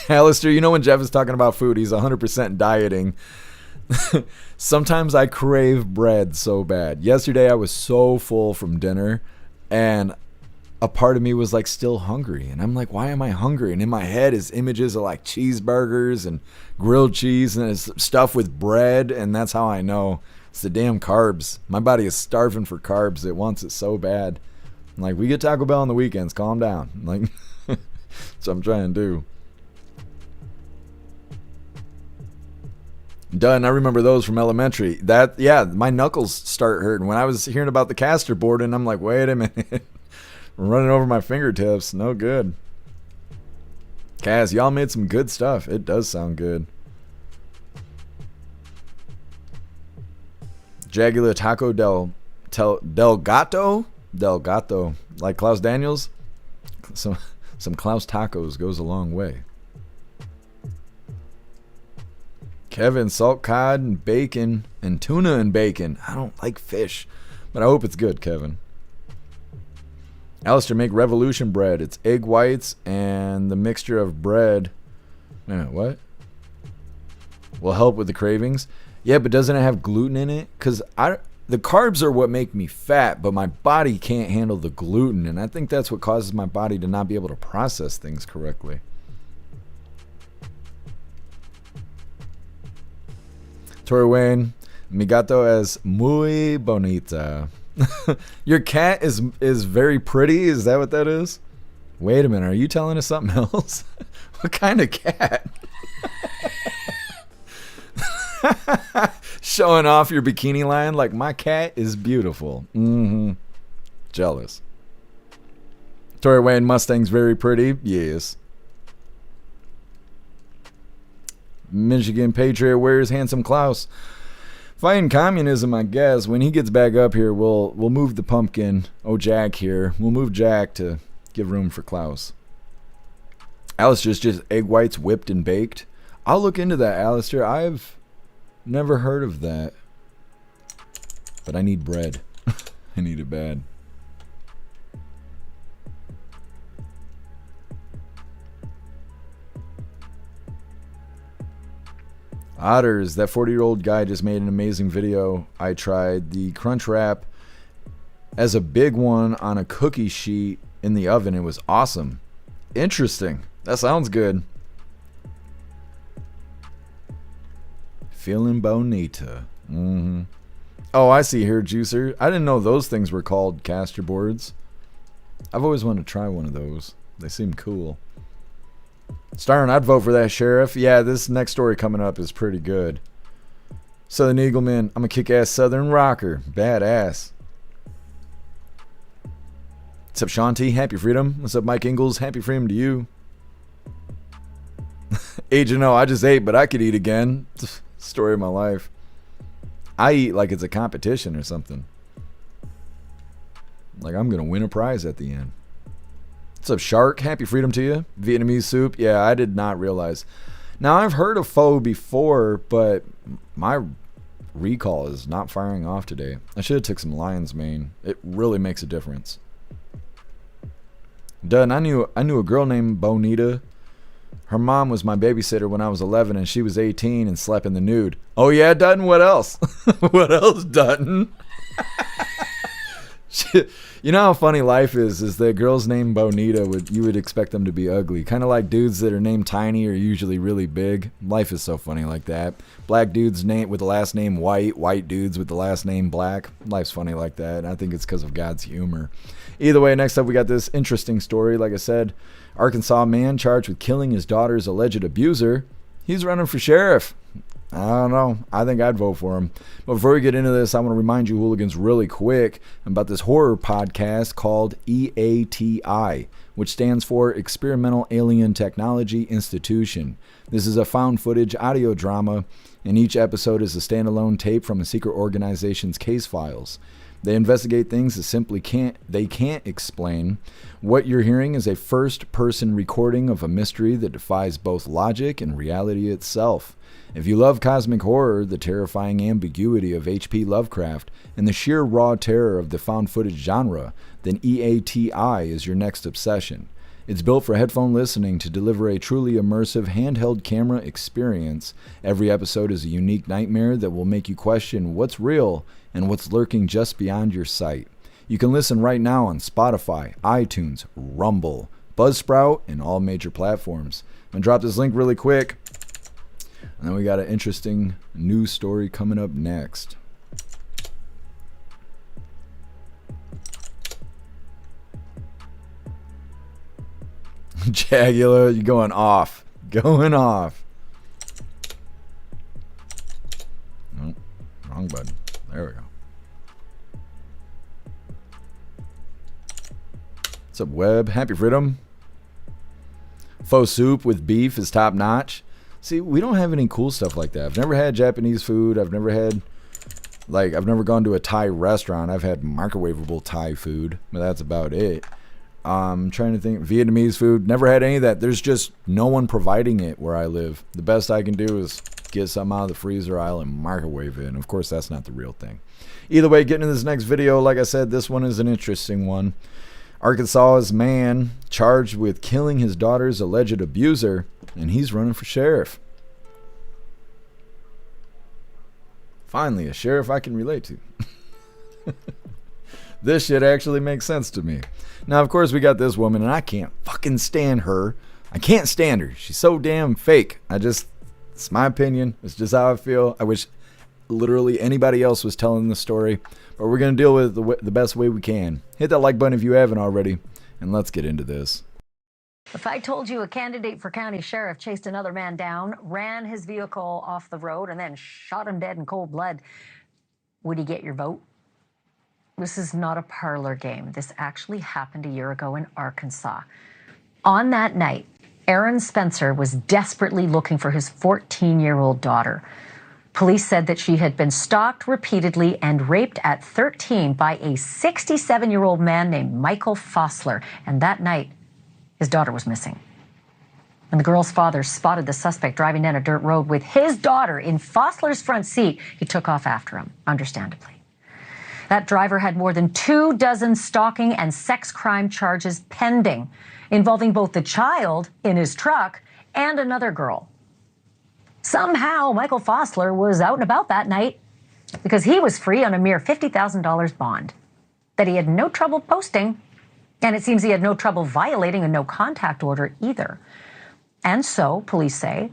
[SPEAKER 1] Alistair, you know when Jeff is talking about food, he's 100% dieting. Sometimes I crave bread so bad. Yesterday I was so full from dinner and a part of me was like still hungry. And I'm like, why am I hungry? And in my head is images of like cheeseburgers and grilled cheese and it's stuff with bread. And that's how I know it's the damn carbs. My body is starving for carbs. It wants it so bad. I'm like, we get Taco Bell on the weekends. Calm down. I'm like, that's what I'm trying to do. Done. I remember those from elementary. That, yeah, my knuckles start hurting. When I was hearing about the caster board and I'm like, wait a minute. Running over my fingertips. No good. Kaz, y'all made some good stuff. It does sound good. Jagular Taco Del Gato? Del Gato. Like Klaus Daniels? Some Klaus tacos goes a long way. Kevin, salt cod and bacon and tuna and bacon. I don't like fish, but I hope it's good, Kevin. Alistair, make revolution bread. It's egg whites and the mixture of bread. Wait a minute, what? Will help with the cravings. Yeah, but doesn't it have gluten in it? Because the carbs are what make me fat, but my body can't handle the gluten, and I think that's what causes my body to not be able to process things correctly. Tori Wayne, mi gato es muy bonita. Your cat is very pretty? Is that what that is? Wait a minute, are you telling us something else? What kind of cat? Showing off your bikini line like my cat is beautiful. Jealous. Tori Wayne, Mustang's very pretty. Yes. Michigan Patriot, where's handsome Klaus? Fighting communism, I guess. When he gets back up here, we'll move the pumpkin. Oh, Jack here. We'll move Jack to give room for Klaus. Alistair's just egg whites whipped and baked. I'll look into that, Alistair. I've never heard of that. But I need bread. I need it bad. Otters, that 40-year-old guy just made an amazing video. I tried the crunch wrap as a big one on a cookie sheet in the oven. It was awesome. Interesting. That sounds good. Feeling bonita. Oh, I see here, Juicer. I didn't know those things were called caster boards. I've always wanted to try one of those. They seem cool. Starring, I'd vote for that, Sheriff. Yeah, this next story coming up is pretty good. Southern Eagleman, I'm a kick-ass Southern rocker. Badass. What's up, Shanti? Happy freedom. What's up, Mike Ingalls? Happy freedom to you. Agent, no, I just ate, but I could eat again. Story of my life. I eat like it's a competition or something. Like I'm going to win a prize at the end. What's up, Shark? Happy freedom to you. Vietnamese soup. Yeah, I did not realize. Now, I've heard of pho before, but my recall is not firing off today. I should have took some lion's mane. It really makes a difference. Done. I knew a girl named Bonita. Her mom was my babysitter when I was 11 and she was 18 and slept in the nude. Oh yeah, Dutton? What else? What else, Dutton? You know how funny life is that girls named Bonita, you would expect them to be ugly. Kind of like dudes that are named Tiny are usually really big. Life is so funny like that. Black dudes with the last name White, white dudes with the last name Black. Life's funny like that. I think it's because of God's humor. Either way, next up we got this interesting story. Like I said, Arkansas man charged with killing his daughter's alleged abuser. He's running for sheriff. I don't know. I think I'd vote for him. But before we get into this, I want to remind you hooligans really quick about this horror podcast called EATI, which stands for Experimental Alien Technology Institution. This is a found footage audio drama, and each episode is a standalone tape from a secret organization's case files. They investigate things that simply can't explain. What you're hearing is a first-person recording of a mystery that defies both logic and reality itself. If you love cosmic horror, the terrifying ambiguity of H.P. Lovecraft, and the sheer raw terror of the found footage genre, then EATI is your next obsession. It's built for headphone listening to deliver a truly immersive handheld camera experience. Every episode is a unique nightmare that will make you question what's real and what's lurking just beyond your sight. You can listen right now on Spotify, iTunes, Rumble, Buzzsprout, and all major platforms. I'm going to drop this link really quick. And then we got an interesting news story coming up next. Jagula, you're going off. Going off. Oh, wrong button. There we go. What's up, Webb? Happy freedom. Pho soup with beef is top notch. See, we don't have any cool stuff like that. I've never had Japanese food. I've never gone to a Thai restaurant. I've had microwavable Thai food, but that's about it. I'm trying to think. Vietnamese food. Never had any of that. There's just no one providing it where I live. The best I can do is get something out of the freezer aisle and microwave it. And of course, that's not the real thing. Either way, getting into this next video, like I said, this one is an interesting one. Arkansas's man charged with killing his daughter's alleged abuser, and he's running for sheriff. Finally, a sheriff I can relate to. This shit actually makes sense to me. Now, of course, we got this woman, and I can't fucking stand her. I can't stand her. She's so damn fake. It's my opinion. It's just how I feel. I wish literally anybody else was telling the story, but we're going to deal with it the best way we can. Hit that like button if you haven't already, and let's get into this.
[SPEAKER 16] If I told you a candidate for county sheriff chased another man down, ran his vehicle off the road, and then shot him dead in cold blood, would he get your vote? This is not a parlor game. This actually happened a year ago in Arkansas. On that night, Aaron Spencer was desperately looking for his 14-year-old daughter. Police said that she had been stalked repeatedly and raped at 13 by a 67-year-old man named Michael Fossler. And that night, his daughter was missing. When the girl's father spotted the suspect driving down a dirt road with his daughter in Fossler's front seat, he took off after him, understandably. That driver had more than 24 stalking and sex crime charges pending, involving both the child in his truck and another girl. Somehow, Michael Fossler was out and about that night because he was free on a mere $50,000 bond that he had no trouble posting, and it seems he had no trouble violating a no-contact order either. And so, police say,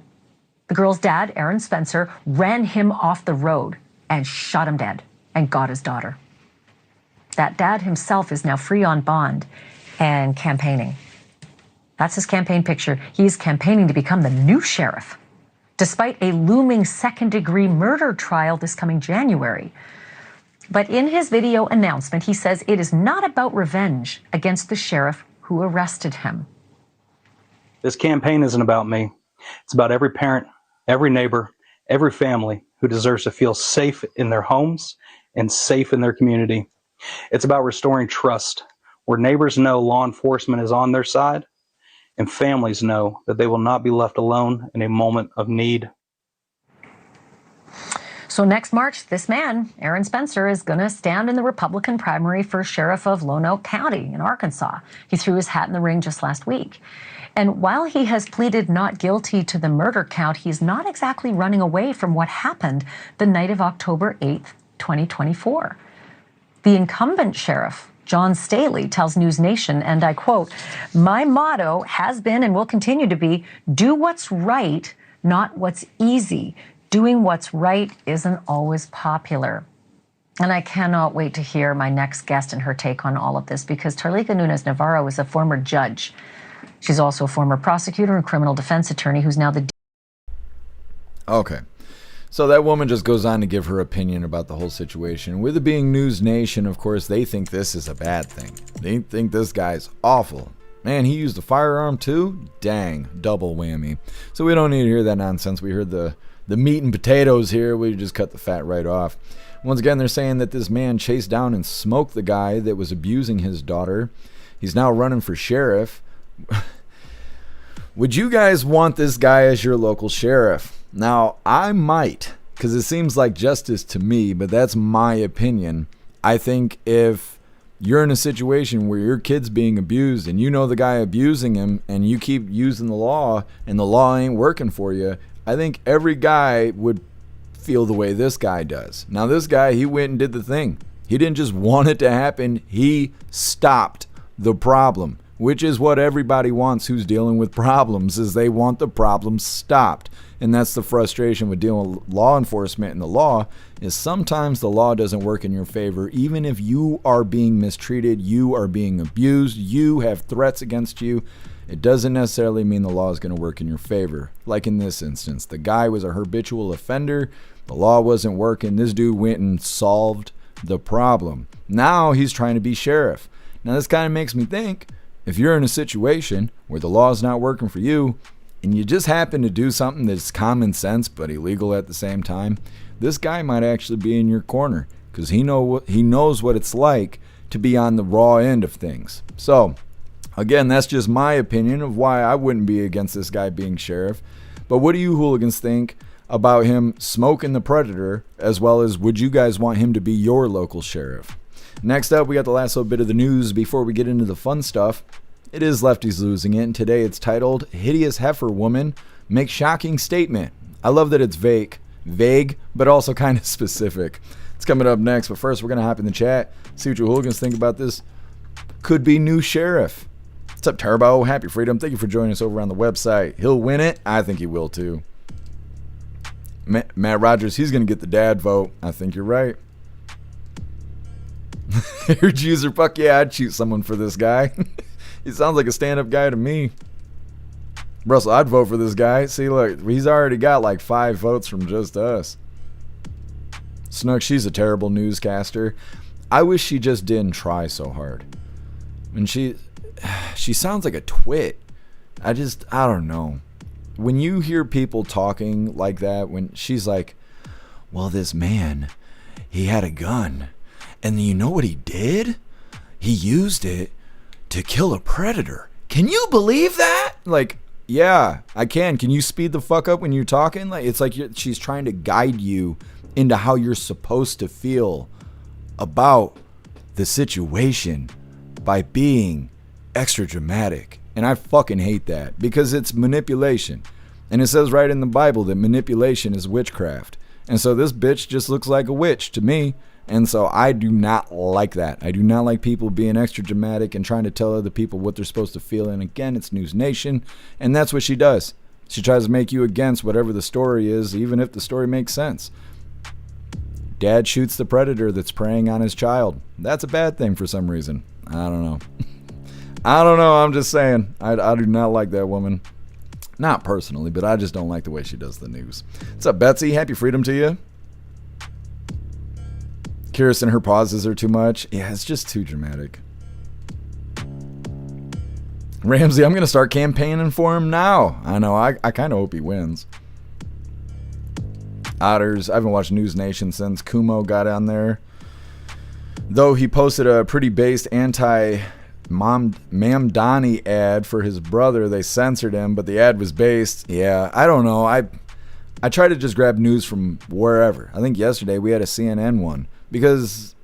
[SPEAKER 16] the girl's dad, Aaron Spencer, ran him off the road and shot him dead and got his daughter. That dad himself is now free on bond and campaigning. That's his campaign picture. He's campaigning to become the new sheriff, despite a looming second-degree murder trial this coming January. But in his video announcement, he says it is not about revenge against the sheriff who arrested him.
[SPEAKER 17] This campaign isn't about me. It's about every parent, every neighbor, every family who deserves to feel safe in their homes and safe in their community. It's about restoring trust, where neighbors know law enforcement is on their side, and families know that they will not be left alone in a moment of need.
[SPEAKER 16] So next March, this man, Aaron Spencer, is going to stand in the Republican primary for sheriff of Lonoke County in Arkansas. He threw his hat in the ring just last week. And while he has pleaded not guilty to the murder count, he's not exactly running away from what happened the night of October 8th, 2024. The incumbent sheriff, John Staley, tells News Nation, and I quote, "My motto has been and will continue to be, do what's right, not what's easy. Doing what's right isn't always popular." And I cannot wait to hear my next guest and her take on all of this, because Tarlika Nunes Navarro is a former judge. She's also a former prosecutor and criminal defense attorney who's now the...
[SPEAKER 1] Okay. So that woman just goes on to give her opinion about the whole situation. With it being News Nation, of course, they think this is a bad thing. They think this guy's awful. Man, he used a firearm too? Dang, double whammy. So we don't need to hear that nonsense. We heard the meat and potatoes here. We just cut the fat right off. Once again, they're saying that this man chased down and smoked the guy that was abusing his daughter. He's now running for sheriff. Would you guys want this guy as your local sheriff? Now, I might, because it seems like justice to me, but that's my opinion. I think if you're in a situation where your kid's being abused and you know the guy abusing him and you keep using the law and the law ain't working for you, I think every guy would feel the way this guy does. Now, this guy, he went and did the thing. He didn't just want it to happen. He stopped the problem, which is what everybody wants who's dealing with problems, is they want the problem stopped. And that's the frustration with dealing with law enforcement and the law, is sometimes the law doesn't work in your favor. Even if you are being mistreated, you are being abused, you have threats against you, it doesn't necessarily mean the law is going to work in your favor. Like in this instance, the guy was a habitual offender. The law wasn't working. This dude went and solved the problem. Now he's trying to be sheriff. Now this kind of makes me think, if you're in a situation where the law is not working for you and you just happen to do something that's common sense but illegal at the same time, this guy might actually be in your corner, because he knows what it's like to be on the raw end of things. So again, that's just my opinion of why I wouldn't be against this guy being sheriff. But what do you hooligans think about him smoking the predator, as well as would you guys want him to be your local sheriff? Next up, we got the last little bit of the news before we get into the fun stuff. It is Lefties Losing It, and today it's titled, "Hideous Heifer Woman Makes Shocking Statement." I love that it's vague, but also kind of specific. It's coming up next, but first we're going to hop in the chat, see what you hooligans think about this could-be new sheriff. What's up, Turbo? Happy Freedom. Thank you for joining us over on the website. He'll win it. I think he will, too. Matt Rogers, he's going to get the dad vote. I think you're right. Here's user, fuck yeah, I'd shoot someone for this guy. He sounds like a stand-up guy to me. Russell, I'd vote for this guy. See, look, he's already got like 5 votes from just us. Snook, she's a terrible newscaster. I wish she just didn't try so hard. And she sounds like a twit. I don't know. When you hear people talking like that, when she's like, well, this man, he had a gun. And you know what he did? He used it to kill a predator. Can you believe that? Like, yeah, I can. Can you speed the fuck up when you're talking? Like, it's like she's trying to guide you into how you're supposed to feel about the situation by being extra dramatic. And I fucking hate that, because it's manipulation. And it says right in the Bible that manipulation is witchcraft. And so this bitch just looks like a witch to me. And so I do not like that. I do not like people being extra dramatic and trying to tell other people what they're supposed to feel. And again, it's News Nation. And that's what she does. She tries to make you against whatever the story is, even if the story makes sense. Dad shoots the predator that's preying on his child. That's a bad thing for some reason. I don't know. I don't know. I'm just saying. I do not like that woman. Not personally, but I just don't like the way she does the news. What's up, Betsy? Happy Freedom to you. Kirsten, her pauses are too much. Yeah, it's just too dramatic. Ramsey, I'm going to start campaigning for him now. I know, I kind of hope he wins. Otters, I haven't watched News Nation since Kumo got on there. Though he posted a pretty based anti-Mamdani ad for his brother, they censored him, but the ad was based. Yeah, I don't know. I try to just grab news from wherever. I think yesterday we had a CNN one because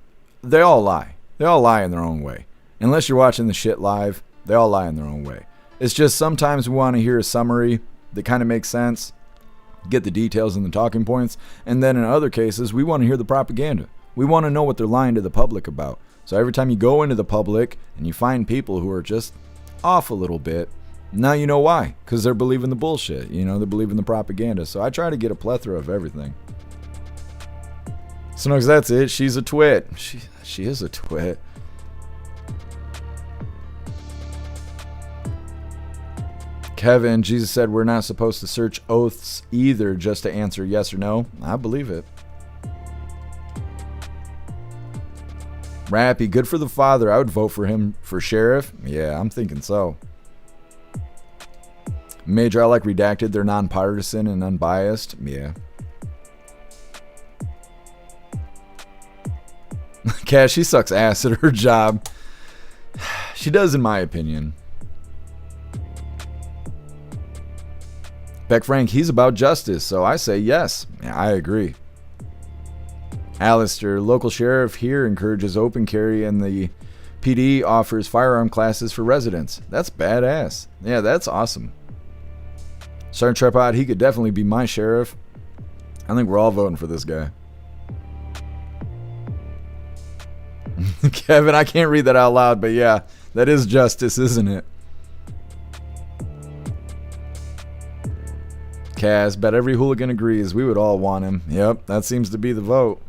[SPEAKER 1] they all lie. They all lie in their own way. Unless you're watching the shit live, they all lie in their own way. It's just sometimes we want to hear a summary that kind of makes sense, get the details and the talking points, and then in other cases, we want to hear the propaganda. We want to know what they're lying to the public about. So every time you go into the public and you find people who are just off a little bit, now you know why. Because they're believing the bullshit. You know, they're believing the propaganda. So I try to get a plethora of everything. So no, that's it. She's a twit. She is a twit. Kevin, Jesus said we're not supposed to search oaths either just to answer yes or no. I believe it. Rappy, good for the father. I would vote for him for sheriff. Yeah, I'm thinking so. Major, I like Redacted. They're nonpartisan and unbiased. Yeah. Cash, she sucks ass at her job. She does, in my opinion. Beck Frank, he's about justice, so I say yes. Yeah, I agree. Alistair, local sheriff here encourages open carry and the PD offers firearm classes for residents. That's badass. Yeah, that's awesome. Sergeant Tripod, he could definitely be my sheriff. I think we're all voting for this guy. Kevin, I can't read that out loud, but yeah, that is justice, isn't it? Kaz, bet every hooligan agrees. We would all want him. Yep, that seems to be the vote.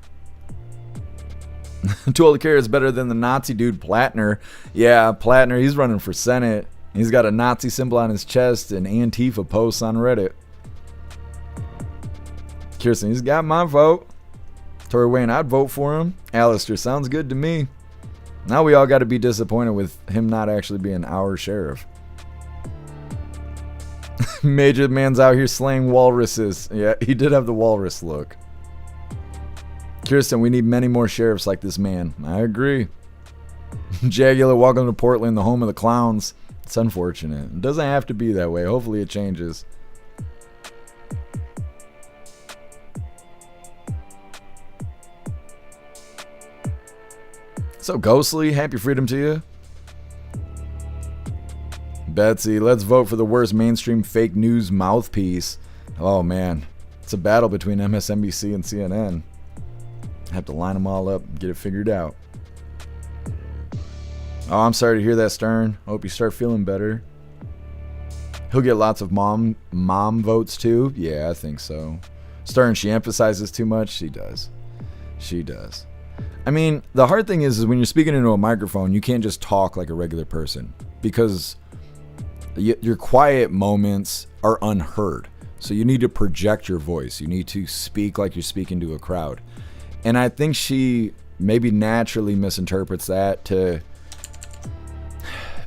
[SPEAKER 1] Too old to care is better than the Nazi dude Plattner. Yeah, Plattner, he's running for Senate. He's got a Nazi symbol on his chest and Antifa posts on Reddit. Kirsten, he's got my vote. Tori Wayne, I'd vote for him. Alistair, sounds good to me. Now we all got to be disappointed with him not actually being our sheriff. Major man's out here slaying walruses. Yeah, he did have the walrus look. Kirsten, we need many more sheriffs like this man. I agree. Jagular, welcome to Portland, the home of the clowns. It's unfortunate. It doesn't have to be that way. Hopefully it changes. So Ghostly, happy freedom to you. Betsy, let's vote for the worst mainstream fake news mouthpiece. Oh man, it's a battle between MSNBC and CNN. I have to line them all up and get it figured out. Oh, I'm sorry to hear that, Stern. Hope you start feeling better. He'll get lots of mom votes too. Yeah, I think so. Stern, she emphasizes too much. She does. She does. I mean, the hard thing is when you're speaking into a microphone, you can't just talk like a regular person because your quiet moments are unheard. So you need to project your voice. You need to speak like you're speaking to a crowd. And I think she maybe naturally misinterprets that to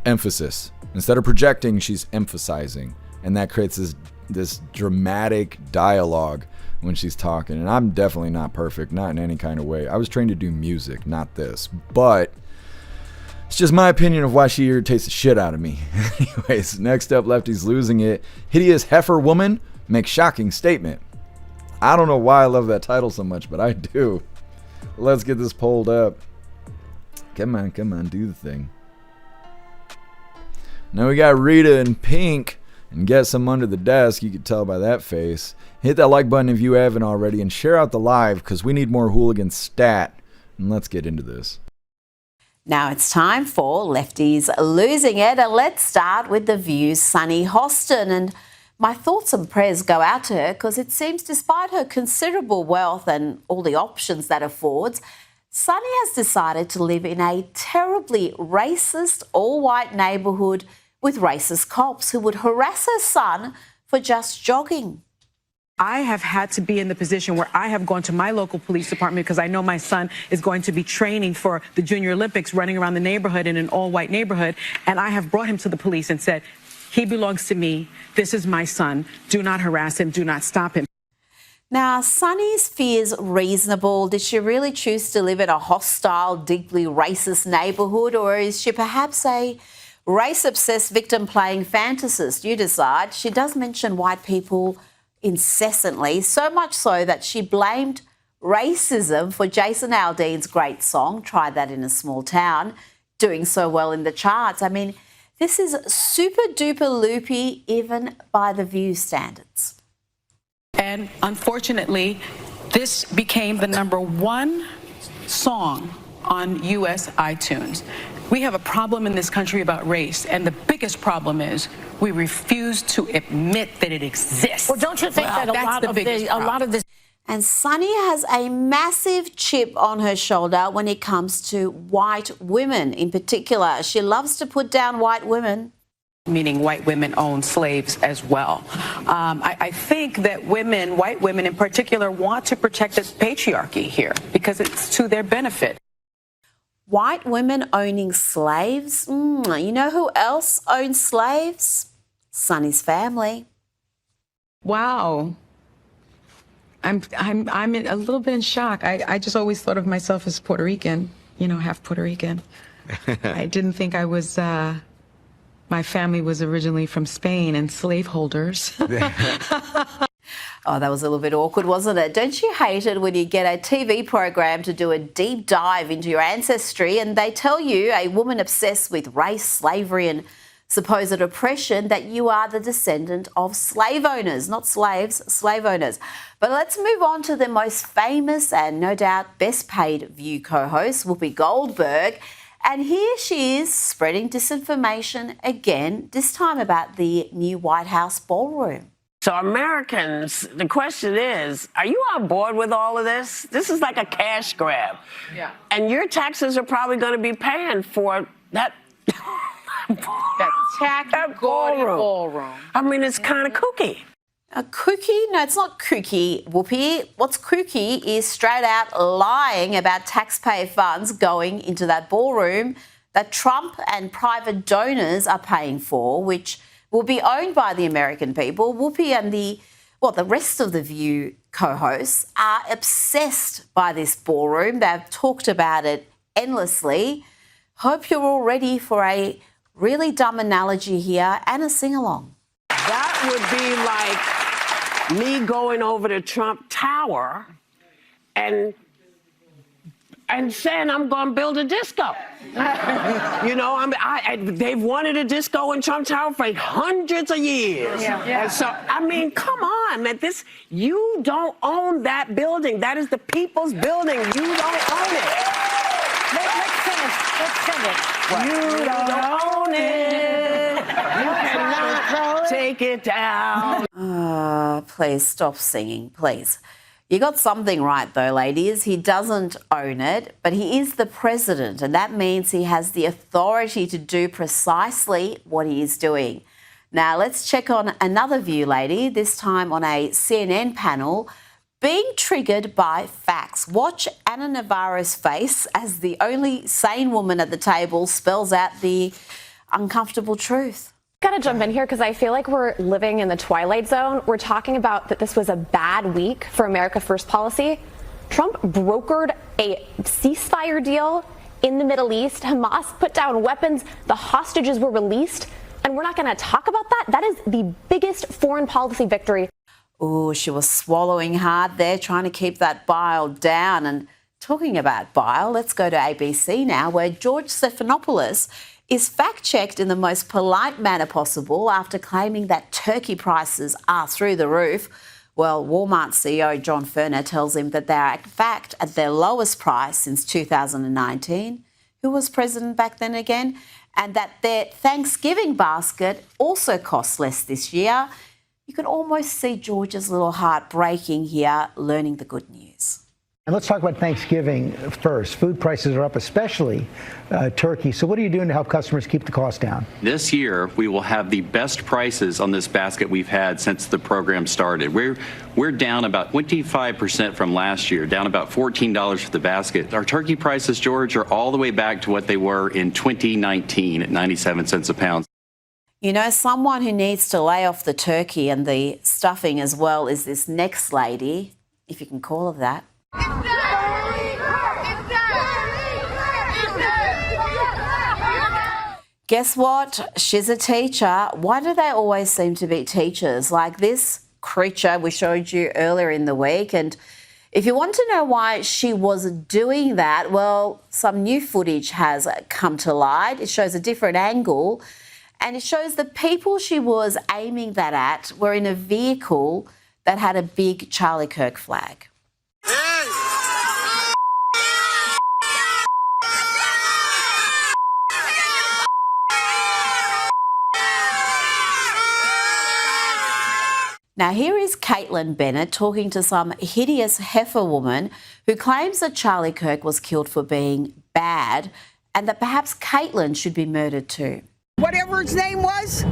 [SPEAKER 1] emphasis. Instead of projecting, she's emphasizing. And that creates this dramatic dialogue when she's talking. And I'm definitely not perfect, not in any kind of way. I was trained to do music, not this. But it's just my opinion of why she irritates the shit out of me. Anyways, next up, Lefty's losing it. Hideous heifer woman makes shocking statement. I don't know why I love that title so much, but I do. Let's get this pulled up. Come on, do the thing. Now we got Rita in pink and get some under the desk. You could tell by that face. Hit that like button if you haven't already and share out the live because we need more hooligan stat. And let's get into this.
[SPEAKER 18] Now it's time for Lefty's Losing It, and let's start with the View's Sunny Hostin. And my thoughts and prayers go out to her because it seems despite her considerable wealth and all the options that affords, Sunny has decided to live in a terribly racist, all-white neighbourhood with racist cops who would harass her son for just jogging.
[SPEAKER 19] I have had to be in the position where I have gone to my local police department because I know my son is going to be training for the Junior Olympics, running around the neighborhood in an all-white neighborhood, and I have brought him to the police and said, he belongs to me. This is my son. Do not harass him. Do not stop him.
[SPEAKER 18] Now, Sunny's fears reasonable? Did she really choose to live in a hostile, deeply racist neighbourhood, or is she perhaps a race-obsessed victim playing fantasist? You decide. She does mention white people incessantly, so much so that she blamed racism for Jason Aldean's great song, Try That in a Small Town, doing so well in the charts. I mean, this is super duper loopy even by the View standards.
[SPEAKER 19] And unfortunately, this became the #1 song on U.S. iTunes. We have a problem in this country about race, and the biggest problem is we refuse to admit that it exists.
[SPEAKER 16] Well, don't you think that a lot of this...
[SPEAKER 18] And Sunny has a massive chip on her shoulder when it comes to white women in particular. She loves to put down white women.
[SPEAKER 19] Meaning white women owned slaves as well. I think that women, white women in particular, want to protect this patriarchy here because it's to their benefit.
[SPEAKER 18] White women owning slaves? You know who else owns slaves? Sunny's family.
[SPEAKER 19] Wow. I'm a little bit in shock. I just always thought of myself as Puerto Rican, you know, half Puerto Rican. I didn't think I was, my family was originally from Spain and slaveholders.
[SPEAKER 18] Oh, that was a little bit awkward, wasn't it? Don't you hate it when you get a TV program to do a deep dive into your ancestry and they tell you, a woman obsessed with race, slavery and supposed oppression, that you are the descendant of slave owners, not slaves, slave owners. But let's move on to the most famous and no doubt best paid View co-host, Whoopi Goldberg. And here she is spreading disinformation again, this time about the new White House ballroom.
[SPEAKER 20] So Americans, the question is, are you on board with all of this? This is like a cash grab.
[SPEAKER 19] Yeah.
[SPEAKER 20] And your taxes are probably going to be paying for that.
[SPEAKER 19] That tacky ballroom.
[SPEAKER 20] I mean, it's kind of kooky.
[SPEAKER 18] A kooky? No, it's not kooky, Whoopi. What's kooky is straight out lying about taxpayer funds going into that ballroom that Trump and private donors are paying for, which will be owned by the American people. Whoopi and the rest of the View co-hosts are obsessed by this ballroom. They've talked about it endlessly. Hope you're all ready for a really dumb analogy here and a sing-along.
[SPEAKER 20] That would be like me going over to Trump Tower and saying I'm going to build a disco. You know, they've wanted a disco in Trump Tower for hundreds of years.
[SPEAKER 19] Yeah.
[SPEAKER 20] And so, I mean, come on, man. You don't own that building. That is the people's building. You don't own it.
[SPEAKER 16] Let's finish.
[SPEAKER 20] You don't own it. You cannot take it down.
[SPEAKER 18] Please stop singing, please. You got something right though, ladies. He doesn't own it, but he is the president, and that means he has the authority to do precisely what he is doing. Now, let's check on another View lady, this time on a CNN panel, being triggered by facts. Watch Ana Navarro's face as the only sane woman at the table spells out the uncomfortable truth.
[SPEAKER 21] Gotta jump in here because I feel like we're living in the twilight zone. We're talking about that this was a bad week for America First policy. Trump brokered a ceasefire deal in the Middle East. Hamas put down weapons. The hostages were released. And we're not going to talk about that. That is the biggest foreign policy victory.
[SPEAKER 18] Oh, she was swallowing hard there, trying to keep that bile down. And talking about bile, let's go to ABC now, where George Stephanopoulos is fact-checked in the most polite manner possible after claiming that turkey prices are through the roof. Well, Walmart CEO John Furner tells him that they are, in fact, at their lowest price since 2019. Who was president back then again? And that their Thanksgiving basket also costs less this year. You can almost see George's little heart breaking here, learning the good news.
[SPEAKER 3] And let's talk about Thanksgiving first. Food prices are up, especially turkey. So what are you doing to help customers keep the cost down?
[SPEAKER 22] This year, we will have the best prices on this basket we've had since the program started. We're down about 25% from last year, down about $14 for the basket. Our turkey prices, George, are all the way back to what they were in 2019 at 97 cents a pound.
[SPEAKER 18] You know, someone who needs to lay off the turkey and the stuffing as well is this next lady, if you can call her that. Guess what? She's a teacher. Why do they always seem to be teachers? Like this creature we showed you earlier in the week. And if you want to know why she was doing that, well, some new footage has come to light. It shows a different angle and it shows the people she was aiming that at were in a vehicle that had a big Charlie Kirk flag. Now, here is Caitlin Bennett talking to some hideous heifer woman who claims that Charlie Kirk was killed for being bad and that perhaps Caitlin should be murdered too.
[SPEAKER 23] Whatever his name was?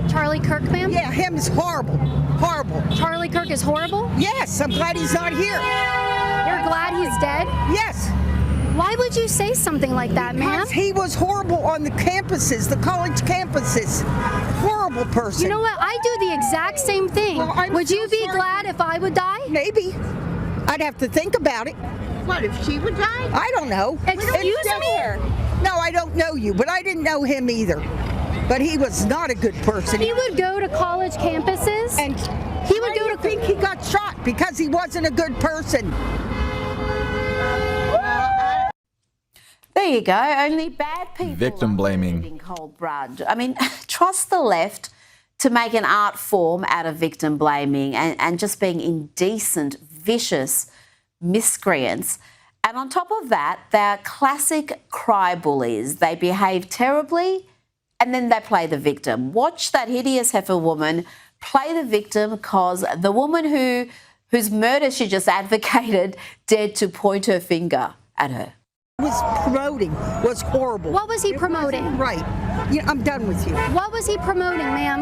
[SPEAKER 24] Charlie Kirk, ma'am?
[SPEAKER 23] Yeah, him is horrible. Horrible.
[SPEAKER 24] Charlie Kirk is horrible?
[SPEAKER 23] Yes, I'm glad he's not here.
[SPEAKER 24] You're glad he's dead?
[SPEAKER 23] Yes.
[SPEAKER 24] Why would you say something like that, ma'am?
[SPEAKER 23] Because he was horrible on the campuses, the college campuses. Horrible person.
[SPEAKER 24] You know what? I do the exact same thing.
[SPEAKER 23] Well,
[SPEAKER 24] would you be glad if I would die?
[SPEAKER 23] Maybe. I'd have to think about it.
[SPEAKER 25] What, if she would die?
[SPEAKER 23] I don't know.
[SPEAKER 24] Excuse me?
[SPEAKER 23] No, I don't know you, but I didn't know him either. But he was not a good person.
[SPEAKER 24] He would go to college campuses?
[SPEAKER 23] And
[SPEAKER 24] he would go to...
[SPEAKER 23] think he got shot because he wasn't a good person.
[SPEAKER 18] There you go. Only bad people.
[SPEAKER 1] Victim blaming.
[SPEAKER 18] In cold blood. I mean, trust the left to make an art form out of victim blaming and just being indecent, vicious miscreants. And on top of that, they're classic cry bullies. They behave terribly and then they play the victim. Watch that hideous heifer woman play the victim because the woman whose murder she just advocated dared to point her finger at her.
[SPEAKER 23] Was promoting was horrible.
[SPEAKER 24] What was he promoting?
[SPEAKER 23] Right. Yeah, I'm done with you.
[SPEAKER 24] What was he promoting, ma'am?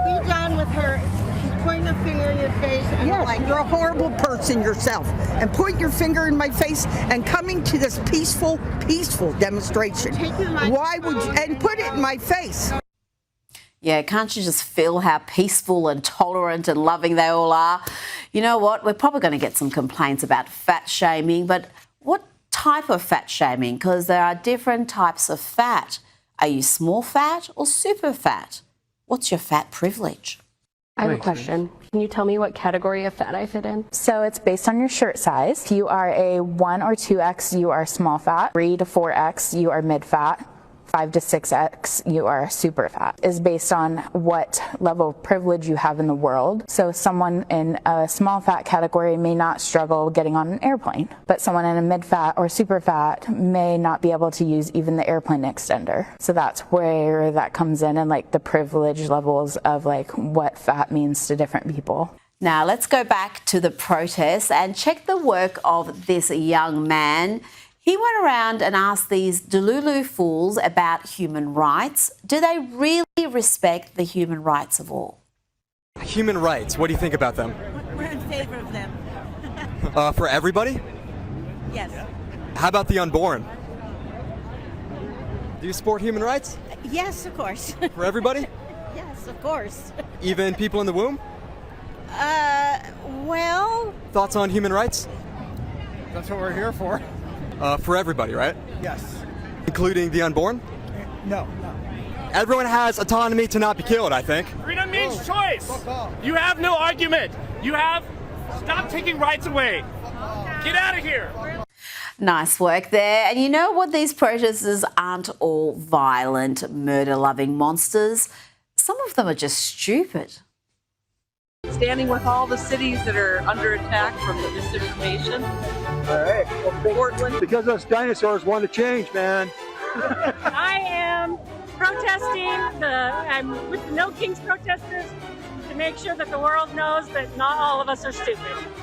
[SPEAKER 25] Be done with her. She's pointing a finger in your face. And
[SPEAKER 23] yes, you're a horrible person yourself. And point your finger in my face and coming to this peaceful demonstration. Why would you? And put it in my face.
[SPEAKER 18] Yeah, can't you just feel how peaceful and tolerant and loving they all are? You know what? We're probably going to get some complaints about fat shaming, but what type of fat shaming? Because there are different types of fat. Are you small fat or super fat? What's your fat privilege?
[SPEAKER 26] I have a question. Can you tell me what category of fat I fit in?
[SPEAKER 27] So it's based on your shirt size. If you are a 1 or 2X, you are small fat. 3 to 4X, you are mid fat. 5 to 6X, you are super fat. Is based on what level of privilege you have in the world. So someone in a small fat category may not struggle getting on an airplane, but someone in a mid fat or super fat may not be able to use even the airplane extender. So that's where that comes in and like the privilege levels of like what fat means to different people.
[SPEAKER 18] Now let's go back to the protests and check the work of this young man. He went around and asked these Delulu fools about human rights. Do they really respect the human rights of all?
[SPEAKER 28] Human rights, what do you think about them?
[SPEAKER 25] We're in favor of them.
[SPEAKER 28] For everybody?
[SPEAKER 25] Yes.
[SPEAKER 28] How about the unborn? Do you support human rights?
[SPEAKER 25] Yes, of course.
[SPEAKER 28] For everybody?
[SPEAKER 25] Yes, of course.
[SPEAKER 28] Even people in the womb?
[SPEAKER 25] Well...
[SPEAKER 28] Thoughts on human rights?
[SPEAKER 29] That's what we're here for.
[SPEAKER 28] For everybody, right?
[SPEAKER 29] Yes.
[SPEAKER 28] Including the unborn?
[SPEAKER 29] No.
[SPEAKER 28] Everyone has autonomy to not be killed, I think.
[SPEAKER 7] Freedom means choice. You have no argument. Stop taking rights away. Get out of here.
[SPEAKER 18] Nice work there. And you know what? These protesters aren't all violent, murder-loving monsters. Some of them are just stupid.
[SPEAKER 30] Standing with all the cities that are under attack from the misinformation.
[SPEAKER 29] All right. Well, because us dinosaurs want to change, man.
[SPEAKER 31] I am protesting. I'm with the No Kings protesters to make sure that the world knows that not all of us are stupid.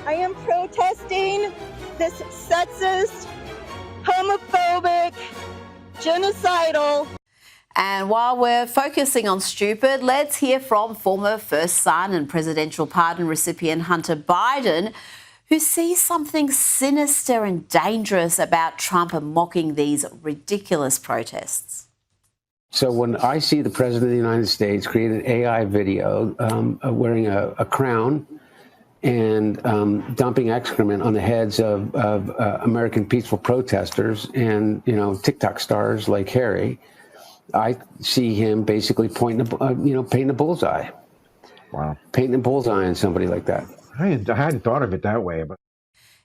[SPEAKER 25] I am protesting this sexist, homophobic, genocidal.
[SPEAKER 18] And while we're focusing on stupid, let's hear from former first son and presidential pardon recipient Hunter Biden, who sees something sinister and dangerous about Trump and mocking these ridiculous protests.
[SPEAKER 2] So when I see the president of the United States create an AI video wearing a crown and dumping excrement on the heads of American peaceful protesters and, TikTok stars like Harry, I see him basically painting a bullseye.
[SPEAKER 4] Wow.
[SPEAKER 2] Painting a bullseye on somebody like that.
[SPEAKER 4] I hadn't thought of it that way, but.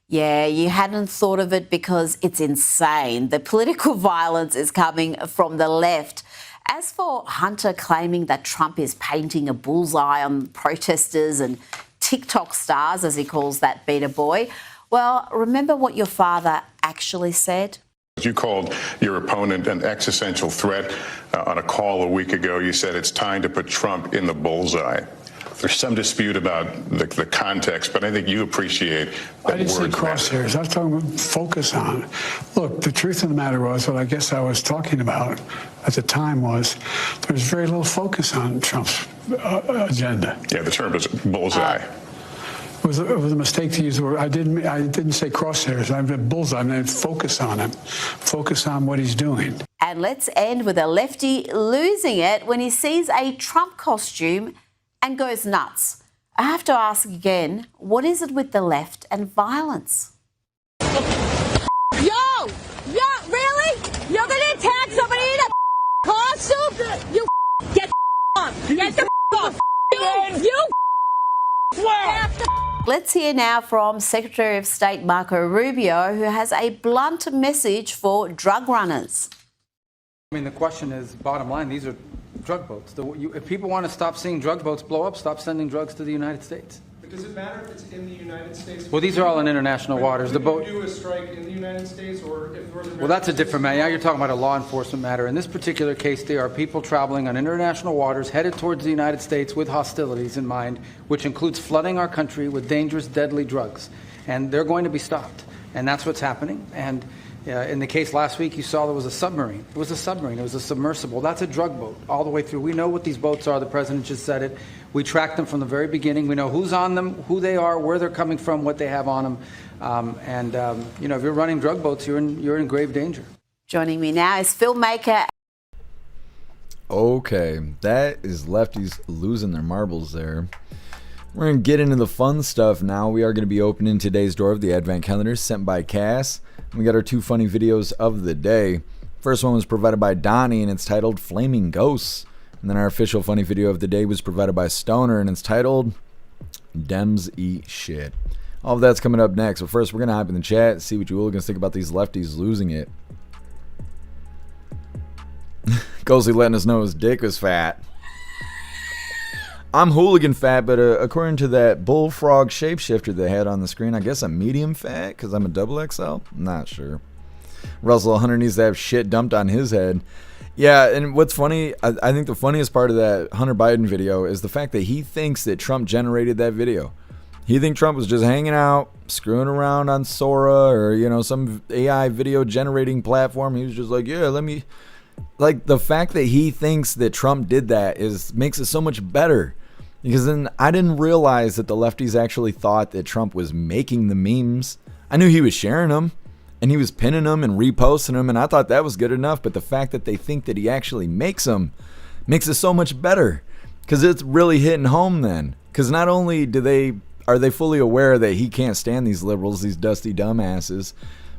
[SPEAKER 18] Yeah, you hadn't thought of it because it's insane. The political violence is coming from the left. As for Hunter claiming that Trump is painting a bullseye on protesters and TikTok stars, as he calls that beta boy, well, remember what your father actually said?
[SPEAKER 5] You called your opponent an existential threat on a call a week ago. You said it's time to put Trump in the bullseye. There's some dispute about the context, but I think you appreciate that
[SPEAKER 6] I didn't say crosshairs. I was talking about focus on. Look, the truth of the matter was, what I guess I was talking about at the time was there was very little focus on Trump's agenda.
[SPEAKER 5] Yeah, the term was bullseye.
[SPEAKER 6] It was a mistake to use the word. I didn't say crosshairs. I meant bullseye. I meant focus on him. Focus on what he's doing.
[SPEAKER 18] And let's end with a lefty losing it when he sees a Trump costume and goes nuts. I have to ask again, what is it with the left and violence?
[SPEAKER 25] Yo, really? You're gonna attack somebody in a costume? You get off. Get the off. You swear.
[SPEAKER 18] Let's hear now from Secretary of State Marco Rubio, who has a blunt message for drug runners.
[SPEAKER 8] I mean, the question is, bottom line, these are drug boats. If people want to stop seeing drug boats blow up, stop sending drugs to the United States.
[SPEAKER 9] But does it matter if it's in the United States?
[SPEAKER 8] Well, these are all in international waters. The boat.
[SPEAKER 9] Do a strike in the United States, or if
[SPEAKER 8] well, that's a different matter. Now you're talking about a law enforcement matter. In this particular case, there are people traveling on international waters headed towards the United States with hostilities in mind, which includes flooding our country with dangerous, deadly drugs, and they're going to be stopped. And that's what's happening. And in the case last week, you saw there was a submarine. It was a submarine. It was a submersible. That's a drug boat all the way through. We know what these boats are. The president just said it. We track them from the very beginning. We know who's on them, who they are, where they're coming from, what they have on them. If you're running drug boats, you're in grave danger.
[SPEAKER 18] Joining me now is filmmaker.
[SPEAKER 1] Okay, that is lefties losing their marbles there. We're going to get into the fun stuff now. We are going to be opening today's door of the Advent Calendar sent by Cass. We got our two funny videos of the day. First one was provided by Donnie, and it's titled Flaming Ghosts. And then our official funny video of the day was provided by Stoner, and it's titled Dems Eat Shit. All of that's coming up next. But first, we're going to hop in the chat, see what you hooligans think about these lefties losing it. Ghosty letting us know his dick was fat. I'm hooligan fat, but according to that bullfrog shapeshifter they had on the screen, I guess I'm medium fat because I'm a double XL? Not sure. Russell Hunter needs to have shit dumped on his head. Yeah, and what's funny, I think the funniest part of that Hunter Biden video is the fact that he thinks that Trump generated that video. He thinks Trump was just hanging out, screwing around on Sora or, some AI video generating platform. He was just like, yeah, let me... Like, the fact that he thinks that Trump did that makes it so much better. Because then I didn't realize that the lefties actually thought that Trump was making the memes. I knew he was sharing them, and he was pinning them and reposting them, and I thought that was good enough. But the fact that they think that he actually makes them makes it so much better. Because it's really hitting home then. Because not only are they fully aware that he can't stand these liberals, these dusty dumbasses,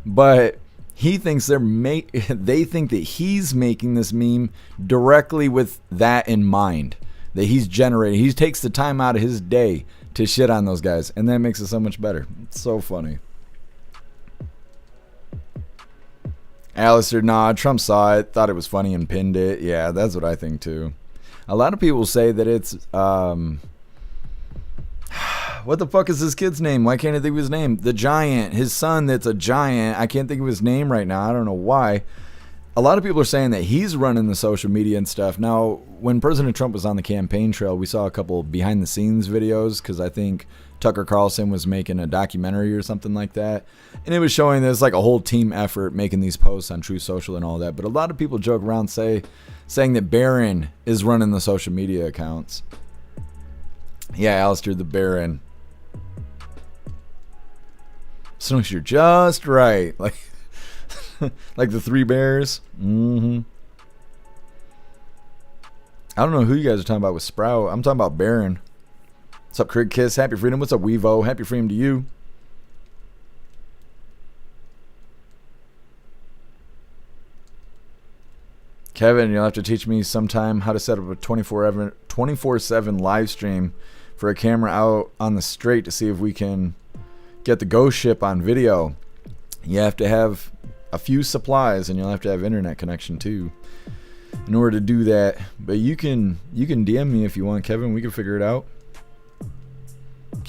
[SPEAKER 1] but... he thinks they think that he's making this meme directly with that in mind. That he's generating. He takes the time out of his day to shit on those guys. And that makes it so much better. It's so funny. Alistair, nah, Trump saw it, thought it was funny and pinned it. Yeah, that's what I think too. A lot of people say that it's... what the fuck is this kid's name? Why can't I think of his name? The Giant. His son that's a giant. I can't think of his name right now. I don't know why. a lot of people are saying that he's running the social media and stuff. Now, when President Trump was on the campaign trail, we saw a couple behind-the-scenes videos because I think Tucker Carlson was making a documentary or something like that. And it was showing there's like a whole team effort making these posts on Truth Social and all that. But a lot of people joke around saying that Barron is running the social media accounts. Yeah, Alistair the Baron. Snooks, you're just right. Like, like the Three Bears. I don't know who you guys are talking about with Sprout. I'm talking about Baron. What's up, Craig Kiss? Happy Freedom. What's up, Weevo? Happy Freedom to you. Kevin, you'll have to teach me sometime how to set up a 24/7 live stream for a camera out on the straight to see if we can get the ghost ship on video. You have to have a few supplies and you'll have to have internet connection too in order to do that. But you can DM me if you want, Kevin. We can figure it out.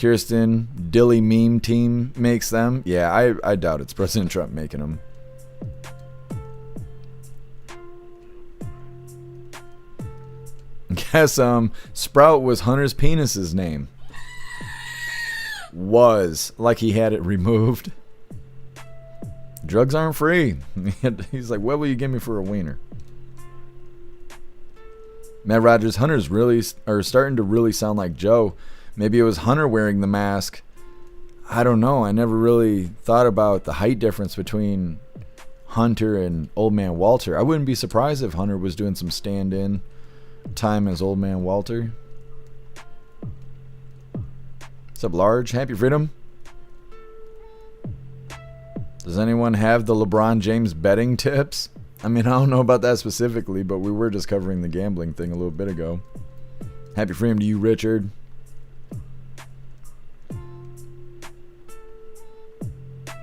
[SPEAKER 1] Kirsten, Dilly Meme Team makes them. Yeah, I doubt it's President Trump making them. Guess Sprout was Hunter's penis's name. Was like he had it removed. Drugs aren't free. He's like, what will you give me for a wiener? Matt Rogers, Hunter's really are starting to really sound like Joe. Maybe it was Hunter wearing the mask. I don't know. I never really thought about the height difference between Hunter and Old Man Walter. I wouldn't be surprised if Hunter was doing some stand-in time as Old Man Walter. What's up, Large? Happy Freedom. Does anyone have the LeBron James betting tips? I mean, I don't know about that specifically, but we were just covering the gambling thing a little bit ago. Happy Freedom to you, Richard.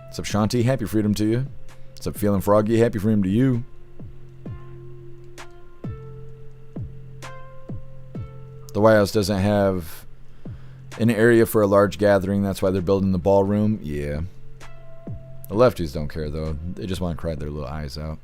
[SPEAKER 1] What's up, Shanti? Happy Freedom to you. What's up, Feeling Froggy? Happy Freedom to you. The White House doesn't have an area for a large gathering. That's why they're building the ballroom. Yeah. The lefties don't care, though. They just want to cry their little eyes out.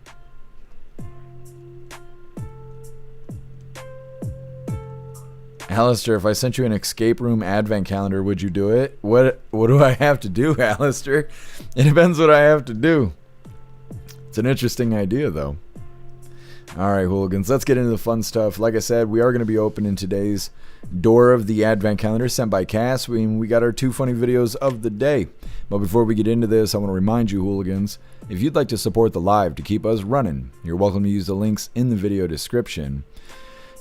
[SPEAKER 1] Alistair, if I sent you an escape room advent calendar, would you do it? What do I have to do, Alistair? It depends what I have to do. It's an interesting idea, though. All right, hooligans, let's get into the fun stuff. Like I said, we are going to be opening today's door of the advent calendar sent by Cass. We got our 2 funny videos of the day. But before we get into this, I want to remind you, hooligans, if you'd like to support the live to keep us running, you're welcome to use the links in the video description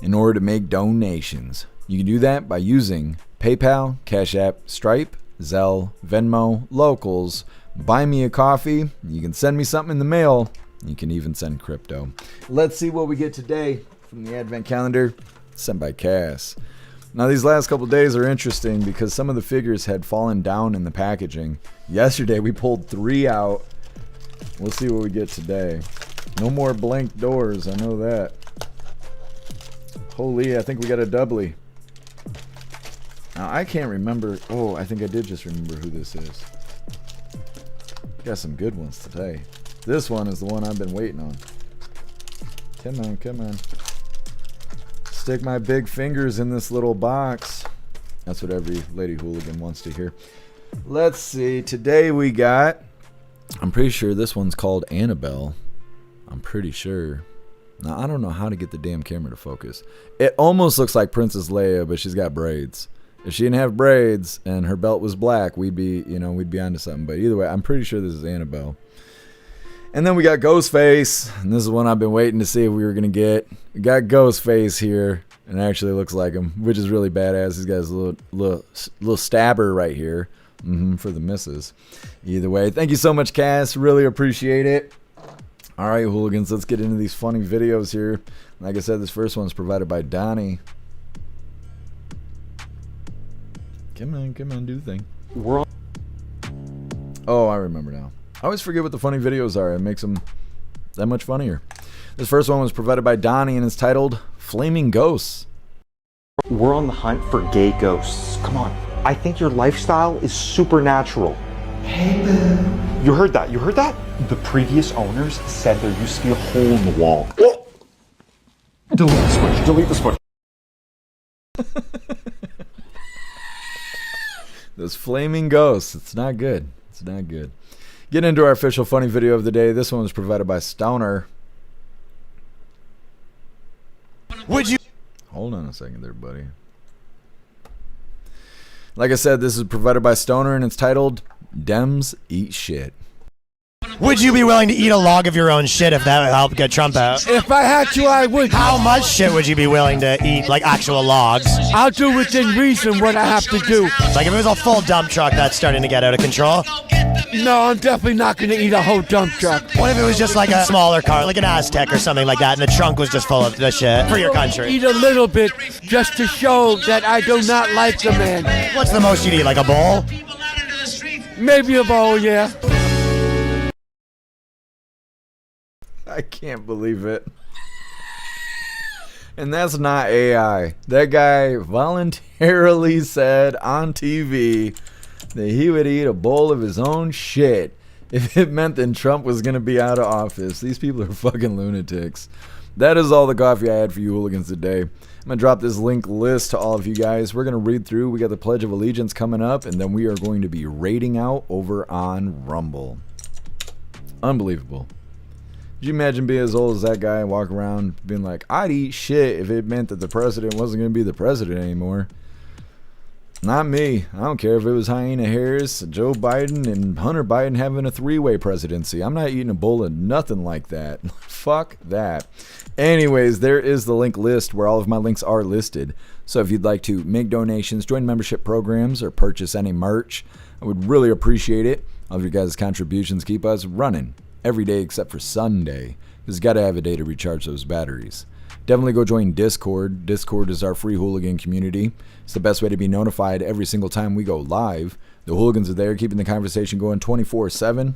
[SPEAKER 1] in order to make donations. You can do that by using PayPal, Cash App, Stripe, Zelle, Venmo, Locals, Buy Me a Coffee. You can send me something in the mail. You can even send crypto. Let's see what we get today from the advent calendar sent by Cass. Now, these last couple days are interesting because some of the figures had fallen down in the packaging. Yesterday, we pulled 3 out. We'll see what we get today. No more blank doors. I know that. Holy, I think we got a doubly. Now, I can't remember. Oh, I think I did just remember who this is. Got some good ones today. This one is the one I've been waiting on. Come on, come on. Stick my big fingers in this little box. That's what every lady hooligan wants to hear. Let's see. Today we got... I'm pretty sure this one's called Annabelle. I'm pretty sure. Now, I don't know how to get the damn camera to focus. It almost looks like Princess Leia, but she's got braids. If she didn't have braids and her belt was black, we'd be onto something. But either way, I'm pretty sure this is Annabelle. And then we got Ghostface, and this is one I've been waiting to see if we were going to get. We got Ghostface here, and it actually looks like him, which is really badass. He's got his little stabber right here for the misses. Either way, thank you so much, Cass. Really appreciate it. All right, hooligans, let's get into these funny videos here. Like I said, this first one's provided by Donnie. Come on, do the thing. Oh, I remember now. I always forget what the funny videos are. It makes them that much funnier. This first one was provided by Donnie and is titled Flaming Ghosts.
[SPEAKER 10] We're on the hunt for gay ghosts. Come on. I think your lifestyle is supernatural.
[SPEAKER 11] Hey, boo.
[SPEAKER 10] You heard that? You heard that? The previous owners said there used to be a hole in the wall. Oh! Delete the switch. Delete the switch.
[SPEAKER 1] Those flaming ghosts. It's not good. It's not good. Get into our official funny video of the day. This one was provided by Stoner.
[SPEAKER 3] Would you?
[SPEAKER 1] Hold on a second there, buddy. Like I said, this is provided by Stoner, and it's titled Dems Eat Shit.
[SPEAKER 3] Would you be willing to eat a log of your own shit if that would help get Trump out?
[SPEAKER 11] If I had to, I would.
[SPEAKER 3] How much shit would you be willing to eat, like actual logs?
[SPEAKER 11] I'll do within reason what I have to do.
[SPEAKER 3] Like if it was a full dump truck that's starting to get out of control?
[SPEAKER 11] No, I'm definitely not going to eat a whole dump truck.
[SPEAKER 3] What if it was just like a smaller car, like an Aztec or something like that, and the trunk was just full of the shit for your country?
[SPEAKER 11] Eat a little bit just to show that I do not like the man.
[SPEAKER 3] What's the most you'd eat, like a bowl?
[SPEAKER 11] Maybe a bowl, yeah.
[SPEAKER 1] I can't believe it. And that's not AI. That guy voluntarily said on TV that he would eat a bowl of his own shit if it meant that Trump was going to be out of office. These people are fucking lunatics. That is all the coffee I had for you hooligans today. I'm going to drop this link list to all of you guys. We're going to read through. We got the Pledge of Allegiance coming up, and then we are going to be raiding out over on Rumble. Unbelievable. Could you imagine being as old as that guy and walk around being like, I'd eat shit if it meant that the president wasn't going to be the president anymore? Not me. I don't care if it was Hyena Harris, Joe Biden, and Hunter Biden having a three-way presidency. I'm not eating a bowl of nothing like that. Fuck that. Anyways, there is the link list where all of my links are listed. So if you'd like to make donations, join membership programs, or purchase any merch, I would really appreciate it. All of your guys' contributions keep us running every day except for Sunday, because you got to have a day to recharge those batteries. Definitely go join Discord. Discord is our free hooligan community. It's the best way to be notified every single time we go live. The hooligans are there keeping the conversation going 24/7.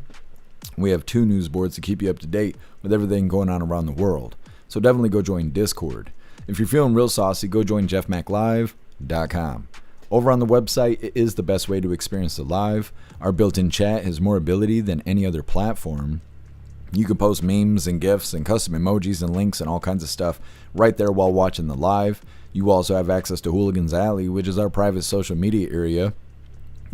[SPEAKER 1] We have 2 news boards to keep you up to date with everything going on around the world. So definitely go join Discord. If you're feeling real saucy, go join jeffmaclive.com. Over on the website, it is the best way to experience the live. Our built-in chat has more ability than any other platform. You can post memes and GIFs and custom emojis and links and all kinds of stuff right there while watching the live. You also have access to Hooligans Alley, which is our private social media area.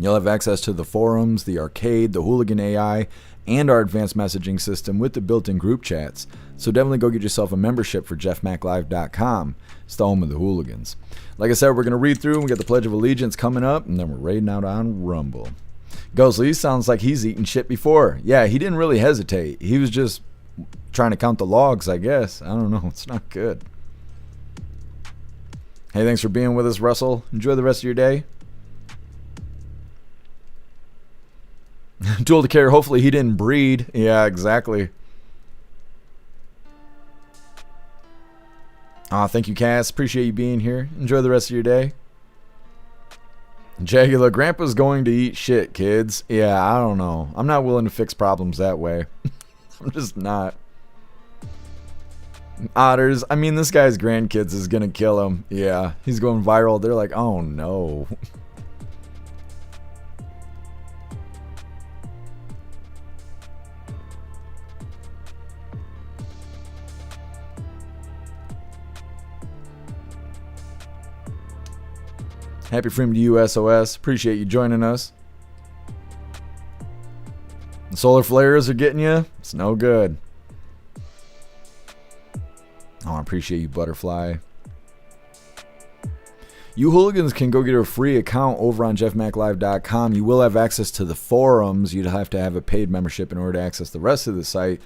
[SPEAKER 1] You'll have access to the forums, the arcade, the Hooligan AI, and our advanced messaging system with the built-in group chats. So definitely go get yourself a membership for jeffmaclive.com. It's the home of the hooligans. Like I said, we're going to read through. We got the Pledge of Allegiance coming up, and then we're raiding out on Rumble. Ghostly sounds like he's eaten shit before. Yeah, he didn't really hesitate. He was just trying to count the logs, I guess. I don't know. It's not good. Hey, thanks for being with us, Russell. Enjoy the rest of your day. Dual to care. Hopefully he didn't breed. Yeah, exactly. Thank you, Cass. Appreciate you being here. Enjoy the rest of your day. Jagula, Grandpa's going to eat shit, kids. Yeah, I don't know. I'm not willing to fix problems that way. I'm just not. Otters, I mean, this guy's grandkids is gonna kill him. Yeah, he's going viral. They're like, oh no. Happy Freedom to you, SOS. Appreciate you joining us. The solar flares are getting you. It's no good. Oh, I appreciate you, Butterfly. You hooligans can go get a free account over on jeffmaclive.com. You will have access to the forums. You'd have to have a paid membership in order to access the rest of the site.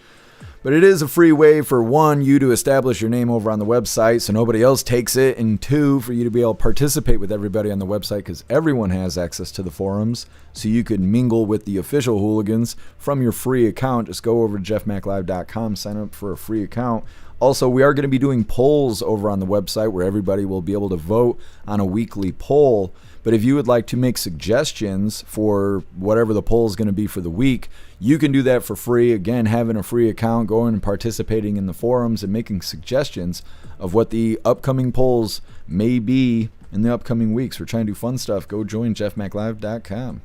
[SPEAKER 1] But it is a free way for, 1, you to establish your name over on the website so nobody else takes it, and 2, for you to be able to participate with everybody on the website, because everyone has access to the forums, so you could mingle with the official hooligans from your free account. Just go over to jeffmaclive.com, sign up for a free account. Also, we are going to be doing polls over on the website where everybody will be able to vote on a weekly poll. But if you would like to make suggestions for whatever the poll is going to be for the week, you can do that for free. Again, having a free account, going and participating in the forums and making suggestions of what the upcoming polls may be in the upcoming weeks. We're trying to do fun stuff. Go join jeffmaclive.com.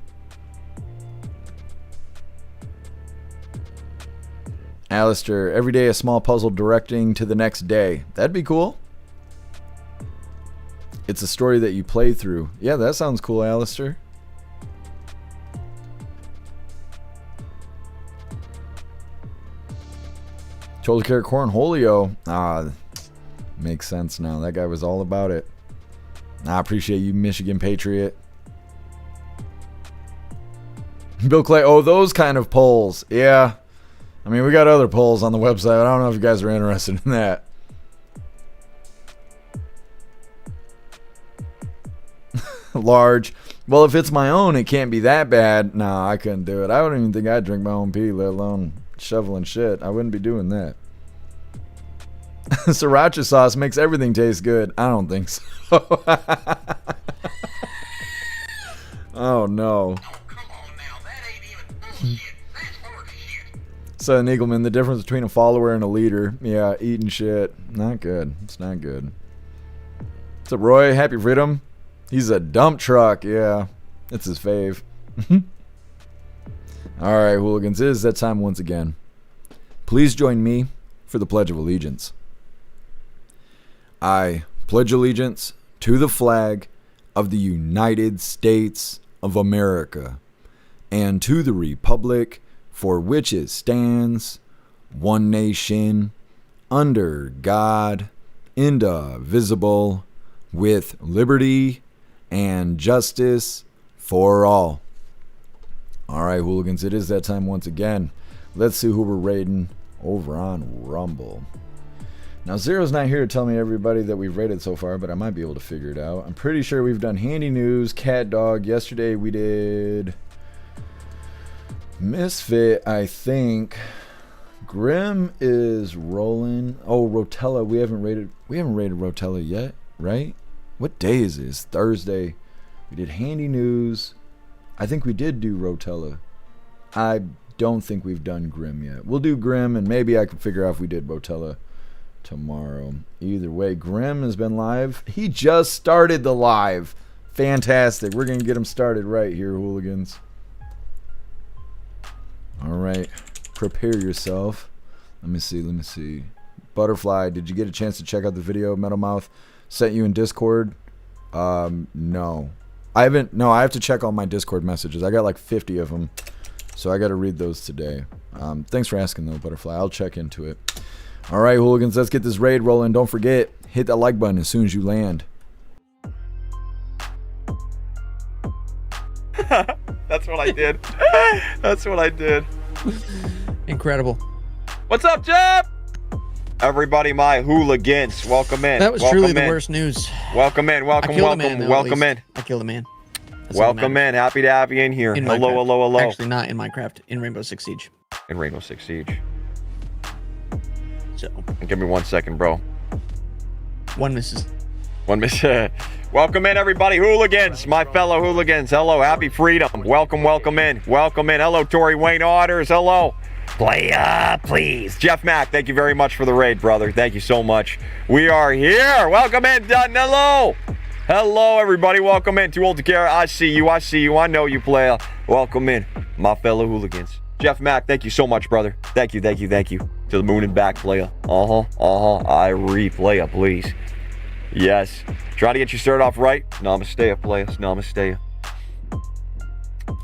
[SPEAKER 1] Alistair, every day a small puzzle directing to the next day. That'd be cool. It's a story that you play through. Yeah, that sounds cool, Alistair. Shoulder Care Cornholio. Makes sense now. That guy was all about it. I appreciate you, Michigan Patriot. Bill Clay. Oh, those kind of polls. Yeah. I mean, we got other polls on the website. I don't know if you guys are interested in that. Large. Well, if it's my own, it can't be that bad. No, I couldn't do it. I wouldn't even think I'd drink my own pee, let alone shoveling shit. I wouldn't be doing that. Sriracha sauce makes everything taste good. I don't think so. Oh, no. So, Eagleman, the difference between a follower and a leader. Yeah, eating shit. Not good. It's not good. What's up, Roy? Happy Freedom? He's a dump truck. Yeah, it's his fave. All right, hooligans. It is that time once again. Please join me for the Pledge of Allegiance. I pledge allegiance to the flag of the United States of America and to the republic for which it stands, one nation, under God, indivisible, with liberty and justice for all. All right, hooligans, it is that time once again. Let's see who we're raiding over on Rumble. Now, Zero's not here to tell me everybody that we've rated so far, but I might be able to figure it out. I'm pretty sure we've done Handy News, Cat Dog. Yesterday we did Misfit, I think. Grim is rolling. Oh, Rotella. We haven't rated Rotella yet, right? What day is this? Thursday. We did Handy News. I think we did do Rotella. I don't think we've done Grim yet. We'll do Grim, and maybe I can figure out if we did Rotella tomorrow. Either way, Grim has been live. He just started the live. Fantastic. We're going to get him started right here, hooligans. All right. Prepare yourself. Let me see. Butterfly, did you get a chance to check out the video Metal Mouth sent you in Discord? No. I haven't. No, I have to check all my Discord messages. I got like 50 of them. So I got to read those today. Thanks for asking, though, Butterfly. I'll check into it. All right, hooligans, let's get this raid rolling. Don't forget, hit that like button as soon as you land.
[SPEAKER 12] That's what I did. That's what I did.
[SPEAKER 13] Incredible.
[SPEAKER 12] What's up, Jeff? Everybody, my hooligans, welcome in.
[SPEAKER 13] That was truly the worst news.
[SPEAKER 12] Welcome in. Welcome in.
[SPEAKER 13] I killed a man.
[SPEAKER 12] Welcome in. Happy to have you in here. Hello.
[SPEAKER 13] Actually, not in Minecraft. In Rainbow Six Siege.
[SPEAKER 12] In Rainbow Six Siege.
[SPEAKER 13] So.
[SPEAKER 12] Give me 1 second, bro.
[SPEAKER 13] One miss.
[SPEAKER 12] Welcome in, everybody. Hooligans, my fellow hooligans. Hello. Happy freedom. Welcome in. Hello, Tory Wayne Otters. Hello. Playa, please. Jeff Mack, thank you very much for the raid, brother. Thank you so much. We are here. Welcome in, Dutton. Hello, everybody. Welcome in. Too old to care. I see you. I know you, player. Welcome in, my fellow hooligans. Jeff Mack, thank you so much, brother. Thank you. To the moon and back, player. I replay, please. Yes. Try to get you started off right. Namaste, players. Namaste.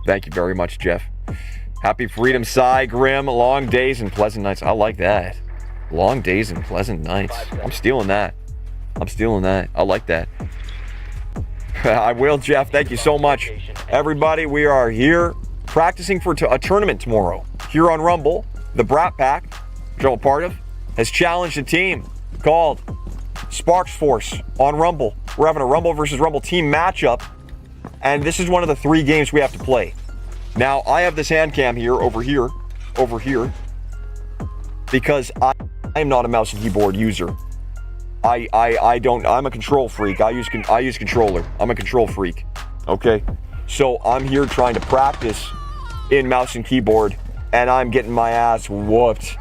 [SPEAKER 12] Thank you very much, Jeff. Happy freedom, Cy, Grim. Long days and pleasant nights. I like that. Long days and pleasant nights. I'm stealing that. I like that. I will, Jeff. Thank you so much. Everybody, we are here practicing for a tournament tomorrow. Here on Rumble, the Brat Pack, which I'm a part of, has challenged a team called Sparks Force on Rumble. We're having a Rumble versus Rumble team matchup, and this is one of the 3 games we have to play. Now, I have this hand cam here, over here, because I am not a mouse and keyboard user. I'm a control freak. I use controller. I'm a control freak. Okay? So I'm here trying to practice in mouse and keyboard, and I'm getting my ass whooped.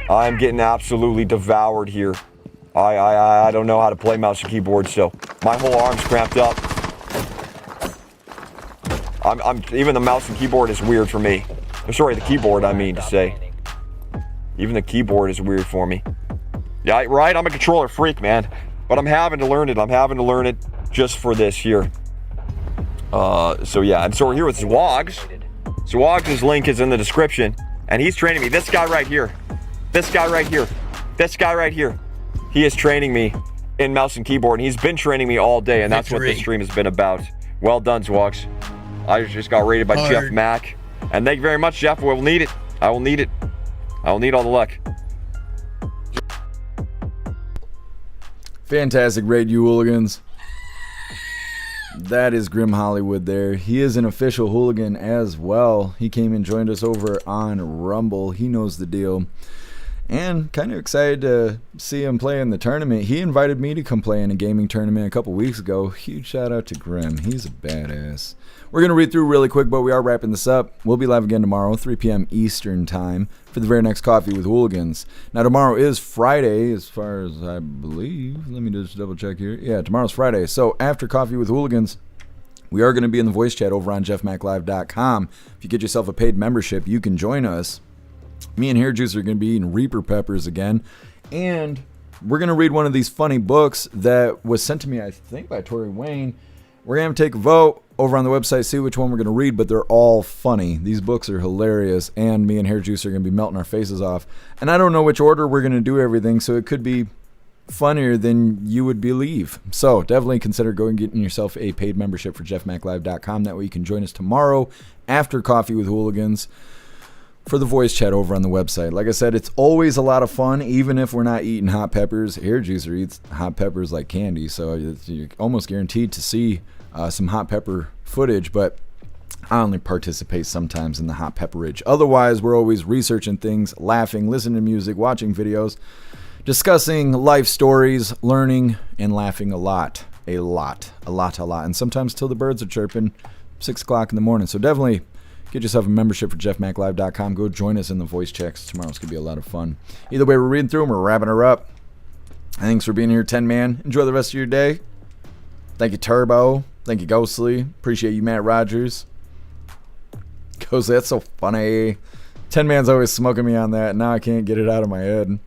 [SPEAKER 12] I'm getting absolutely devoured here. I don't know how to play mouse and keyboard, so my whole arm's cramped up. Even the mouse and keyboard is weird for me. Sorry, the keyboard, I mean to say. Even the keyboard is weird for me. Yeah, right? I'm a controller freak, man. But I'm having to learn it. I'm having to learn it just for this here. So yeah, and so we're here with Zwogs. Zwogs' link is in the description. And he's training me. This guy right here. This guy right here. This guy right here. He is training me in mouse and keyboard. And he's been training me all day. And that's what this stream has been about. Well done, Zwogs. I just got rated by Jeff Mac. And thank you very much, Jeff. We'll need it. I will need it. I will need all the luck.
[SPEAKER 1] Fantastic raid, you hooligans. That is Grim Hollywood there. He is an official hooligan as well. He came and joined us over on Rumble. He knows the deal. And kind of excited to see him play in the tournament. He invited me to come play in a gaming tournament a couple weeks ago. Huge shout out to Grim. He's a badass. We're going to read through really quick, but we are wrapping this up. We'll be live again tomorrow, 3 p.m. Eastern time, for the very next Coffee with Hooligans. Now, tomorrow is Friday, as far as I believe. Let me just double check here. Yeah, tomorrow's Friday. So after Coffee with Hooligans, we are going to be in the voice chat over on jeffmaclive.com. If you get yourself a paid membership, you can join us. Me and Hair Juice are going to be eating Reaper peppers again. And we're going to read one of these funny books that was sent to me, I think, by Tori Wayne. We're going to take a vote over on the website, see which one we're going to read, but they're all funny. These books are hilarious, and me and Hair Juice are going to be melting our faces off. And I don't know which order we're going to do everything, so it could be funnier than you would believe. So definitely consider going and getting yourself a paid membership for jeffmaclive.com. That way you can join us tomorrow after Coffee with Hooligans for the voice chat over on the website. Like I said, it's always a lot of fun, even if we're not eating hot peppers. Hair Juicer eats hot peppers like candy, so you're almost guaranteed to see some hot pepper footage, but I only participate sometimes in the hot pepperage. Otherwise, we're always researching things, laughing, listening to music, watching videos, discussing life stories, learning, and laughing a lot. And sometimes till the birds are chirping, 6 o'clock in the morning. So definitely get yourself a membership for jeffmaclive.com. Go join us in the voice checks. Tomorrow's going to be a lot of fun. Either way, we're reading through them. We're wrapping her up. Thanks for being here, 10 man. Enjoy the rest of your day. Thank you, Turbo. Thank you, Ghostly. Appreciate you, Matt Rogers. Ghostly, that's so funny. 10 man's always smoking me on that. Now I can't get it out of my head.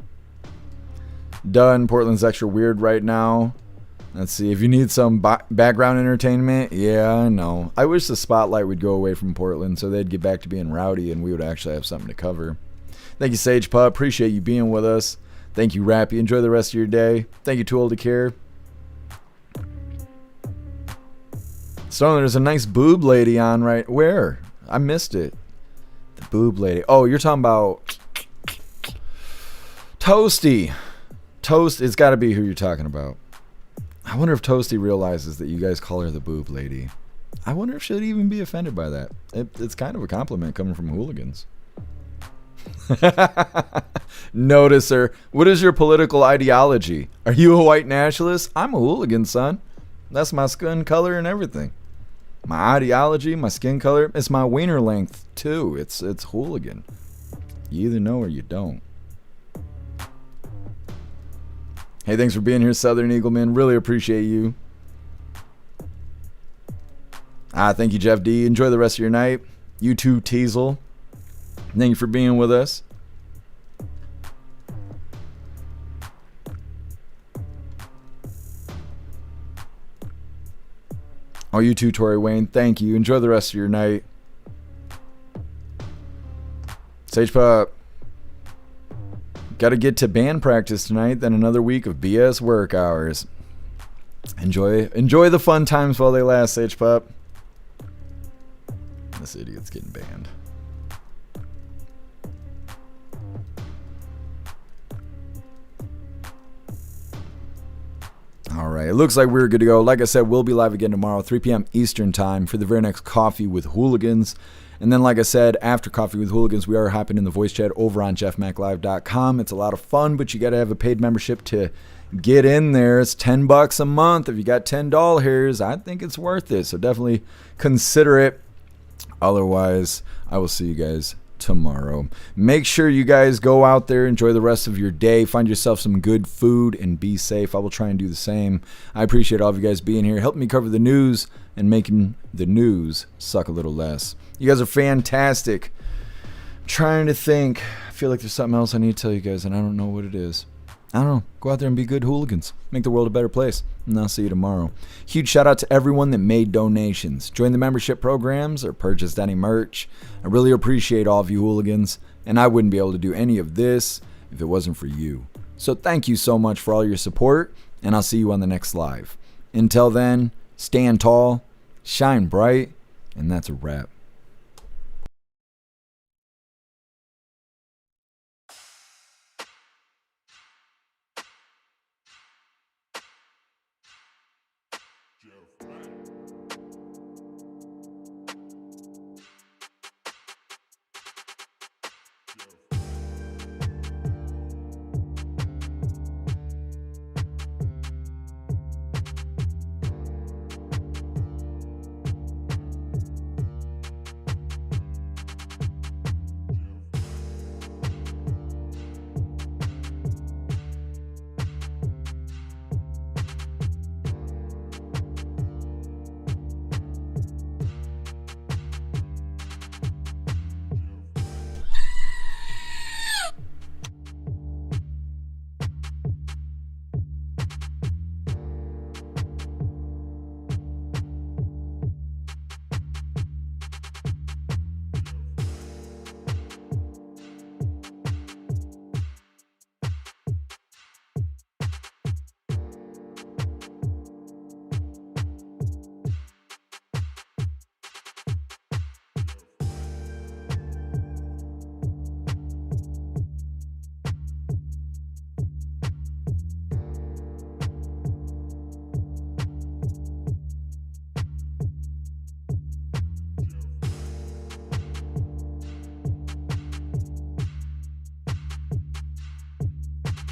[SPEAKER 1] Done. Portland's extra weird right now. Let's see. If you need some background entertainment, yeah, I know. I wish the spotlight would go away from Portland so they'd get back to being rowdy and we would actually have something to cover. Thank you, Sage Pup. Appreciate you being with us. Thank you, Rappy. Enjoy the rest of your day. Thank you, Too Old to Care. Stoner, there's a nice boob lady on right where? I missed it. The boob lady. Oh, you're talking about Toasty. Toast, it's got to be who you're talking about. I wonder if Toasty realizes that you guys call her the boob lady. I wonder if she'd even be offended by that. It's kind of a compliment coming from hooligans. Notice her. What is your political ideology? Are you a white nationalist? I'm a hooligan, son. That's my skin color and everything. My ideology, my skin color, it's my wiener length too. It's hooligan. You either know or you don't. Hey, thanks for being here, Southern Eagleman. Really appreciate you. Thank you, Jeff D. Enjoy the rest of your night. You too, Teasel. Thank you for being with us. Oh, you too, Tori Wayne. Thank you. Enjoy the rest of your night. Sage Pup. Got to get to band practice tonight, then another week of BS work hours. Enjoy the fun times while they last, Sage Pup. This idiot's getting banned. All right, it looks like we're good to go. Like I said, we'll be live again tomorrow, 3 p.m. Eastern time for the very next Coffee with Hooligans. And then, like I said, after Coffee with Hooligans, we are hopping in the voice chat over on jeffmaclive.com. It's a lot of fun, but you got to have a paid membership to get in there. It's $10 a month. If you got $10, I think it's worth it. So definitely consider it. Otherwise, I will see you guys tomorrow. Make sure you guys go out there, enjoy the rest of your day, find yourself some good food, and be safe. I will try and do the same. I appreciate all of you guys being here, helping me cover the news and making the news suck a little less. You guys are fantastic. I'm trying to think. feel like there's something else I need to tell you guys, and I don't know what it is. I don't know. Go out there and be good hooligans. Make the world a better place. And I'll see you tomorrow. Huge shout out to everyone that made donations, joined the membership programs, or purchased any merch. I really appreciate all of you hooligans, and I wouldn't be able to do any of this if it wasn't for you. So thank you so much for all your support, and I'll see you on the next live. Until then, stand tall, shine bright, and that's a wrap.